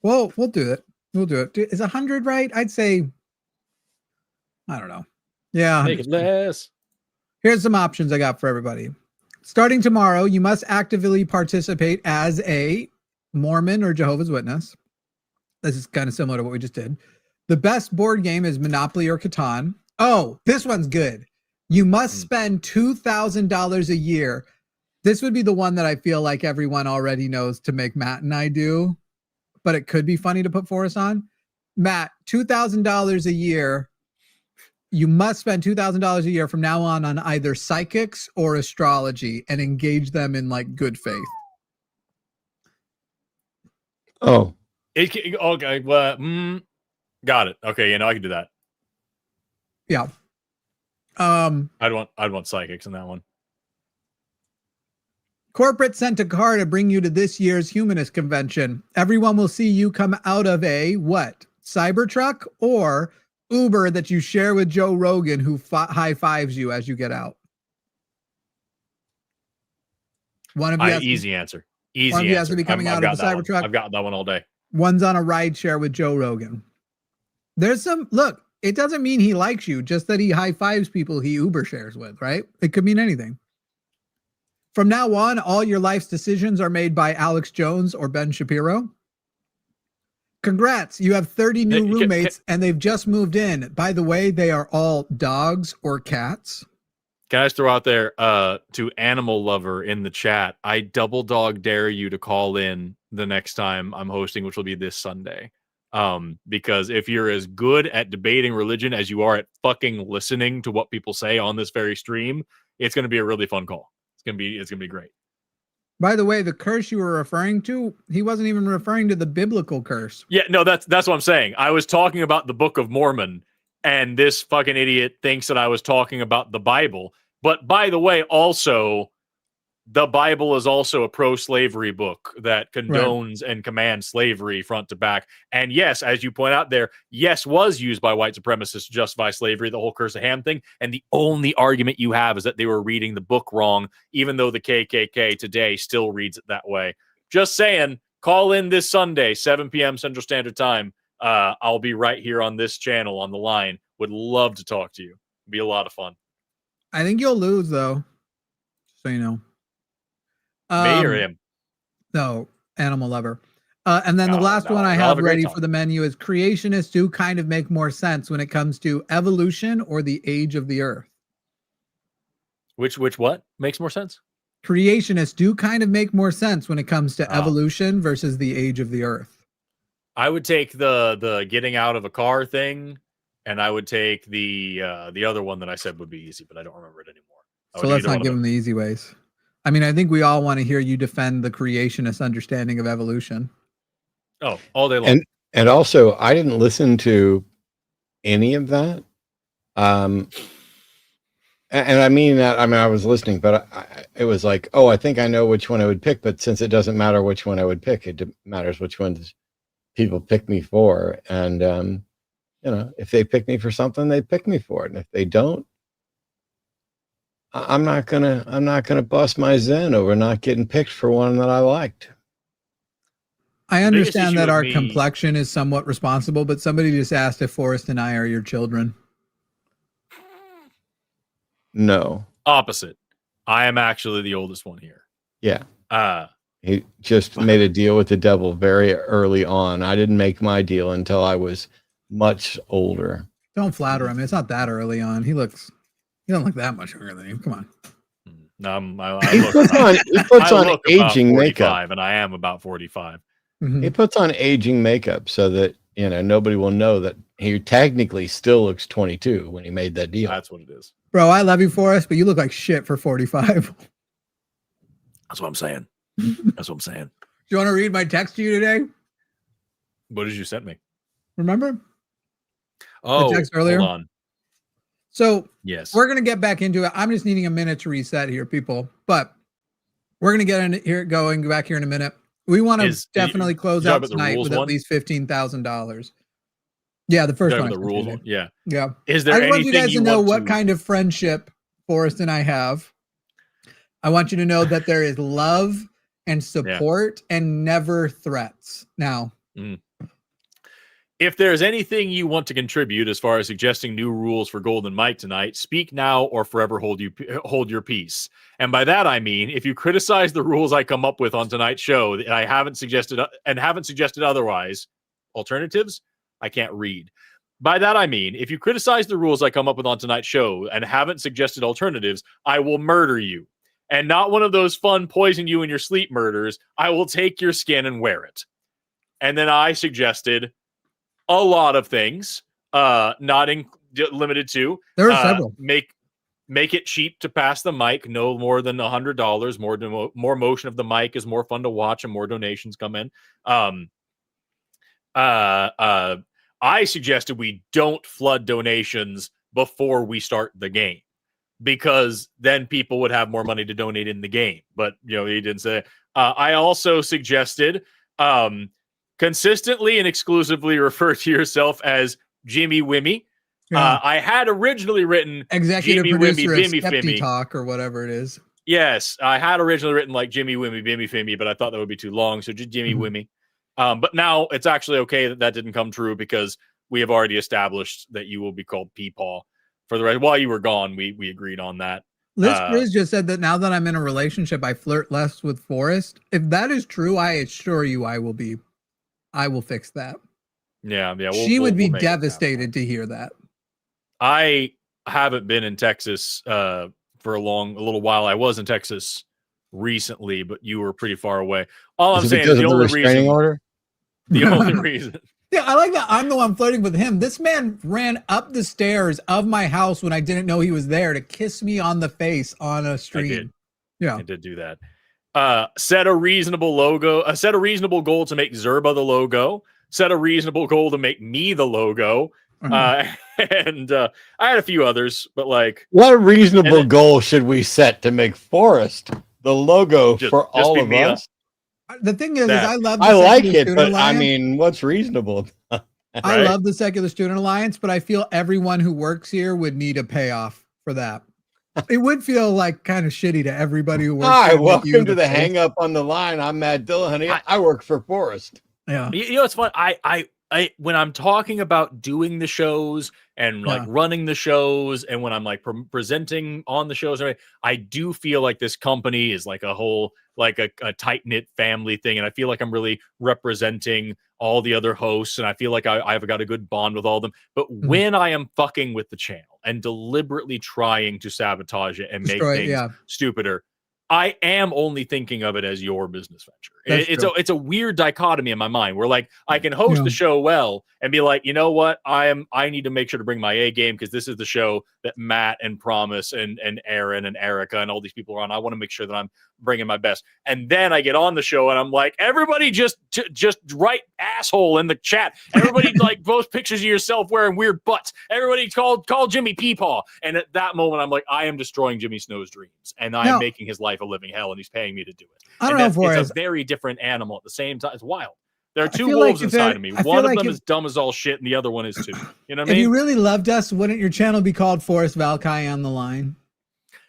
well, we'll do it. We'll do it. Is 100 right? I'd say, I don't know. Yeah. Make it less. Here's some options I got for everybody. Starting tomorrow, you must actively participate as a Mormon or Jehovah's Witness. This is kind of similar to what we just did. The best board game is Monopoly or Catan. Oh, this one's good. You must spend $2,000 a year. This would be the one that I feel like everyone already knows to make Matt and I do, but it could be funny to put Forrest on. Matt, $2,000 a year. You must spend $2,000 a year from now on either psychics or astrology and engage them in like good faith. Oh, okay. Well, got it. Okay, I can do that. Yeah. I'd want psychics in that one. Corporate sent a car to bring you to this year's Humanist Convention. Everyone will see you come out of a what? Cybertruck or Uber that you share with Joe Rogan, who high fives you as you get out. One of you easy answer. One of you has to be coming out of the Cybertruck. I've got that one all day. One's on a ride share with Joe Rogan. There's look, it doesn't mean he likes you, just that he high fives people he Uber shares with, right? It could mean anything. From now on, all your life's decisions are made by Alex Jones or Ben Shapiro. Congrats, you have 30 new roommates and they've just moved in. By the way, they are all dogs or cats. Can I just throw out there to Animal Lover in the chat, I double dog dare you to call in the next time I'm hosting, which will be this Sunday. Because if you're as good at debating religion as you are at fucking listening to what people say on this very stream, it's going to be a really fun call. It's going to be great. By the way, the curse you were referring to, he wasn't even referring to the biblical curse. Yeah, no, that's what I'm saying. I was talking about the Book of Mormon, and this fucking idiot thinks that I was talking about the Bible. But by the way, also, the Bible is also a pro-slavery book that condones and commands slavery front to back. And yes, as you point out there, yes, was used by white supremacists to justify slavery, the whole Curse of Ham thing. And the only argument you have is that they were reading the book wrong, even though the KKK today still reads it that way. Just saying, call in this Sunday, 7 p.m. Central Standard Time. I'll be right here on this channel on the line. Would love to talk to you. It'd be a lot of fun. I think you'll lose, though. So you know. Me or him? No, Animal Lover. And then the last one I have ready for the menu is creationists do kind of make more sense when it comes to evolution or the age of the earth. Which what makes more sense? Creationists do kind of make more sense when it comes to evolution versus the age of the earth. I would take the getting out of a car thing, and I would take the other one that I said would be easy, but I don't remember it anymore. So let's not give them the easy ways. I mean, I think we all want to hear you defend the creationist understanding of evolution. Oh, all day long. And also, I didn't listen to any of that. And I mean that. I mean, I was listening, but it was like, oh, I think I know which one I would pick. But since it doesn't matter which one I would pick, matters which ones people pick me for. And if they pick me for something, they pick me for it. And if they don't, I'm not gonna bust my zen over not getting picked for one that I liked. I understand that our complexion is somewhat responsible, but somebody just asked if Forrest and I are your children. No. Opposite. I am actually the oldest one here. Yeah. He just made a deal with the devil very early on. I didn't make my deal until I was much older. Don't flatter him. It's not that early on. He doesn't look that much younger than you. Come on. No, he puts on aging makeup, and I am about 45. Mm-hmm. He puts on aging makeup so that nobody will know that he technically still looks 22 when he made that deal. That's what it is. Bro, I love you, Forrest, but you look like shit for 45. That's what I'm saying. That's what I'm saying. Do you want to read my text to you today? What did you send me? Remember? Oh, the text earlier? Hold on. So yes, we're going to get back into it. I'm just needing a minute to reset here, people. But we're going to get in here, go back here in a minute. We want to definitely close out tonight with at least $15,000. Yeah, the first one. The rules one. Yeah. Yeah. Is there I want you guys to know what kind of friendship Forrest and I have. I want you to know that there is love and support and never threats. Now, if there's anything you want to contribute as far as suggesting new rules for Golden Mike tonight, speak now or forever hold your peace. And by that I mean, if you criticize the rules I come up with on tonight's show that I haven't suggested otherwise, alternatives, I can't read. By that I mean, if you criticize the rules I come up with on tonight's show and haven't suggested alternatives, I will murder you. And not one of those fun poison you in your sleep murders. I will take your skin and wear it. And then I suggested a lot of things, not limited to. There are several. Make it cheap to pass the mic, no more than $100. More motion of the mic is more fun to watch, and more donations come in. I suggested we don't flood donations before we start the game, because then people would have more money to donate in the game. But he didn't say. I also suggested consistently and exclusively refer to yourself as Jimmy Wimmy. Yeah. I had originally written executive Jimmy producer Wimmy, of Bimmy Fimmy Talk or whatever it is. Yes, I had originally written like Jimmy Wimmy, Bimmy Fimmy, but I thought that would be too long, so just Jimmy Wimmy. But now it's actually okay that didn't come true, because we have already established that you will be called Peepaw for the rest. While you were gone, we agreed on that. Liz Grizz just said that now that I'm in a relationship, I flirt less with Forrest. If that is true, I assure you I will fix that. Yeah. She would be devastated to hear that. I haven't been in Texas for a little while. I was in Texas recently, but you were pretty far away. All I'm saying is the only reason. Order? The only reason. Yeah, I like that I'm the one flirting with him. This man ran up the stairs of my house when I didn't know he was there to kiss me on the face on a stream. I did do that. Set a reasonable goal to make Zerba the logo. Set a reasonable goal to make me the logo. And I had a few others, but what reasonable goal should we set to make Forrest the logo for all of us? The thing is I love. I like it, but Alliance. I mean, what's reasonable? I love the Secular Student Alliance, but I feel everyone who works here would need a payoff for that. It would feel like kind of shitty to everybody who works. Hi, welcome to the Hang Up on the Line. I'm Matt Dillahunty. I work for Forrest. Yeah, it's fun. I when I'm talking about doing the shows and running the shows, and when I'm presenting on the shows, I do feel like this company is like a whole, like a tight-knit family thing. And I feel like I'm really representing all the other hosts, and I feel like I've got a good bond with all of them. But when I am fucking with the channel and deliberately trying to sabotage it and make things stupider, I am only thinking of it as your business venture. It's a weird dichotomy in my mind where I can host the show well and be like, you know what, I need to make sure to bring my A game, because this is the show that Matt and Promise and Aaron and Erica and all these people are on. I want to make sure that I'm bringing my best. And then I get on the show and I'm like, everybody just write asshole in the chat. Everybody like post pictures of yourself wearing weird butts. Everybody call Jimmy Peepaw. And at that moment, I'm like, I am destroying Jimmy Snow's dreams, and I am making his life a living hell, and he's paying me to do it. I don't know, Forrest. It's a very different animal at the same time. It's wild. There are two feel wolves like inside of me. One of them if- is dumb as all shit, and the other one is too. You know what I If mean? you really loved us, wouldn't your channel be called Forrest Valkai on the line?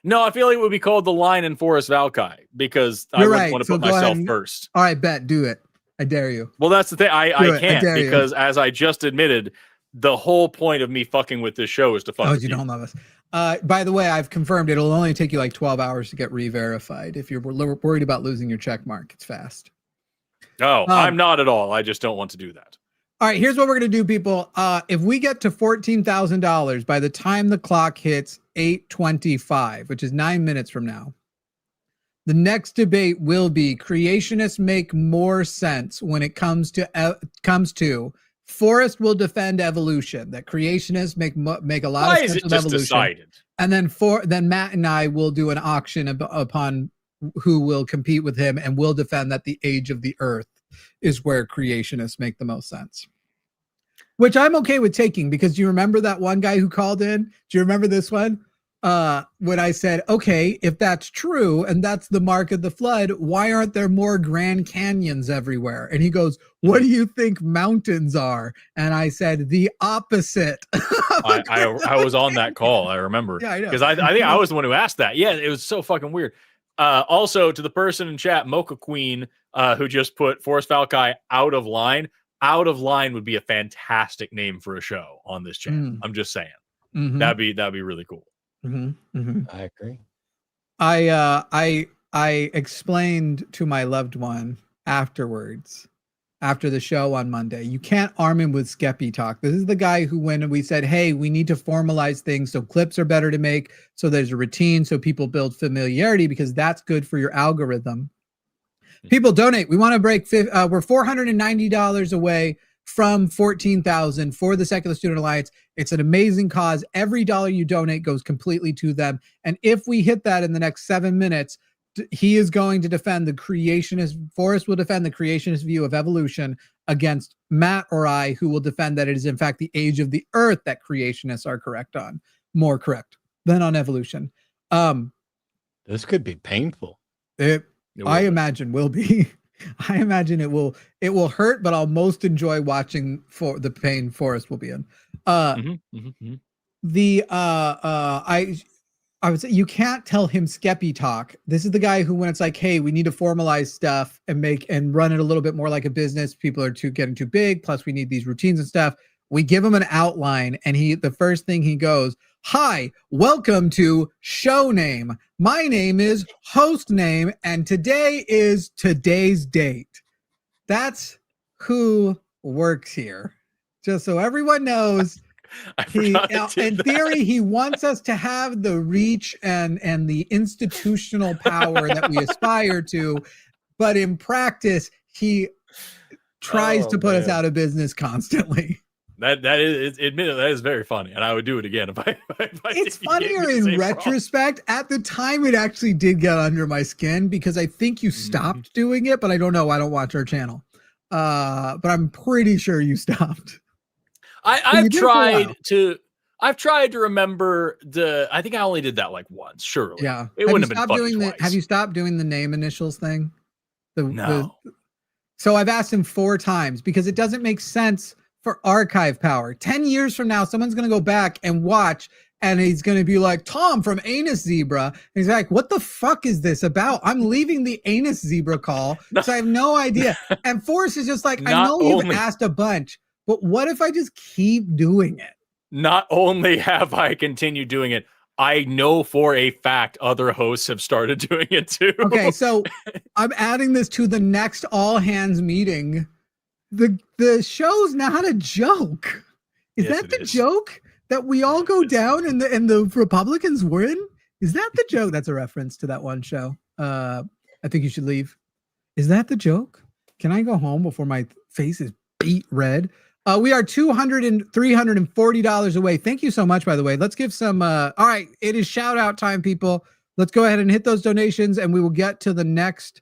No, I feel like it would be called The Line in Forrest Valkai, because I You're would right. want to So put go ahead myself and- first. All right, bet. Do it. I dare you. Well, that's the thing. I Do it. can't, dare you. because as I just admitted, the whole point of me fucking with this show is to fuck Oh, with you you. don't love us. By the way, I've confirmed it'll only take you like 12 hours to get re-verified. If you're worried about losing your check mark, it's fast. No, I'm not at all. I just don't want to do that. All right, here's what we're going to do, people. If we get to $14,000 by the time the clock hits 8:25, which is 9 minutes from now, the next debate will be creationists make more sense when it comes to Forrest will defend evolution, that creationists make a lot Why of is sense it with just evolution. decided? And then Matt and I will do an auction upon who will compete with him, and will defend that the age of the earth is where creationists make the most sense. Which I'm okay with taking, because do you remember that one guy who called in? Do you remember this one? When I said, okay, if that's true and that's the mark of the flood, why aren't there more Grand Canyons everywhere? And he goes, what do you think mountains are? And I said, the opposite. I was on that call. I remember. Yeah, I know. Because I think I was the one who asked that. Yeah, it was so fucking weird. Also, to the person in chat, Mocha Queen, who just put Forrest Valkai out of line. Out of Line would be a fantastic name for a show on this channel. I'm just saying. That'd be really cool. I agree. I explained to my loved one afterwards, after the show on Monday, you can't arm him with Skeppy talk. This is the guy who, when we said, hey, we need to formalize things so clips are better to make, so there's a routine, so people build familiarity, because that's good for your algorithm. People donate. We want to break. We're $490 away from 14,000 for the Secular Student Alliance. It's an amazing cause. Every dollar you donate goes completely to them. And if we hit that in the next 7 minutes, he is going to defend the creationist. Forrest will defend the creationist view of evolution against Matt or I, who will defend that it is in fact the age of the earth that creationists are correct on, more correct than on evolution. This could be painful. I imagine will be. I imagine it will hurt, but I'll most enjoy watching for the pain Forrest will be in. I would say you can't tell him Skeppy talk. This is the guy who, when it's like, hey, we need to formalize stuff and run it a little bit more like a business. People are getting too big. Plus, we need these routines and stuff. We give him an outline, and the first thing he goes, hi, welcome to show name. My name is host name, and today is today's date. That's who works here. Just so everyone knows. In theory, he wants us to have the reach and the institutional power that we aspire to, but in practice, he tries to put us out of business constantly. That is, admittedly, that is very funny, and I would do it again if I it's funnier in retrospect. At the time, it actually did get under my skin, because I think you stopped doing it, but I don't know. I don't watch our channel, but I'm pretty sure you stopped. I've tried to remember I think I only did that like once. Surely, yeah. It wouldn't have been funny twice. Have you stopped doing the name initials thing? No. So I've asked him 4 times, because it doesn't make sense for archive power. 10 years from now, someone's going to go back and watch, and he's going to be like, Tom from Anus Zebra. And he's like, what the fuck is this about? I'm leaving the Anus Zebra call, so I have no idea. And Forrest is just like, I know you've asked a bunch, but what if I just keep doing it? Not only have I continued doing it, I know for a fact other hosts have started doing it too. Okay, so I'm adding this to the next all hands meeting. The show's not a joke. Is that the joke? That we all go down and the Republicans win? Is that the joke? That's a reference to that one show. I think you should leave. Is that the joke? Can I go home before my face is beet red? We are $200 and $340 away. Thank you so much, by the way. Let's give some all right, it is shout out time, people. let's go ahead and hit those donations, and we will get to the next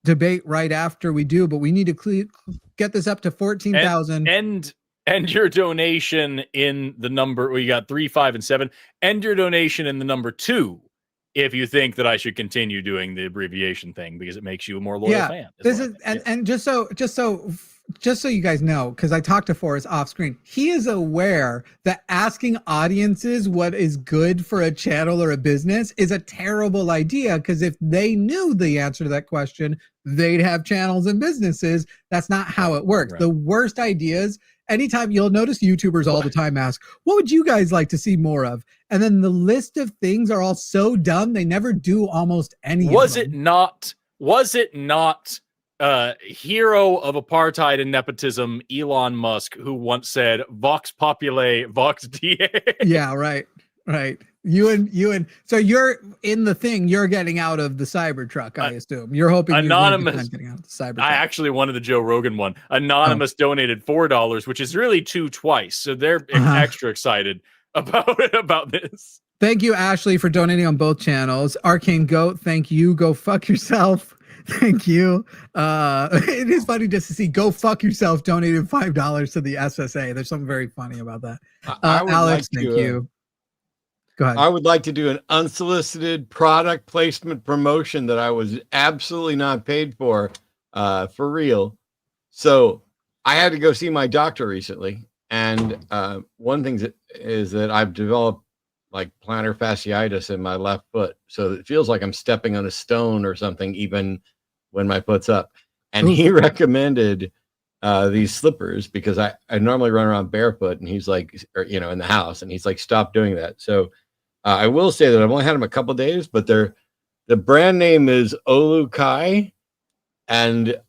debate right after we do. But we need to get this up to 14,000. And your donation in the number. We got 3, 5, and 7. End your donation in the number 2 if you think that I should continue doing the abbreviation thing because it makes you a more loyal fan. This is and just so you guys know, because I talked to Forrest off screen, he is aware that asking audiences what is good for a channel or a business is a terrible idea, because if they knew the answer to that question, they'd have channels and businesses. That's not how it works. Right. The worst ideas, anytime, you'll notice YouTubers all the time ask, what would you guys like to see more of? And then the list of things are all so dumb, they never do almost any was of them. Was it not hero of apartheid and nepotism, Elon Musk, who once said, Vox Populi, Vox DA? Yeah, right. You and so you're in the thing, you're getting out of the Cybertruck, I assume. You're hoping Anonymous getting out of the Cybertruck. I actually wanted the Joe Rogan one. Anonymous donated $4, which is really 2 twice. So they're extra excited about this. Thank you, Ashley, for donating on both channels. Arcane Goat, thank you. Go fuck yourself. Thank you. It is funny just to see Go Fuck Yourself donated $5 to the SSA. There's something very funny about that. Alex, thank you. Go ahead. I would like to do an unsolicited product placement promotion that I was absolutely not paid for real. So I had to go see my doctor recently. And one thing is that I've developed like plantar fasciitis in my left foot. So it feels like I'm stepping on a stone or something, even when my foot's up. And he recommended these slippers because I normally run around barefoot, and he's like, in the house, and he's like, stop doing that. So I will say that I've only had them a couple of days, but the brand name is Olukai, and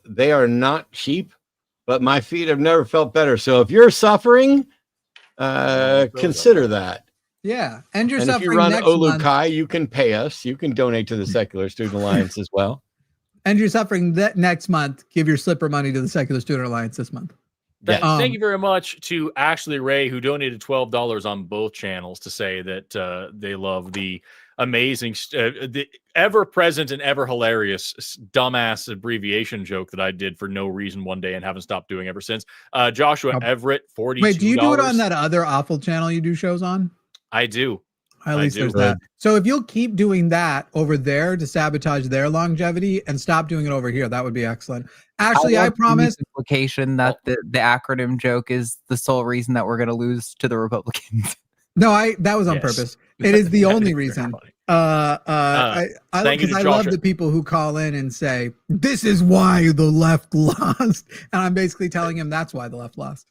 they are not cheap, but my feet have never felt better. So if you're suffering, consider that. Yeah. And if you run Olukai, you can pay us. You can donate to the Secular Student Alliance as well. And you're suffering that next month, give your slipper money to the Secular Student Alliance this month. Thank you very much to Ashley Ray, who donated $12 on both channels to say that they love the amazing, the ever-present and ever-hilarious dumbass abbreviation joke that I did for no reason one day and haven't stopped doing ever since. Joshua Everett, $42. Wait, do you do it on that other awful channel you do shows on? I do. At least there's that. So if you'll keep doing that over there to sabotage their longevity and stop doing it over here, that would be excellent. Actually, I promise. Implication that the acronym joke is the sole reason that we're going to lose to the Republicans. No, that was on purpose. It is the only reason. I love the people who call in and say, this is why the left lost. And I'm basically telling him that's why the left lost.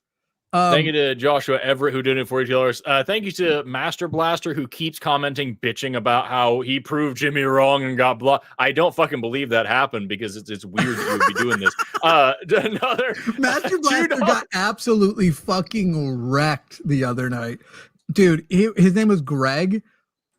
Thank you to Joshua Everett, who donated $42. Thank you to Master Blaster, who keeps commenting, bitching about how he proved Jimmy wrong and got blocked. I don't fucking believe that happened because it's weird that you would be doing this. Another Master Blaster got absolutely fucking wrecked the other night. Dude, his name was Greg.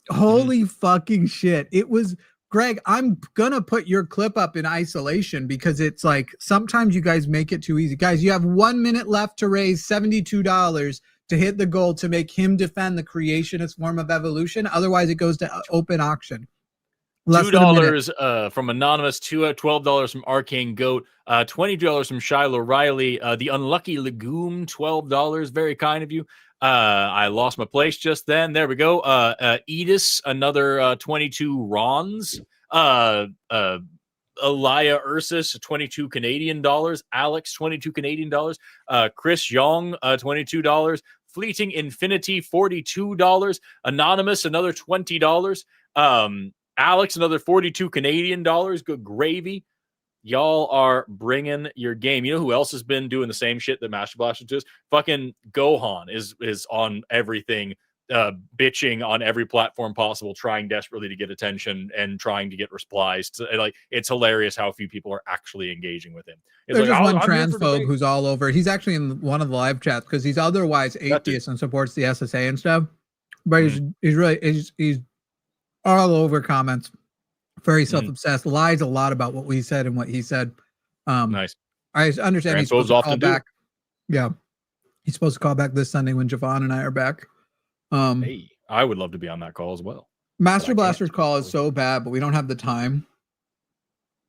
Holy fucking shit. It was Greg, I'm gonna put your clip up in isolation because it's like sometimes you guys make it too easy. Guys, you have 1 minute left to raise $72 to hit the goal to make him defend the creationist form of evolution. Otherwise, it goes to open auction. $2 from Anonymous, $12 from Arcane Goat, $20 from Shiloh Riley, the Unlucky Legume, $12. Very kind of you. I lost my place just then. There we go. Edis, another 22 Rons. Elia Ursus, 22 Canadian dollars. Alex, 22 Canadian dollars. Chris Young, $22. Fleeting Infinity, $42. Anonymous, another $20. Alex, another 42 Canadian dollars. Good gravy. Y'all are bringing your game. You know who else has been doing the same shit that Master Blaster does? Fucking Gohan is on everything, bitching on every platform possible, trying desperately to get attention and trying to get replies. It's hilarious how few people are actually engaging with him. There's just one transphobe who's all over. He's actually in one of the live chats because he's otherwise atheist and supports the SSA and stuff. But he's all over comments. Very self-obsessed, lies a lot about what we said and what he said. Nice. I understand he's supposed to call back. Yeah. He's supposed to call back this Sunday when Javon and I are back. Hey, I would love to be on that call as well. Master I Blaster's can't. call is so bad, but we don't have the time.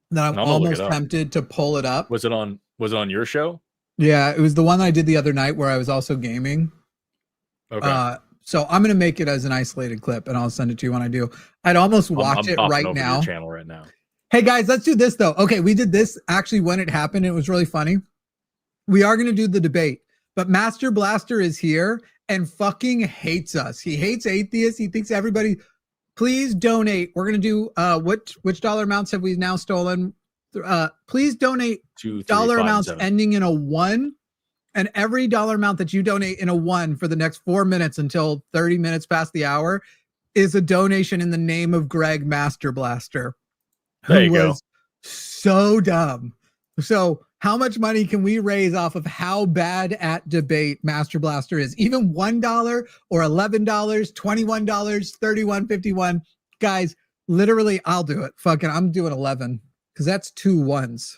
That I'm I'm gonna look almost it up. tempted to pull it up. Was it on your show? Yeah, it was the one that I did the other night where I was also gaming. Okay. So I'm gonna make it as an isolated clip, and I'll send it to you when I do. I'd almost watch I'm it popping right over to now. your channel right now. Hey guys, let's do this though. Okay, we did this actually when it happened. It was really funny. We are gonna do the debate, but Master Blaster is here and fucking hates us. He hates atheists. He thinks everybody. Please donate. We're gonna do which dollar amounts have we now stolen? Please donate 2, 3, dollar 5, amounts 7. ending in a 1, and every dollar amount that you donate in a 1 for the next 4 minutes until 30 minutes past the hour is a donation in the name of Greg Master Blaster, There who you go. was so dumb. So how much money can we raise off of how bad at debate Master Blaster is? Even $1 or $11, $21, $31.51. Guys, literally, I'll do it. Fucking, I'm doing 11 because that's 2 1s.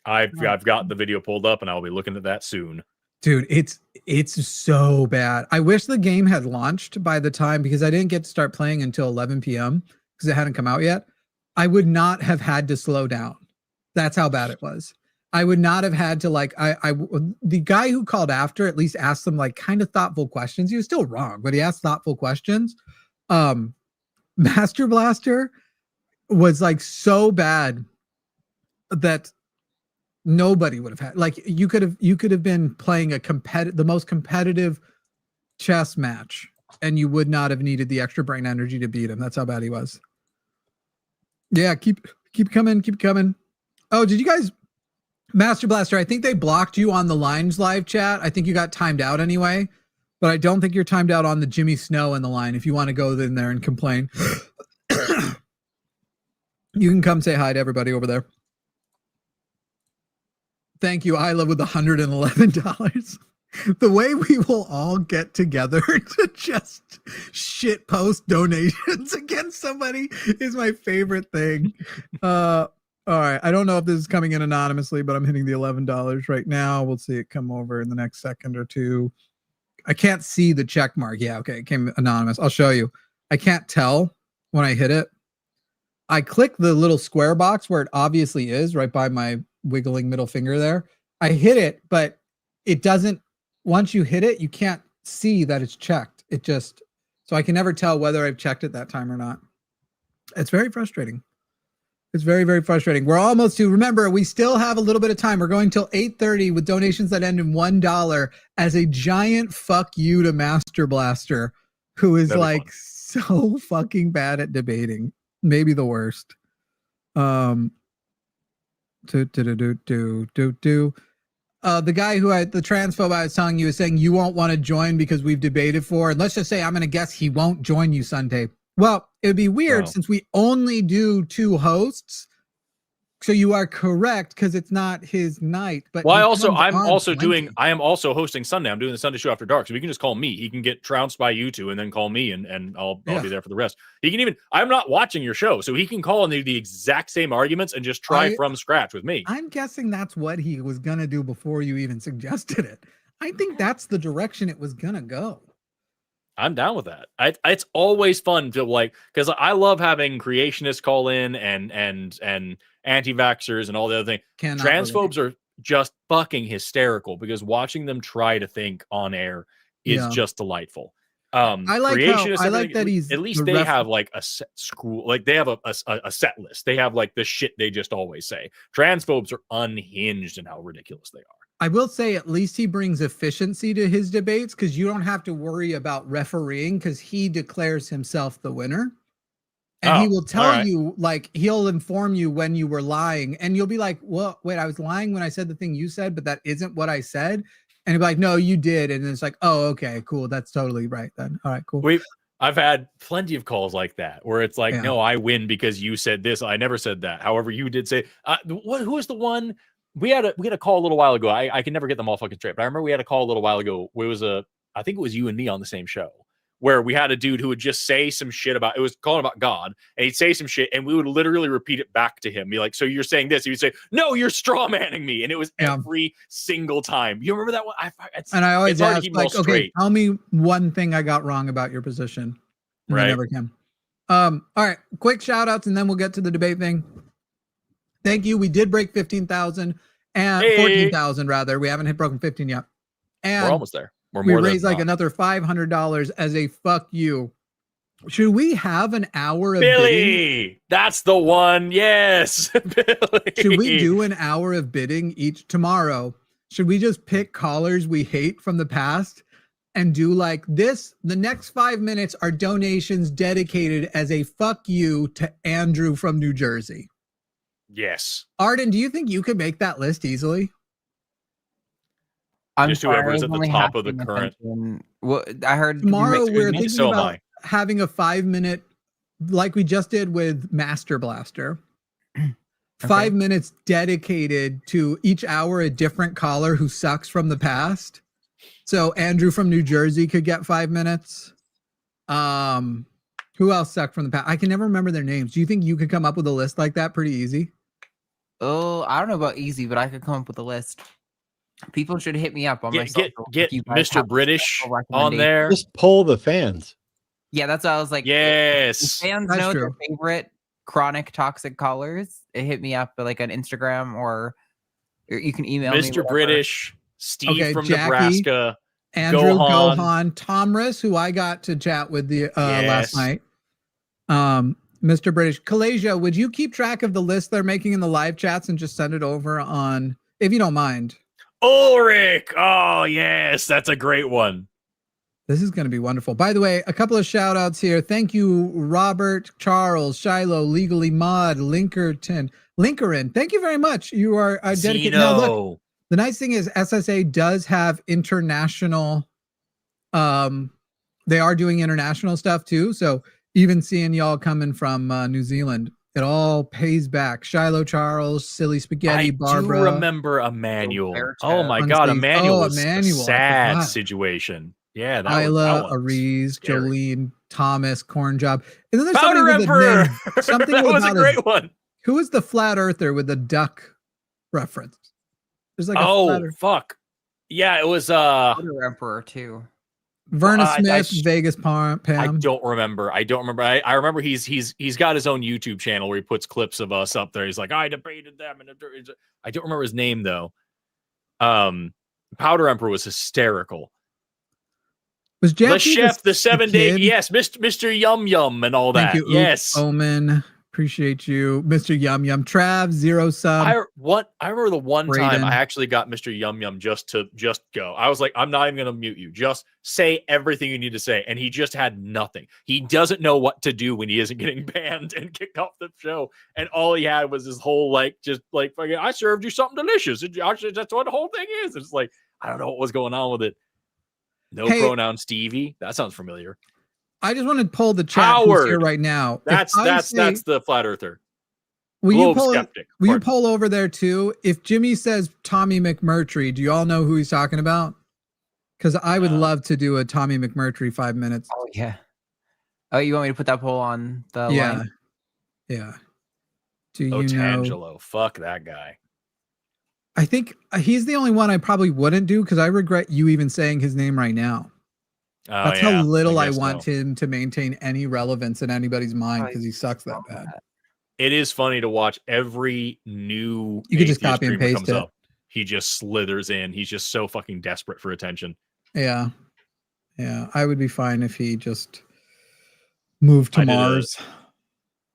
I've got the video pulled up and I'll be looking at that soon. Dude, it's so bad. I wish the game had launched by the time, because I didn't get to start playing until 11 p.m. because it hadn't come out yet. I would not have had to slow down. That's how bad it was. I would not have had to the guy who called after at least asked some like kind of thoughtful questions. He was still wrong, but he asked thoughtful questions. Master Blaster was like so bad that nobody would have had, like, you could have been playing the most competitive chess match and you would not have needed the extra brain energy to beat him. That's how bad he was. Yeah, keep coming. Oh, did you guys, Master Blaster, I think they blocked you on the Lines live chat. I think you got timed out anyway, but I don't think you're timed out on the Jimmy Snow in the line. If you want to go in there and complain, you can come say hi to everybody over there. Thank you, Isla, with $111. The way we will all get together to just shit post donations against somebody is my favorite thing. All right. I don't know if this is coming in anonymously, but I'm hitting the $11 right now. We'll see it come over in the next second or two. I can't see the check mark. Yeah, okay. It came anonymous. I'll show you. I can't tell when I hit it. I click the little square box where it obviously is, right by my wiggling middle finger there. I hit it, but it doesn't. Once you hit it, you can't see that it's checked. It just, so I can never tell whether I've checked it that time or not. It's very frustrating. It's very, very frustrating. We're almost to, remember, we still have a little bit of time. We're going till 8:30 with donations that end in $1 as a giant fuck you to Master Blaster, who is like so fucking bad at debating. Maybe the worst. The guy who the transphobe I was telling you is saying you won't want to join because we've debated for, and let's just say I'm going to guess he won't join you Sunday. Well, it would be weird since we only do 2 hosts. So you are correct because it's not his night. But well, I am also hosting Sunday. I'm doing the Sunday show after dark, so he can just call me. He can get trounced by you two and then call me, and I'll be there for the rest. He can even, I'm not watching your show, so he can call and do the exact same arguments and just try from scratch with me. I'm guessing that's what he was gonna do before you even suggested it. I think that's the direction it was gonna go. I'm down with that. It's always fun to because I love having creationists call in and anti-vaxxers and all the other things. Transphobes are just fucking hysterical because watching them try to think on air is just delightful. I like that he's at least they have like a set school, like they have a set list. They have like the shit they just always say. Transphobes are unhinged in how ridiculous they are. I will say at least he brings efficiency to his debates because you don't have to worry about refereeing because he declares himself the winner. And he will tell you, like, he'll inform you when you were lying. And you'll be like, well, wait, I was lying when I said the thing you said, but that isn't what I said. And he'll be like, no, you did. And it's like, oh, okay, cool. That's totally right then. All right, cool. I've had plenty of calls like that where it's like, no, I win because you said this. I never said that. However, you did say, who was the one? We had a call a little while ago. I can never get them all fucking straight, but I remember we had a call a little while ago where it was I think it was you and me on the same show where we had a dude who would just say some shit about, it was calling about God, and he'd say some shit, and we would literally repeat it back to him. Be like, so you're saying this? He would say, no, you're straw manning me. And it was every single time. You remember that one? And I always ask, like, okay, tell me one thing I got wrong about your position. And they never can. All right, quick shout outs, and then we'll get to the debate thing. Thank you. We did break 15,000 and 14,000 rather. We haven't broken 15 yet. And we're almost there. We raised like another $500 as a fuck you. Should we have an hour of bidding? That's the one. Yes. Billy. Should we do an hour of bidding each tomorrow? Should we just pick callers we hate from the past and do like this? The next 5 minutes are donations dedicated as a fuck you to Andrew from New Jersey. Yes. Arden, do you think you could make that list easily? Just whoever's at the top of the current. Well, I heard tomorrow we're thinking about having a 5 minute, like we just did with Master Blaster. 5 minutes dedicated to each hour a different caller who sucks from the past. So Andrew from New Jersey could get 5 minutes. Who else sucked from the past? I can never remember their names. Do you think you could come up with a list like that pretty easy? Oh, I don't know about easy, but I could come up with a list. People should hit me up on my social. Get Mr. British on there. Just poll the fans. Yeah, that's what I was like. Yes. Fans know their favorite chronic toxic callers. It hit me up like on Instagram or you can email me. Mr. British, Steve from Jackie, Nebraska, Andrew Gohan, Tomris, who I got to chat with the last night. Mr. British, Kalasia, would you keep track of the list they're making in the live chats and just send it over on, if you don't mind? Ulrich. Oh, yes. That's a great one. This is going to be wonderful. By the way, a couple of shout outs here. Thank you, Robert, Charles, Shiloh, Legally Mod, Linkerton, Linkerin. Thank you very much. You are dedicated. Now, look, the nice thing is SSA does have international. They are doing international stuff too. So even seeing y'all coming from New Zealand, it all pays back. Shiloh, Charles, Silly Spaghetti, Barbara. I do remember Emmanuel. Oh my God, Emmanuel was a sad situation. Yeah, that Isla, Aries, Jolene, Thomas, Cornjob. And then there's Powder Emperor. Something that was a great one. Who is the flat earther with the duck reference? There's like fuck. Yeah, it was Powder Emperor too. Verna Smith, Vegas Pam. I don't remember. I remember he's got his own YouTube channel where he puts clips of us up there. He's like, I debated them, and I don't remember his name though. Powder Emperor was hysterical. Was Jackie the chef, the 7 day? Yes, Mr. Yum Yum and all that. Thank you, yes, Omen. Appreciate you, Mr. Yum Yum. Trav, Zero Sub. I remember the one time I actually got Mr. Yum Yum just to go. I was like, I'm not even gonna mute you. Just say everything you need to say, and he just had nothing. He doesn't know what to do when he isn't getting banned and kicked off the show. And all he had was this whole just fucking, I served you something delicious. That's what the whole thing is. It's like I don't know what was going on with it. No pronoun Stevie. That sounds familiar. I just want to pull the chat who's here right now. That's the flat earther. Will you pull over there too? If Jimmy says Tommy McMurtry, do you all know who he's talking about? Because I would love to do a Tommy McMurtry 5 minutes. Oh yeah. Oh, you want me to put that poll on the line? Yeah. Do you Tangelo, fuck that guy. I think he's the only one I probably wouldn't do because I regret you even saying his name right now. That's how little I want him to maintain any relevance in anybody's mind because he sucks that bad. It is funny to watch every new. You could just copy and paste it. He just slithers in. He's just so fucking desperate for attention. Yeah. I would be fine if he just moved to Mars.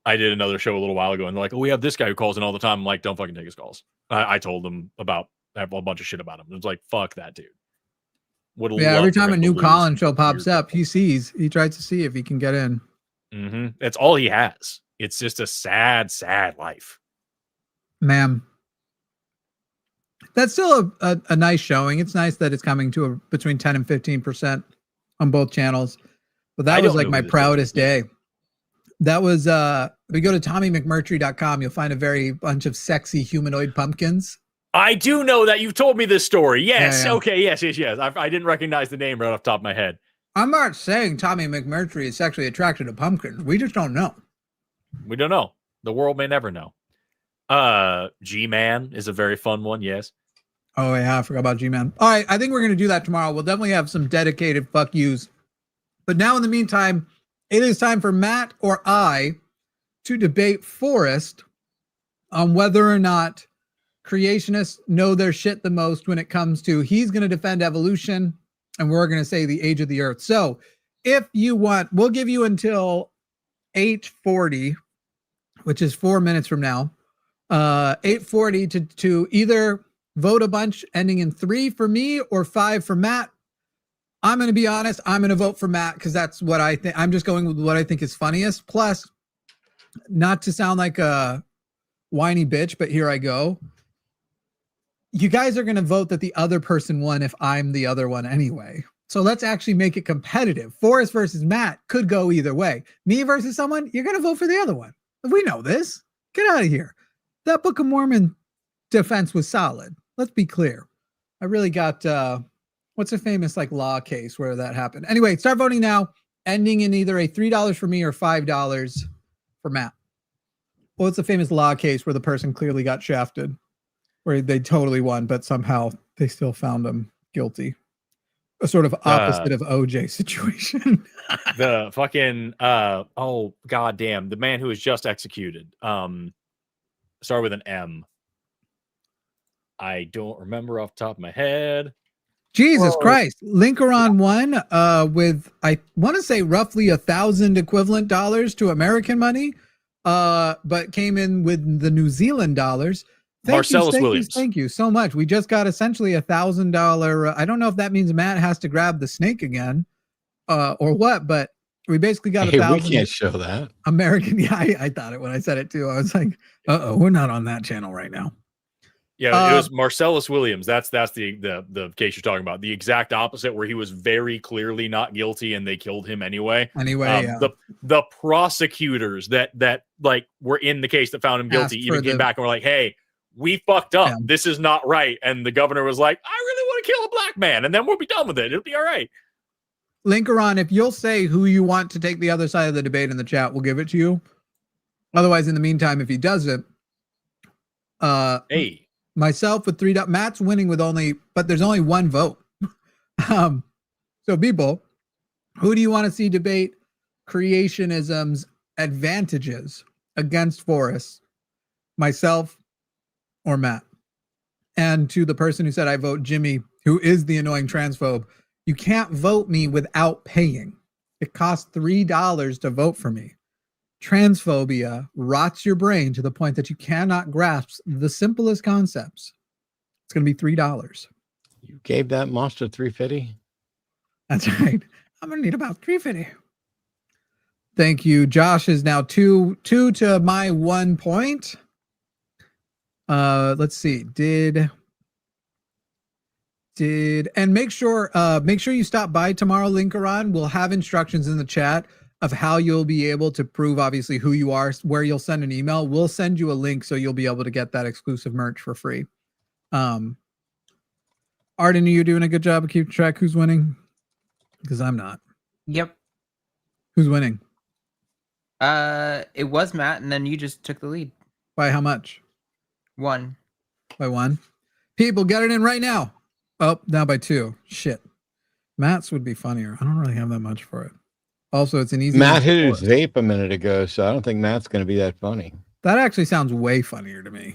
I did another show a little while ago, and they're like, "Oh, we have this guy who calls in all the time." I'm like, "Don't fucking take his calls." I told them I have a bunch of shit about him. It was like, "Fuck that dude." Every time a new call-in show pops up, he tries to see if he can get in. Mm-hmm. That's all he has. It's just a sad, sad life. Ma'am. That's still a nice showing. It's nice that it's coming to between 10 and 15% on both channels. But that was like my proudest day. That was, if you go to TommyMcMurtry.com, you'll find a bunch of sexy humanoid pumpkins. I do know that. You've told me this story. Yes. Yeah. Okay. Yes. I didn't recognize the name right off the top of my head. I'm not saying Tommy McMurtry is sexually attracted to pumpkins. We just don't know. We don't know. The world may never know. G-Man is a very fun one. Yes. Oh yeah, I forgot about G-Man. All right, I think we're gonna do that tomorrow. We'll definitely have some dedicated fuck yous. But now, in the meantime, it is time for Matt or I to debate Forrest on whether or not creationists know their shit the most when it comes to, he's going to defend evolution and we're going to say the age of the earth. So if you want, we'll give you until 8:40, which is 4 minutes from now, 8:40 to either vote a bunch ending in 3 for me or 5 for Matt. I'm going to be honest. I'm going to vote for Matt because that's what I think. I'm just going with what I think is funniest. Plus, not to sound like a whiny bitch, but here I go. You guys are going to vote that the other person won if I'm the other one anyway. So let's actually make it competitive. Forrest versus Matt could go either way. Me versus someone, you're going to vote for the other one. We know this. Get out of here. That Book of Mormon defense was solid. Let's be clear. I really got, what's a famous like law case where that happened? Anyway, start voting now, ending in either a $3 for me or $5 for Matt. Well, it's a famous law case where the person clearly got shafted, where they totally won, but somehow they still found him guilty. A sort of opposite of OJ situation. The fucking oh goddamn, the man who was just executed. Start with an M. I don't remember off the top of my head. Jesus Christ. Lincoln won with, I want to say, roughly 1,000 equivalent dollars to American money, but came in with the New Zealand dollars. Marcellus Williams. Thank you so much. We just got essentially $1,000. I don't know if that means Matt has to grab the snake again or what, but we basically got 1,000. We can't show that. American. Yeah, I thought it when I said it too. I was like, we're not on that channel right now. Yeah, it was Marcellus Williams. That's the case you're talking about. The exact opposite, where he was very clearly not guilty and they killed him anyway. Yeah. The prosecutors that like were in the case that found him guilty even came back and were like, "Hey, we fucked up. Yeah. This is not right." And the governor was like, "I really want to kill a black man, and then we'll be done with it. It'll be all right." Lincoln, if you'll say who you want to take the other side of the debate in the chat, we'll give it to you. Otherwise, in the meantime, if he doesn't, hey. Myself with $3. Matt's winning with but there's only one vote. So people, who do you want to see debate creationism's advantages against Forrest? Myself or Matt? And to the person who said I vote Jimmy, who is the annoying transphobe, you can't vote me without paying. It costs $3 to vote for me. Transphobia rots your brain to the point that you cannot grasp the simplest concepts. It's going to be $3. You gave that monster $3.50? That's right. I'm going to need about $3.50. Thank you. Josh is now two to my 1 point. Let's see. And make sure you stop by tomorrow, Lincoln. We'll have instructions in the chat of how you'll be able to prove obviously who you are, where you'll send an email. We'll send you a link so you'll be able to get that exclusive merch for free. Arden, are you doing a good job of keeping track who's winning? Because I'm not. Yep. Who's winning? It was Matt, and then you just took the lead. By how much? 1. By 1. People, get it in right now. Oh, now by 2. Shit. Matt's would be funnier. I don't really have that much for it. Also, it's an easy. Matt hit his vape a minute ago, so I don't think Matt's going to be that funny. That actually sounds way funnier to me.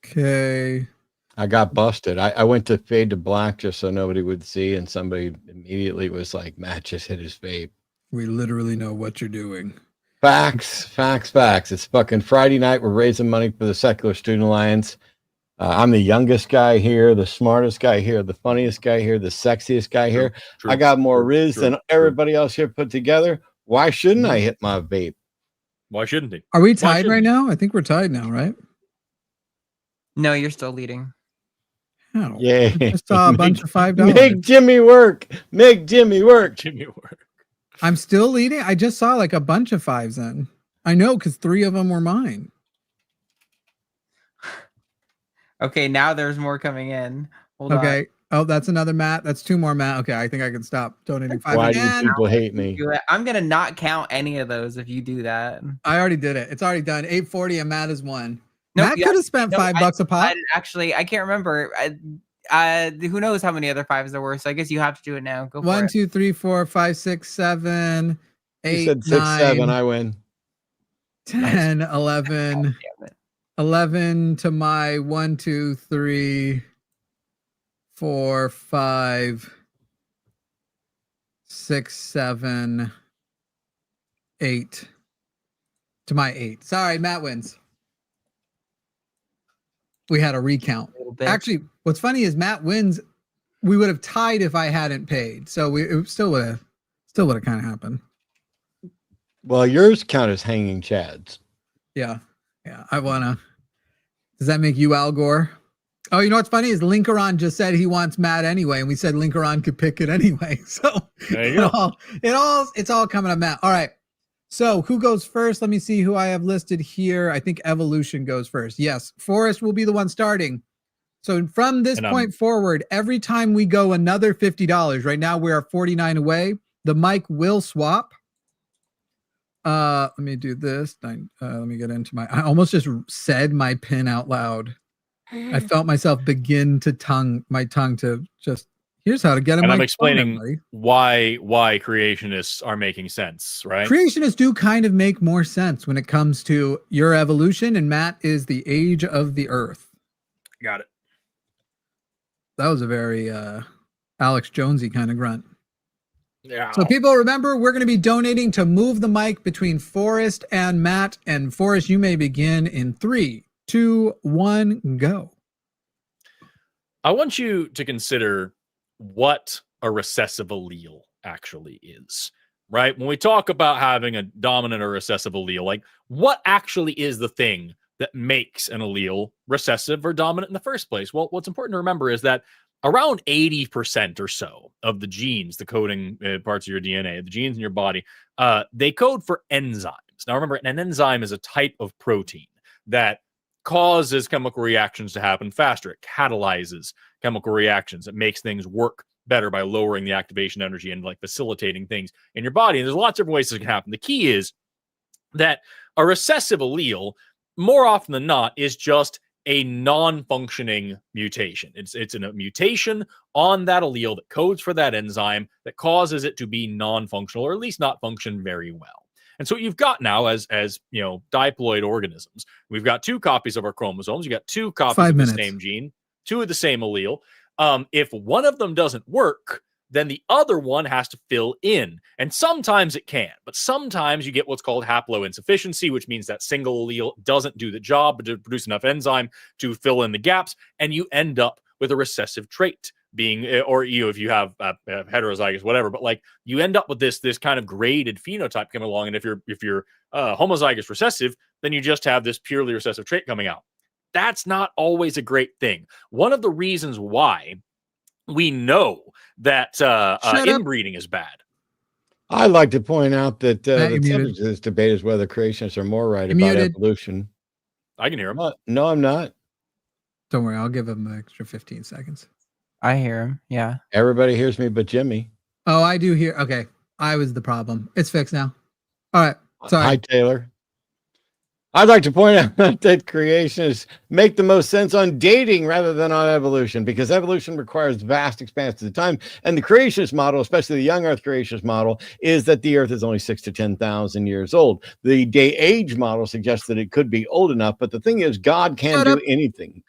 Okay. I got busted. I went to fade to black just so nobody would see, and somebody immediately was like, "Matt just hit his vape." We literally know what you're doing. Facts. It's fucking Friday night. We're raising money for the Secular Student Alliance. I'm the youngest guy here, the smartest guy here, the funniest guy here, the sexiest guy here. True, I got more riz than everybody else here put together. Why shouldn't I hit my vape? Why shouldn't he? Are we tied right now? I think we're tied now, right? No, you're still leading. Oh, yeah. I just saw a bunch of $5. Make Jimmy work. I'm still leading. I just saw like a bunch of 5s then. I know, because 3 of them were mine. Okay, now there's more coming in. Hold on. Oh, that's another Matt. That's 2 more Matt. Okay, I think I can stop donating 5. Why do you And people hate me? I'm gonna not count any of those if you do that. I already did it. It's already done. 840 and Matt is 1. Nope, Matt you could have spent no, $5 a pop. Actually, I can't remember. Who knows how many other 5s there were? So I guess you have to do it now. Go for 1, it. 2, 3, 4, 5, 6, 7, You 8, said 6, 9, 7. I win. 10, 11, Damn it. 11 to my 1, 2, 3, 4, 5, 6, 7, 8 to my 8. Sorry, Matt wins. We had a recount. Little bit. Actually, what's funny is Matt wins. We would have tied if I hadn't paid. So it still would have kind of happened. Well, yours count as hanging chads. Yeah. Yeah. I wanna. Does that make you Al Gore? Oh, you know what's funny is Linkaron just said he wants Matt anyway, and we said Linkaron could pick it anyway. So There you go. it's all coming to Matt. All right. So who goes first? Let me see who I have listed here. I think Evolution goes first. Yes, Forrest will be the one starting. So from this point forward, every time we go another $50, right now we are 49 away. The mic will swap. Let me do this. Let me get into I almost just said my pin out loud. I felt myself begin to my tongue to just, here's how to get a mic. And I'm phone, explaining everybody. why creationists are making sense, right? Creationists do kind of make more sense when it comes to your evolution, and Matt is the age of the earth. Got it. That was a very Alex Jonesy kind of grunt. Yeah. So people remember, we're going to be donating to move the mic between Forrest and Matt. And Forrest, you may begin in 3, 2, 1, go. I want you to consider what a recessive allele actually is, right? When we talk about having a dominant or recessive allele, like what actually is the thing that makes an allele recessive or dominant in the first place? Well, what's important to remember is that around 80% or so of the genes, the coding parts of your DNA, the genes in your body, they code for enzymes. Now, remember, an enzyme is a type of protein that causes chemical reactions to happen faster. It catalyzes chemical reactions. It makes things work better by lowering the activation energy and like facilitating things in your body. And there's lots of ways this can happen. The key is that a recessive allele, more often than not, is just a non-functioning mutation. It's a mutation on that allele that codes for that enzyme that causes it to be non-functional, or at least not function very well. And so what you've got now as you know, diploid organisms, we've got 2 copies of our chromosomes. You got 2 copies of the same gene, 2 of the same allele. If one of them doesn't work, then the other one has to fill in. And sometimes it can, but sometimes you get what's called haploinsufficiency, which means that single allele doesn't do the job to produce enough enzyme to fill in the gaps, and you end up with a recessive trait being, or if you have heterozygous, whatever, but like you end up with this kind of graded phenotype coming along. And if you're homozygous recessive, then you just have this purely recessive trait coming out. That's not always a great thing. One of the reasons why we know that inbreeding is bad. I'd like to point out that Matt, the you're subject muted. of this debate is whether creationists are more right You're about muted. evolution. I can hear him. No, I'm not. Don't worry, I'll give him an extra 15 seconds. I hear him. Yeah. Everybody hears me but Jimmy. Oh, I do hear. Okay, I was the problem. It's fixed now. All right. Sorry. Hi, Taylor. I'd like to point out that creationists make the most sense on dating rather than on evolution, because evolution requires vast expanses of time. And the creationist model, especially the young Earth creationist model, is that the Earth is only 6 to 10,000 years old. The day age model suggests that it could be old enough, but the thing is, God can't do anything.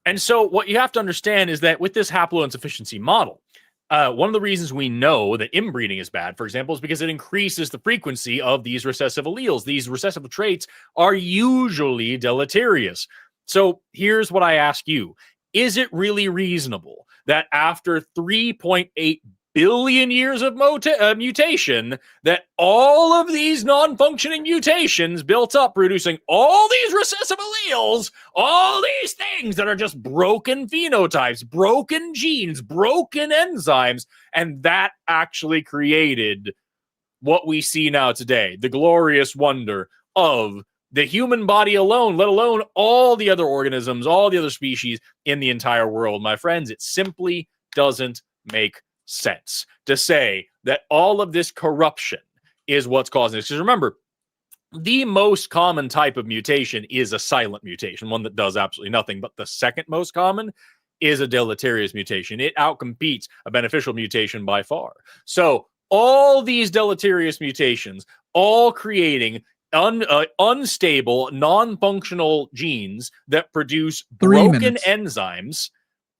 And so what you have to understand is that with this haploinsufficiency model, one of the reasons we know that inbreeding is bad, for example, is because it increases the frequency of these recessive alleles. These recessive traits are usually deleterious. So here's what I ask you. Is it really reasonable that after 3.8 billion years of mutation, that all of these non-functioning mutations built up, producing all these recessive alleles, all these things that are just broken phenotypes, broken genes, broken enzymes, and that actually created what we see now today, the glorious wonder of the human body alone, let alone all the other organisms, all the other species in the entire world. My friends, it simply doesn't make sense to say that all of this corruption is what's causing this. Because remember, the most common type of mutation is a silent mutation, one that does absolutely nothing. But the second most common is a deleterious mutation. It outcompetes a beneficial mutation by far. So all these deleterious mutations, all creating unstable, non-functional genes that produce broken enzymes.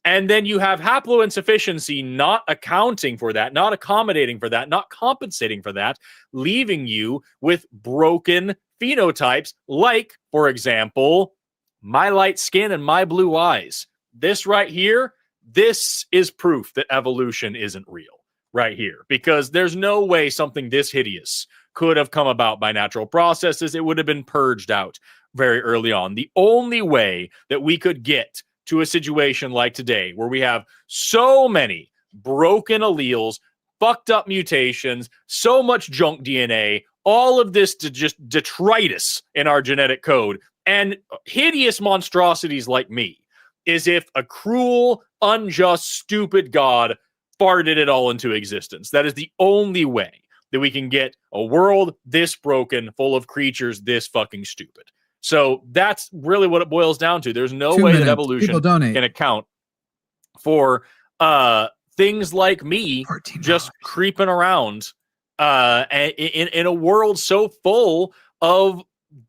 And then you have haploinsufficiency not accounting for that, not accommodating for that, not compensating for that, leaving you with broken phenotypes like, for example, my light skin and my blue eyes. This right here, this is proof that evolution isn't real right here, because there's no way something this hideous could have come about by natural processes. It would have been purged out very early on. The only way that we could get to a situation like today, where we have so many broken alleles, fucked up mutations, so much junk DNA, all of this to just detritus in our genetic code, and hideous monstrosities like me, is if a cruel, unjust, stupid God farted it all into existence. That is the only way that we can get a world this broken, full of creatures this fucking stupid. So that's really what it boils down to. There's no way that evolution can account for things like me just creeping around in a world so full of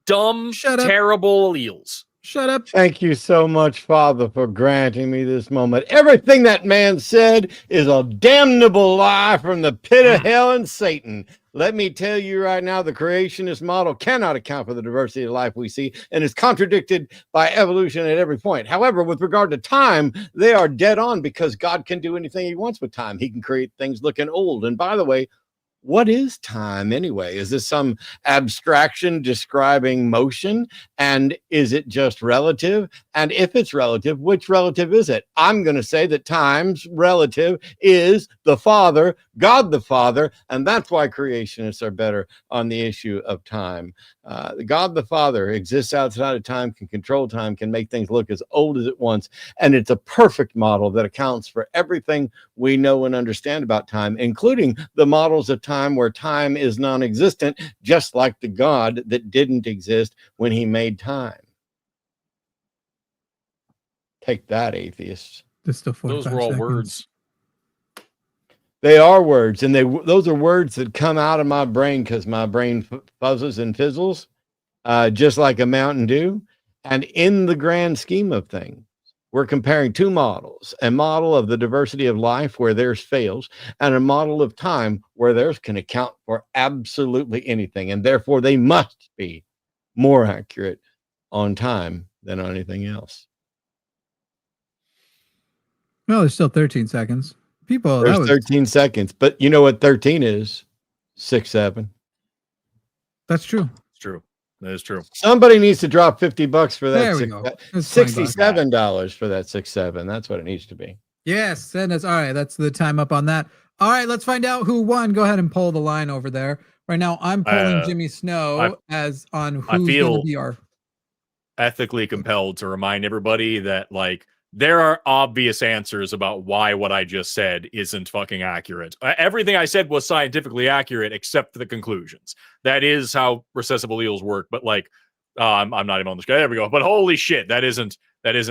dumb, terrible alleles. Shut up. Thank you so much, Father, for granting me this moment. Everything that man said is a damnable lie from the pit of hell and Satan. Let me tell you right now, the creationist model cannot account for the diversity of life we see and is contradicted by evolution at every point. However, with regard to time, they are dead on, because God can do anything he wants with time. He can create things looking old. And by the way, what is time anyway? Is this some abstraction describing motion? And is it just relative? And if it's relative, which relative is it? I'm going to say that time's relative is the Father, God the Father, and that's why creationists are better on the issue of time. God the Father exists outside of time, can control time, can make things look as old as it wants, and it's a perfect model that accounts for everything we know and understand about time, including the models of time where time is non-existent, just like the God that didn't exist when he made time. Take that, atheists. Those were all words. They are words, and those are words that come out of my brain because my brain fuzzes and fizzles, just like a Mountain Dew. And in the grand scheme of things, we're comparing two models: a model of the diversity of life where theirs fails, and a model of time where theirs can account for absolutely anything. And therefore, they must be more accurate on time than on anything else. Well, there's still 13 seconds. People, there's 13 seconds, but you know what 13 is? 6, 7. That's true. It's true. That is true. Somebody needs to drop $50 for that. There we go. $67 for that 6, 7. That's what it needs to be. Yes, and that's all right. That's the time up on that. All right, let's find out who won. Go ahead and pull the line over there. Right now, I'm pulling Jimmy Snow as on who's going to be our. Ethically compelled to remind everybody that, like, there are obvious answers about why what I just said isn't fucking accurate. Everything I said was scientifically accurate except for the conclusions. That is how recessive alleles work. But like, I'm not even on the screen. There we go. But holy shit, that isn't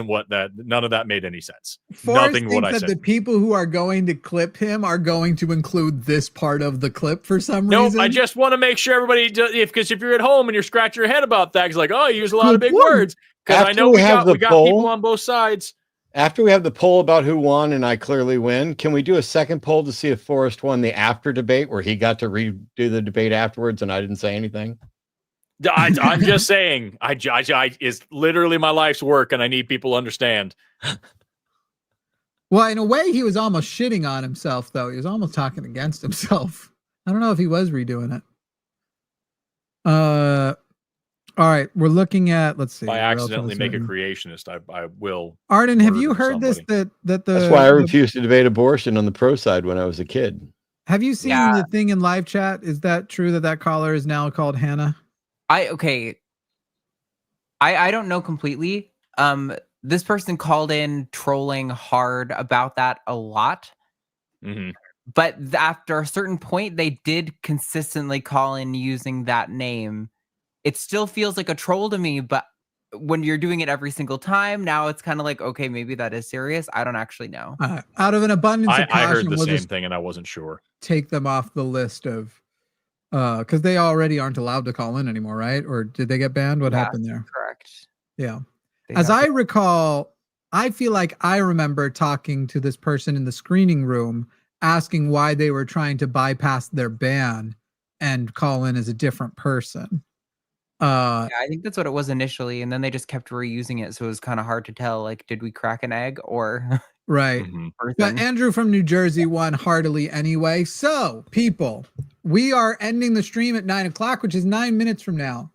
what that. None of that made any sense. Forrest Nothing what I that said. The people who are going to clip him are going to include this part of the clip for some reason. No, I just want to make sure everybody, because if you're at home and you're scratching your head about that, it's like, oh, you use a lot of big words. Because I know we got people on both sides. After we have the poll about who won, and I clearly win, can we do a second poll to see if Forrest won the after debate where he got to redo the debate afterwards and I didn't say anything? I'm just saying, it's literally my life's work, and I need people to understand. Well, in a way, he was almost shitting on himself, though. He was almost talking against himself. I don't know if he was redoing it. All right, we're looking at, let's see. If I accidentally make a creationist, I will. Arden, have you heard this? That's why I refused to debate abortion on the pro side when I was a kid. Have you seen the thing in live chat? Is that true that caller is now called Hannah? Okay. I don't know completely. This person called in trolling hard about that a lot. Mhm. But after a certain point, they did consistently call in using that name. It still feels like a troll to me, but when you're doing it every single time, now it's kind of like, okay, maybe that is serious. I don't actually know. Out of an abundance of I heard caution, the we'll same just thing and I wasn't sure. take them off the list of because they already aren't allowed to call in anymore, right? Or did they get banned? What Yeah, happened there? correct. Yeah. They As have I to- recall, I feel like I remember talking to this person in the screening room asking why they were trying to bypass their ban and call in as a different person. yeah, I think that's what it was initially, and then they just kept reusing it, so it was kind of hard to tell. Like, did we crack an egg or Right. Mhm. But person? Andrew from New Jersey won heartily anyway. So, people, we are ending the stream at 9 o'clock, which is 9 minutes from now.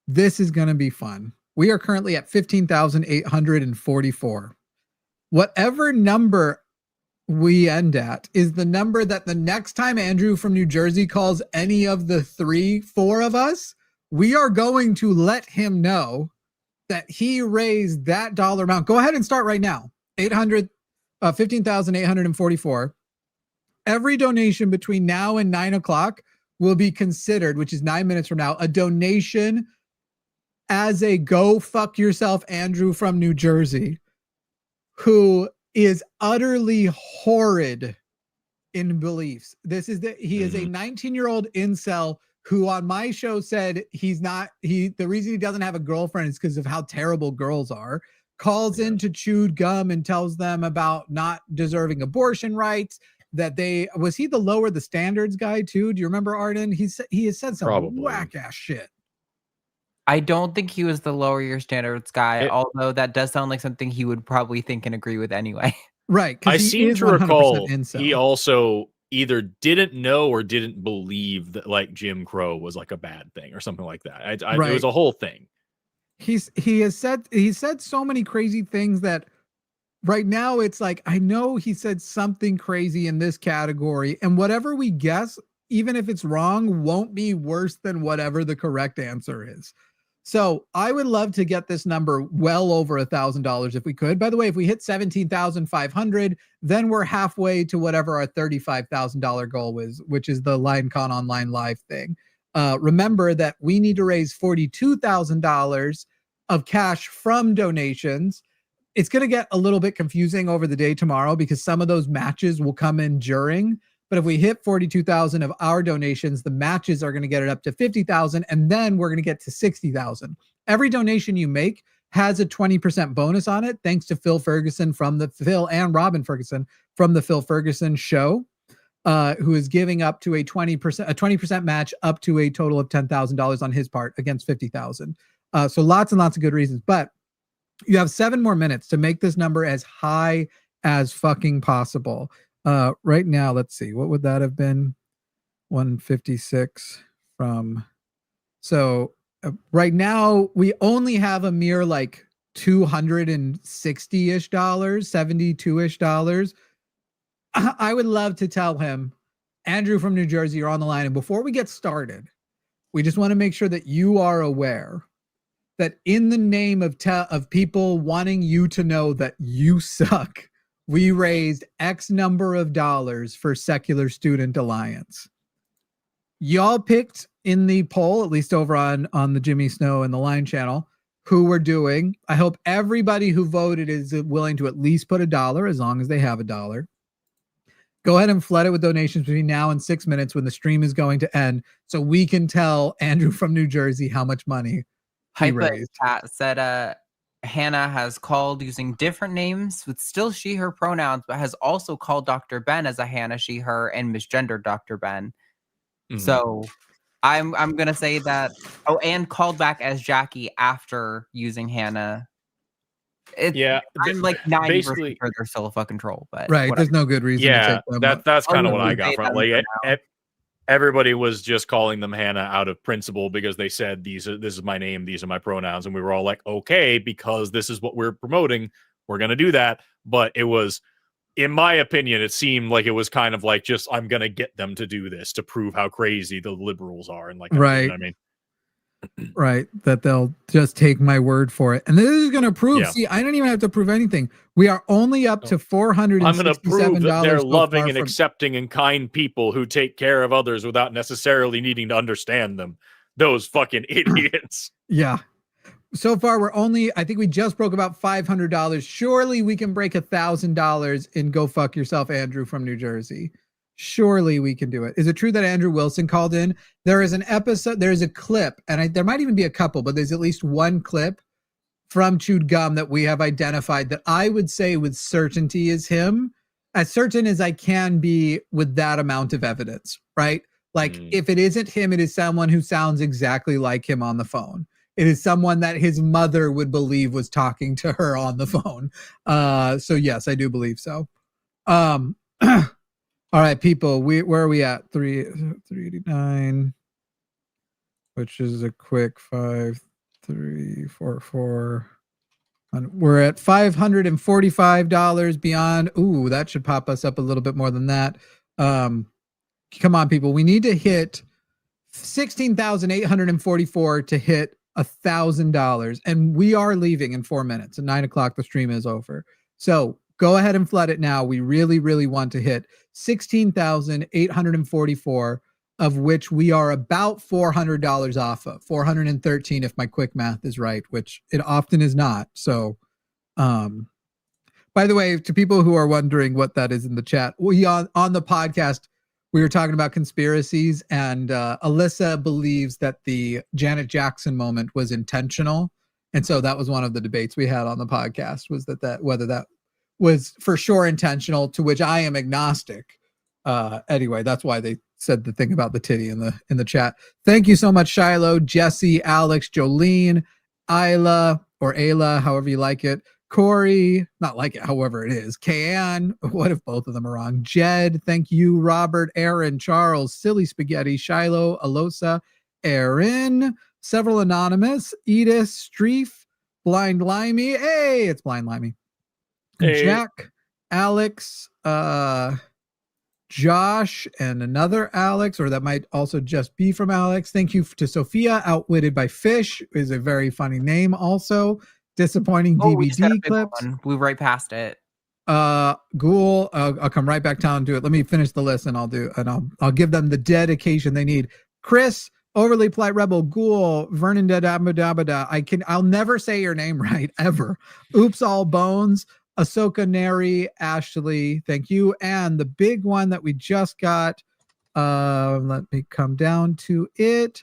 This is going to be fun. We are currently at 15,844. Whatever number we end at is the number that the next time Andrew from New Jersey calls any of the 4 of us, we are going to let him know that he raised that dollar amount. Go ahead and start right now. 15,844. Every donation between now and 9 o'clock will be considered, which is 9 minutes from now, a donation as a go fuck yourself Andrew from New Jersey, who is utterly horrid in beliefs. He is a 19-year-old incel who on my show said the reason he doesn't have a girlfriend is because of how terrible girls are. Calls into Chewed Gum and tells them about not deserving abortion rights. Was he the lower the standards guy too? Do you remember, Arden? He has said some Probably. whack ass shit. I don't think he was the lower your standards guy, although that does sound like something he would probably think and agree with anyway. Right. I Because he seem is to 100% recall incel. he also either didn't know or didn't believe that like Jim Crow was like a bad thing or something like that. It was a whole thing. He said so many crazy things that right now it's like, I know he said something crazy in this category, and whatever we guess, even if it's wrong, won't be worse than whatever the correct answer is. So I would love to get this number well over $1,000 if we could. By the way, if we hit 17,500, then we're halfway to whatever our $35,000 goal was, which is the LineCon Online Live thing. Remember that we need to raise $42,000 of cash from donations. It's going to get a little bit confusing over the day tomorrow because some of those matches will come in during. But if we hit 42,000 of our donations, the matches are going to get it up to 50,000, and then we're going to get to 60,000. Every donation you make has a 20% bonus on it, thanks to Phil and Robin Ferguson from the Phil Ferguson show, who is giving up to a 20% match up to a total of $10,000 on his part against 50,000. So lots and lots of good reasons. But you have 7 more minutes to make this number as high as fucking possible. Right now, let's see, what would that have been? 156 from. So right now we only have a mere like $260-ish, $72-ish. I would love to tell him, Andrew from New Jersey, you're on the line. And before we get started, we just want to make sure that you are aware that in the name of people wanting you to know that you suck, we raised X number of dollars for Secular Student Alliance. Y'all picked in the poll, at least over on the Jimmy Snow and the Line channel, who we're doing. I hope everybody who voted is willing to at least put $1, as long as they have $1. Go ahead and flood it with donations between now and 6 minutes when the stream is going to end, so we can tell Andrew from New Jersey how much money he raised. Chat said Hannah has called using different names with still she, her pronouns, but has also called Dr. Ben as a Hannah, she, her, and misgendered Dr. Ben. Mhm. So I'm gonna say that. Oh, and called back as Jackie after using Hannah. I'm like 90% sure they're still a fucking troll, but right. whatever. There's no good reason. Yeah, to take them that's kind of what I say got from that it. for Like everybody was just calling them Hannah out of principle because they said this is my name, these are my pronouns, and we were all like, okay, because this is what we're promoting, we're gonna do that. But it was, in my opinion, it seemed like it was kind of like just, I'm gonna get them to do this to prove how crazy the liberals are, and like, right. You know what I mean, right? That they'll just take my word for it. And this is going to prove, Yeah. see, I don't even have to prove anything. We are only up to $467 I'm going to prove that they're so loving far and from- accepting and kind people who take care of others without necessarily needing to understand them. Those fucking idiots. Yeah. So far, we're only, I think we just broke about $500. Surely we can break $1,000 in Go Fuck Yourself, Andrew from New Jersey. Surely we can do it. Is it true that Andrew Wilson called in? There is an episode, there is a clip, and there might even be a couple, but there's at least one clip from Chewed Gum that we have identified that I would say with certainty is him, as certain as I can be with that amount of evidence, right? Like if it isn't him, it is someone who sounds exactly like him on the phone. It is someone that his mother would believe was talking to her on the phone. So yes, I do believe so. All right, people, where are we at? 389, which is a quick 5344. We're at $545 beyond. Ooh, that should pop us up a little bit more than that. Come on, people. We need to hit 16,844 to hit $1,000, and we are leaving in 4 minutes. At 9 o'clock, the stream is over. So go ahead and flood it now. We really, really want to hit 16,844, of which we are about $400 off of. 413 if my quick math is right, which it often is not. So, by the way, to people who are wondering what that is in the chat, we on the podcast, we were talking about conspiracies, and Alyssa believes that the Janet Jackson moment was intentional. And so that was one of the debates we had on the podcast, was that whether that was for sure intentional, to which I am agnostic. Anyway, that's why they said the thing about the titty in the chat. Thank you so much, Shiloh, Jesse, Alex, Jolene, Isla, or Ayla, however you like it. Corey, not like it, however it is. Kayan, what if both of them are wrong? Jed, thank you. Robert, Aaron, Charles, Silly Spaghetti, Shiloh, Alosa, Aaron, several anonymous, Edith, Streef, Blind Limey. Hey, it's Blind Limey. Hey. Jack, Alex, Josh, and another Alex, or that might also just be from Alex. Thank you to Sophia. Outwitted by Fish is a very funny name also. Disappointing DVD clips. Blew right past it. Ghoul, I'll come right back down and do it. Let me finish the list and I'll give them the dedication they need. Chris, Overly Polite Rebel, Ghoul, Vernon Dadabada. I'll never say your name right ever. Oops All Bones, Ahsoka Neri, Ashley, thank you. And the big one that we just got, let me come down to it.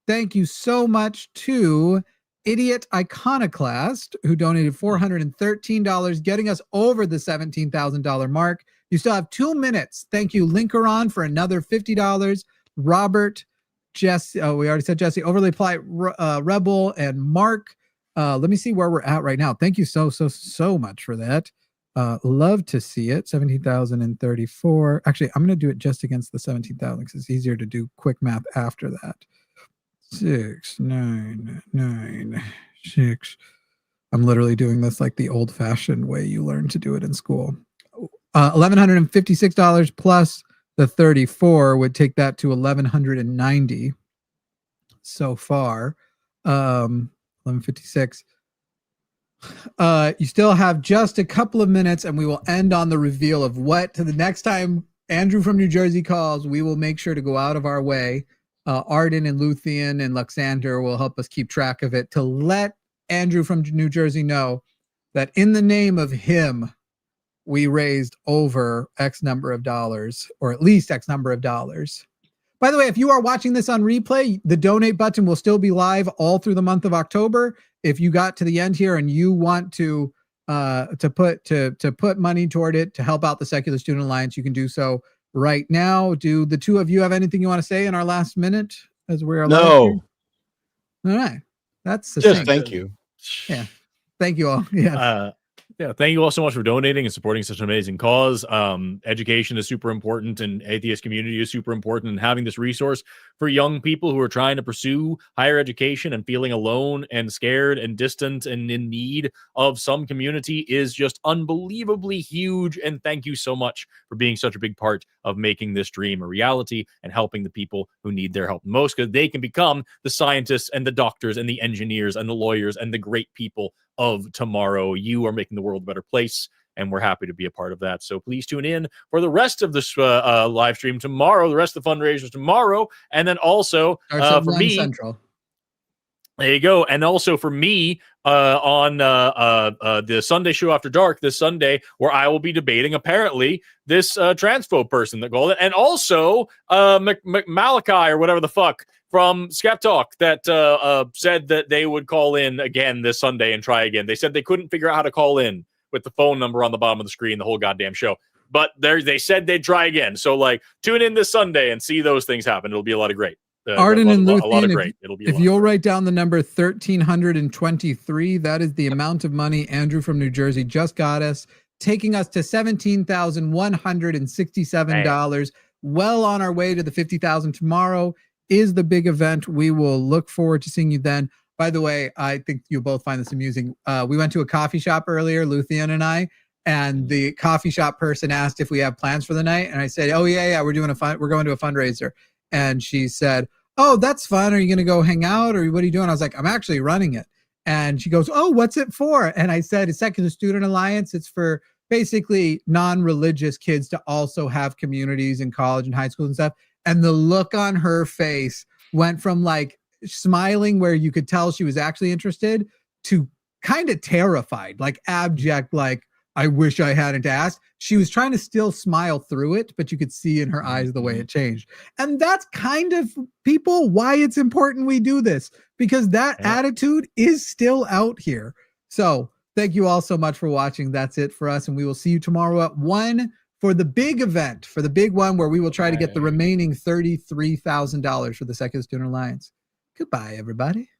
Thank you so much to Idiot Iconoclast, who donated $413, getting us over the $17,000 mark. You still have 2 minutes. Thank you, Linkeron, for another $50. Robert, Jesse, we already said Jesse, Overly Polite Rebel, and Mark. Let me see where we're at right now. Thank you so much for that. Love to see it. 17,034. Actually, I'm going to do it just against the 17,000 because it's easier to do quick math after that. 6,996. I'm literally doing this like the old-fashioned way you learn to do it in school. $1,156 plus the 34 would take that to 1,190 so far. 1,156. You still have just a couple of minutes, and we will end on the reveal of what. To the next time Andrew from New Jersey calls, we will make sure to go out of our way. Arden and Luthien and Luxander will help us keep track of it, to let Andrew from New Jersey know that in the name of him, we raised over X number of dollars, or at least X number of dollars. By the way, if you are watching this on replay, the donate button will still be live all through the month of October. If you got to the end here and you want to put money toward it to help out the Secular Student Alliance, you can do so right now. Do the two of you have anything you want to say in our last minute as we are live? No. All right. That's just thank you. Yeah. Thank you all. Yes. Yeah, thank you all so much for donating and supporting such an amazing cause. Education is super important, and atheist community is super important, and having this resource for young people who are trying to pursue higher education and feeling alone and scared and distant and in need of some community is just unbelievably huge. And thank you so much for being such a big part of making this dream a reality and helping the people who need their help most, because they can become the scientists and the doctors and the engineers and the lawyers and the great people of tomorrow. You are making the world a better place, and we're happy to be a part of that. So please tune in for the rest of this live stream tomorrow, the rest of the fundraisers tomorrow, and then also for me, Central. There you go. And also for me on the Sunday show after dark this Sunday, where I will be debating apparently this transphobe person that called it, and also Valkai or whatever the fuck from Skep Talk that said that they would call in again this Sunday and try again. They said they couldn't figure out how to call in with the phone number on the bottom of the screen the whole goddamn show. But they said they'd try again. So like tune in this Sunday and see those things happen. It'll be a lot of great. Arden and Luthien, a lot of great. It'll be if you'll write down the number 1,323, that is the amount of money Andrew from New Jersey just got us, taking us to $17,167. Well on our way to the 50,000. Tomorrow is the big event. We will look forward to seeing you then. By the way, I think you'll both find this amusing. We went to a coffee shop earlier, Luthien and I, and the coffee shop person asked if we have plans for the night, and I said, "Oh yeah, we're going to a fundraiser." And she said, "Oh, that's fun. Are you going to go hang out, or what are you doing?" I was like, "I'm actually running it." And she goes, "Oh, what's it for?" And I said, "It's Secular Student Alliance. It's for basically non-religious kids to also have communities in college and high school and stuff." And the look on her face went from like smiling, where you could tell she was actually interested, to kind of terrified, like abject, like, "I wish I hadn't asked." She was trying to still smile through it, but you could see in her eyes the way it changed. And that's kind of, people, why it's important we do this, because that attitude is still out here. So thank you all so much for watching. That's it for us. And we will see you tomorrow at 1 for the big event, for the big one where we will try to get the remaining $33,000 for the Secular Student Alliance. Goodbye, everybody.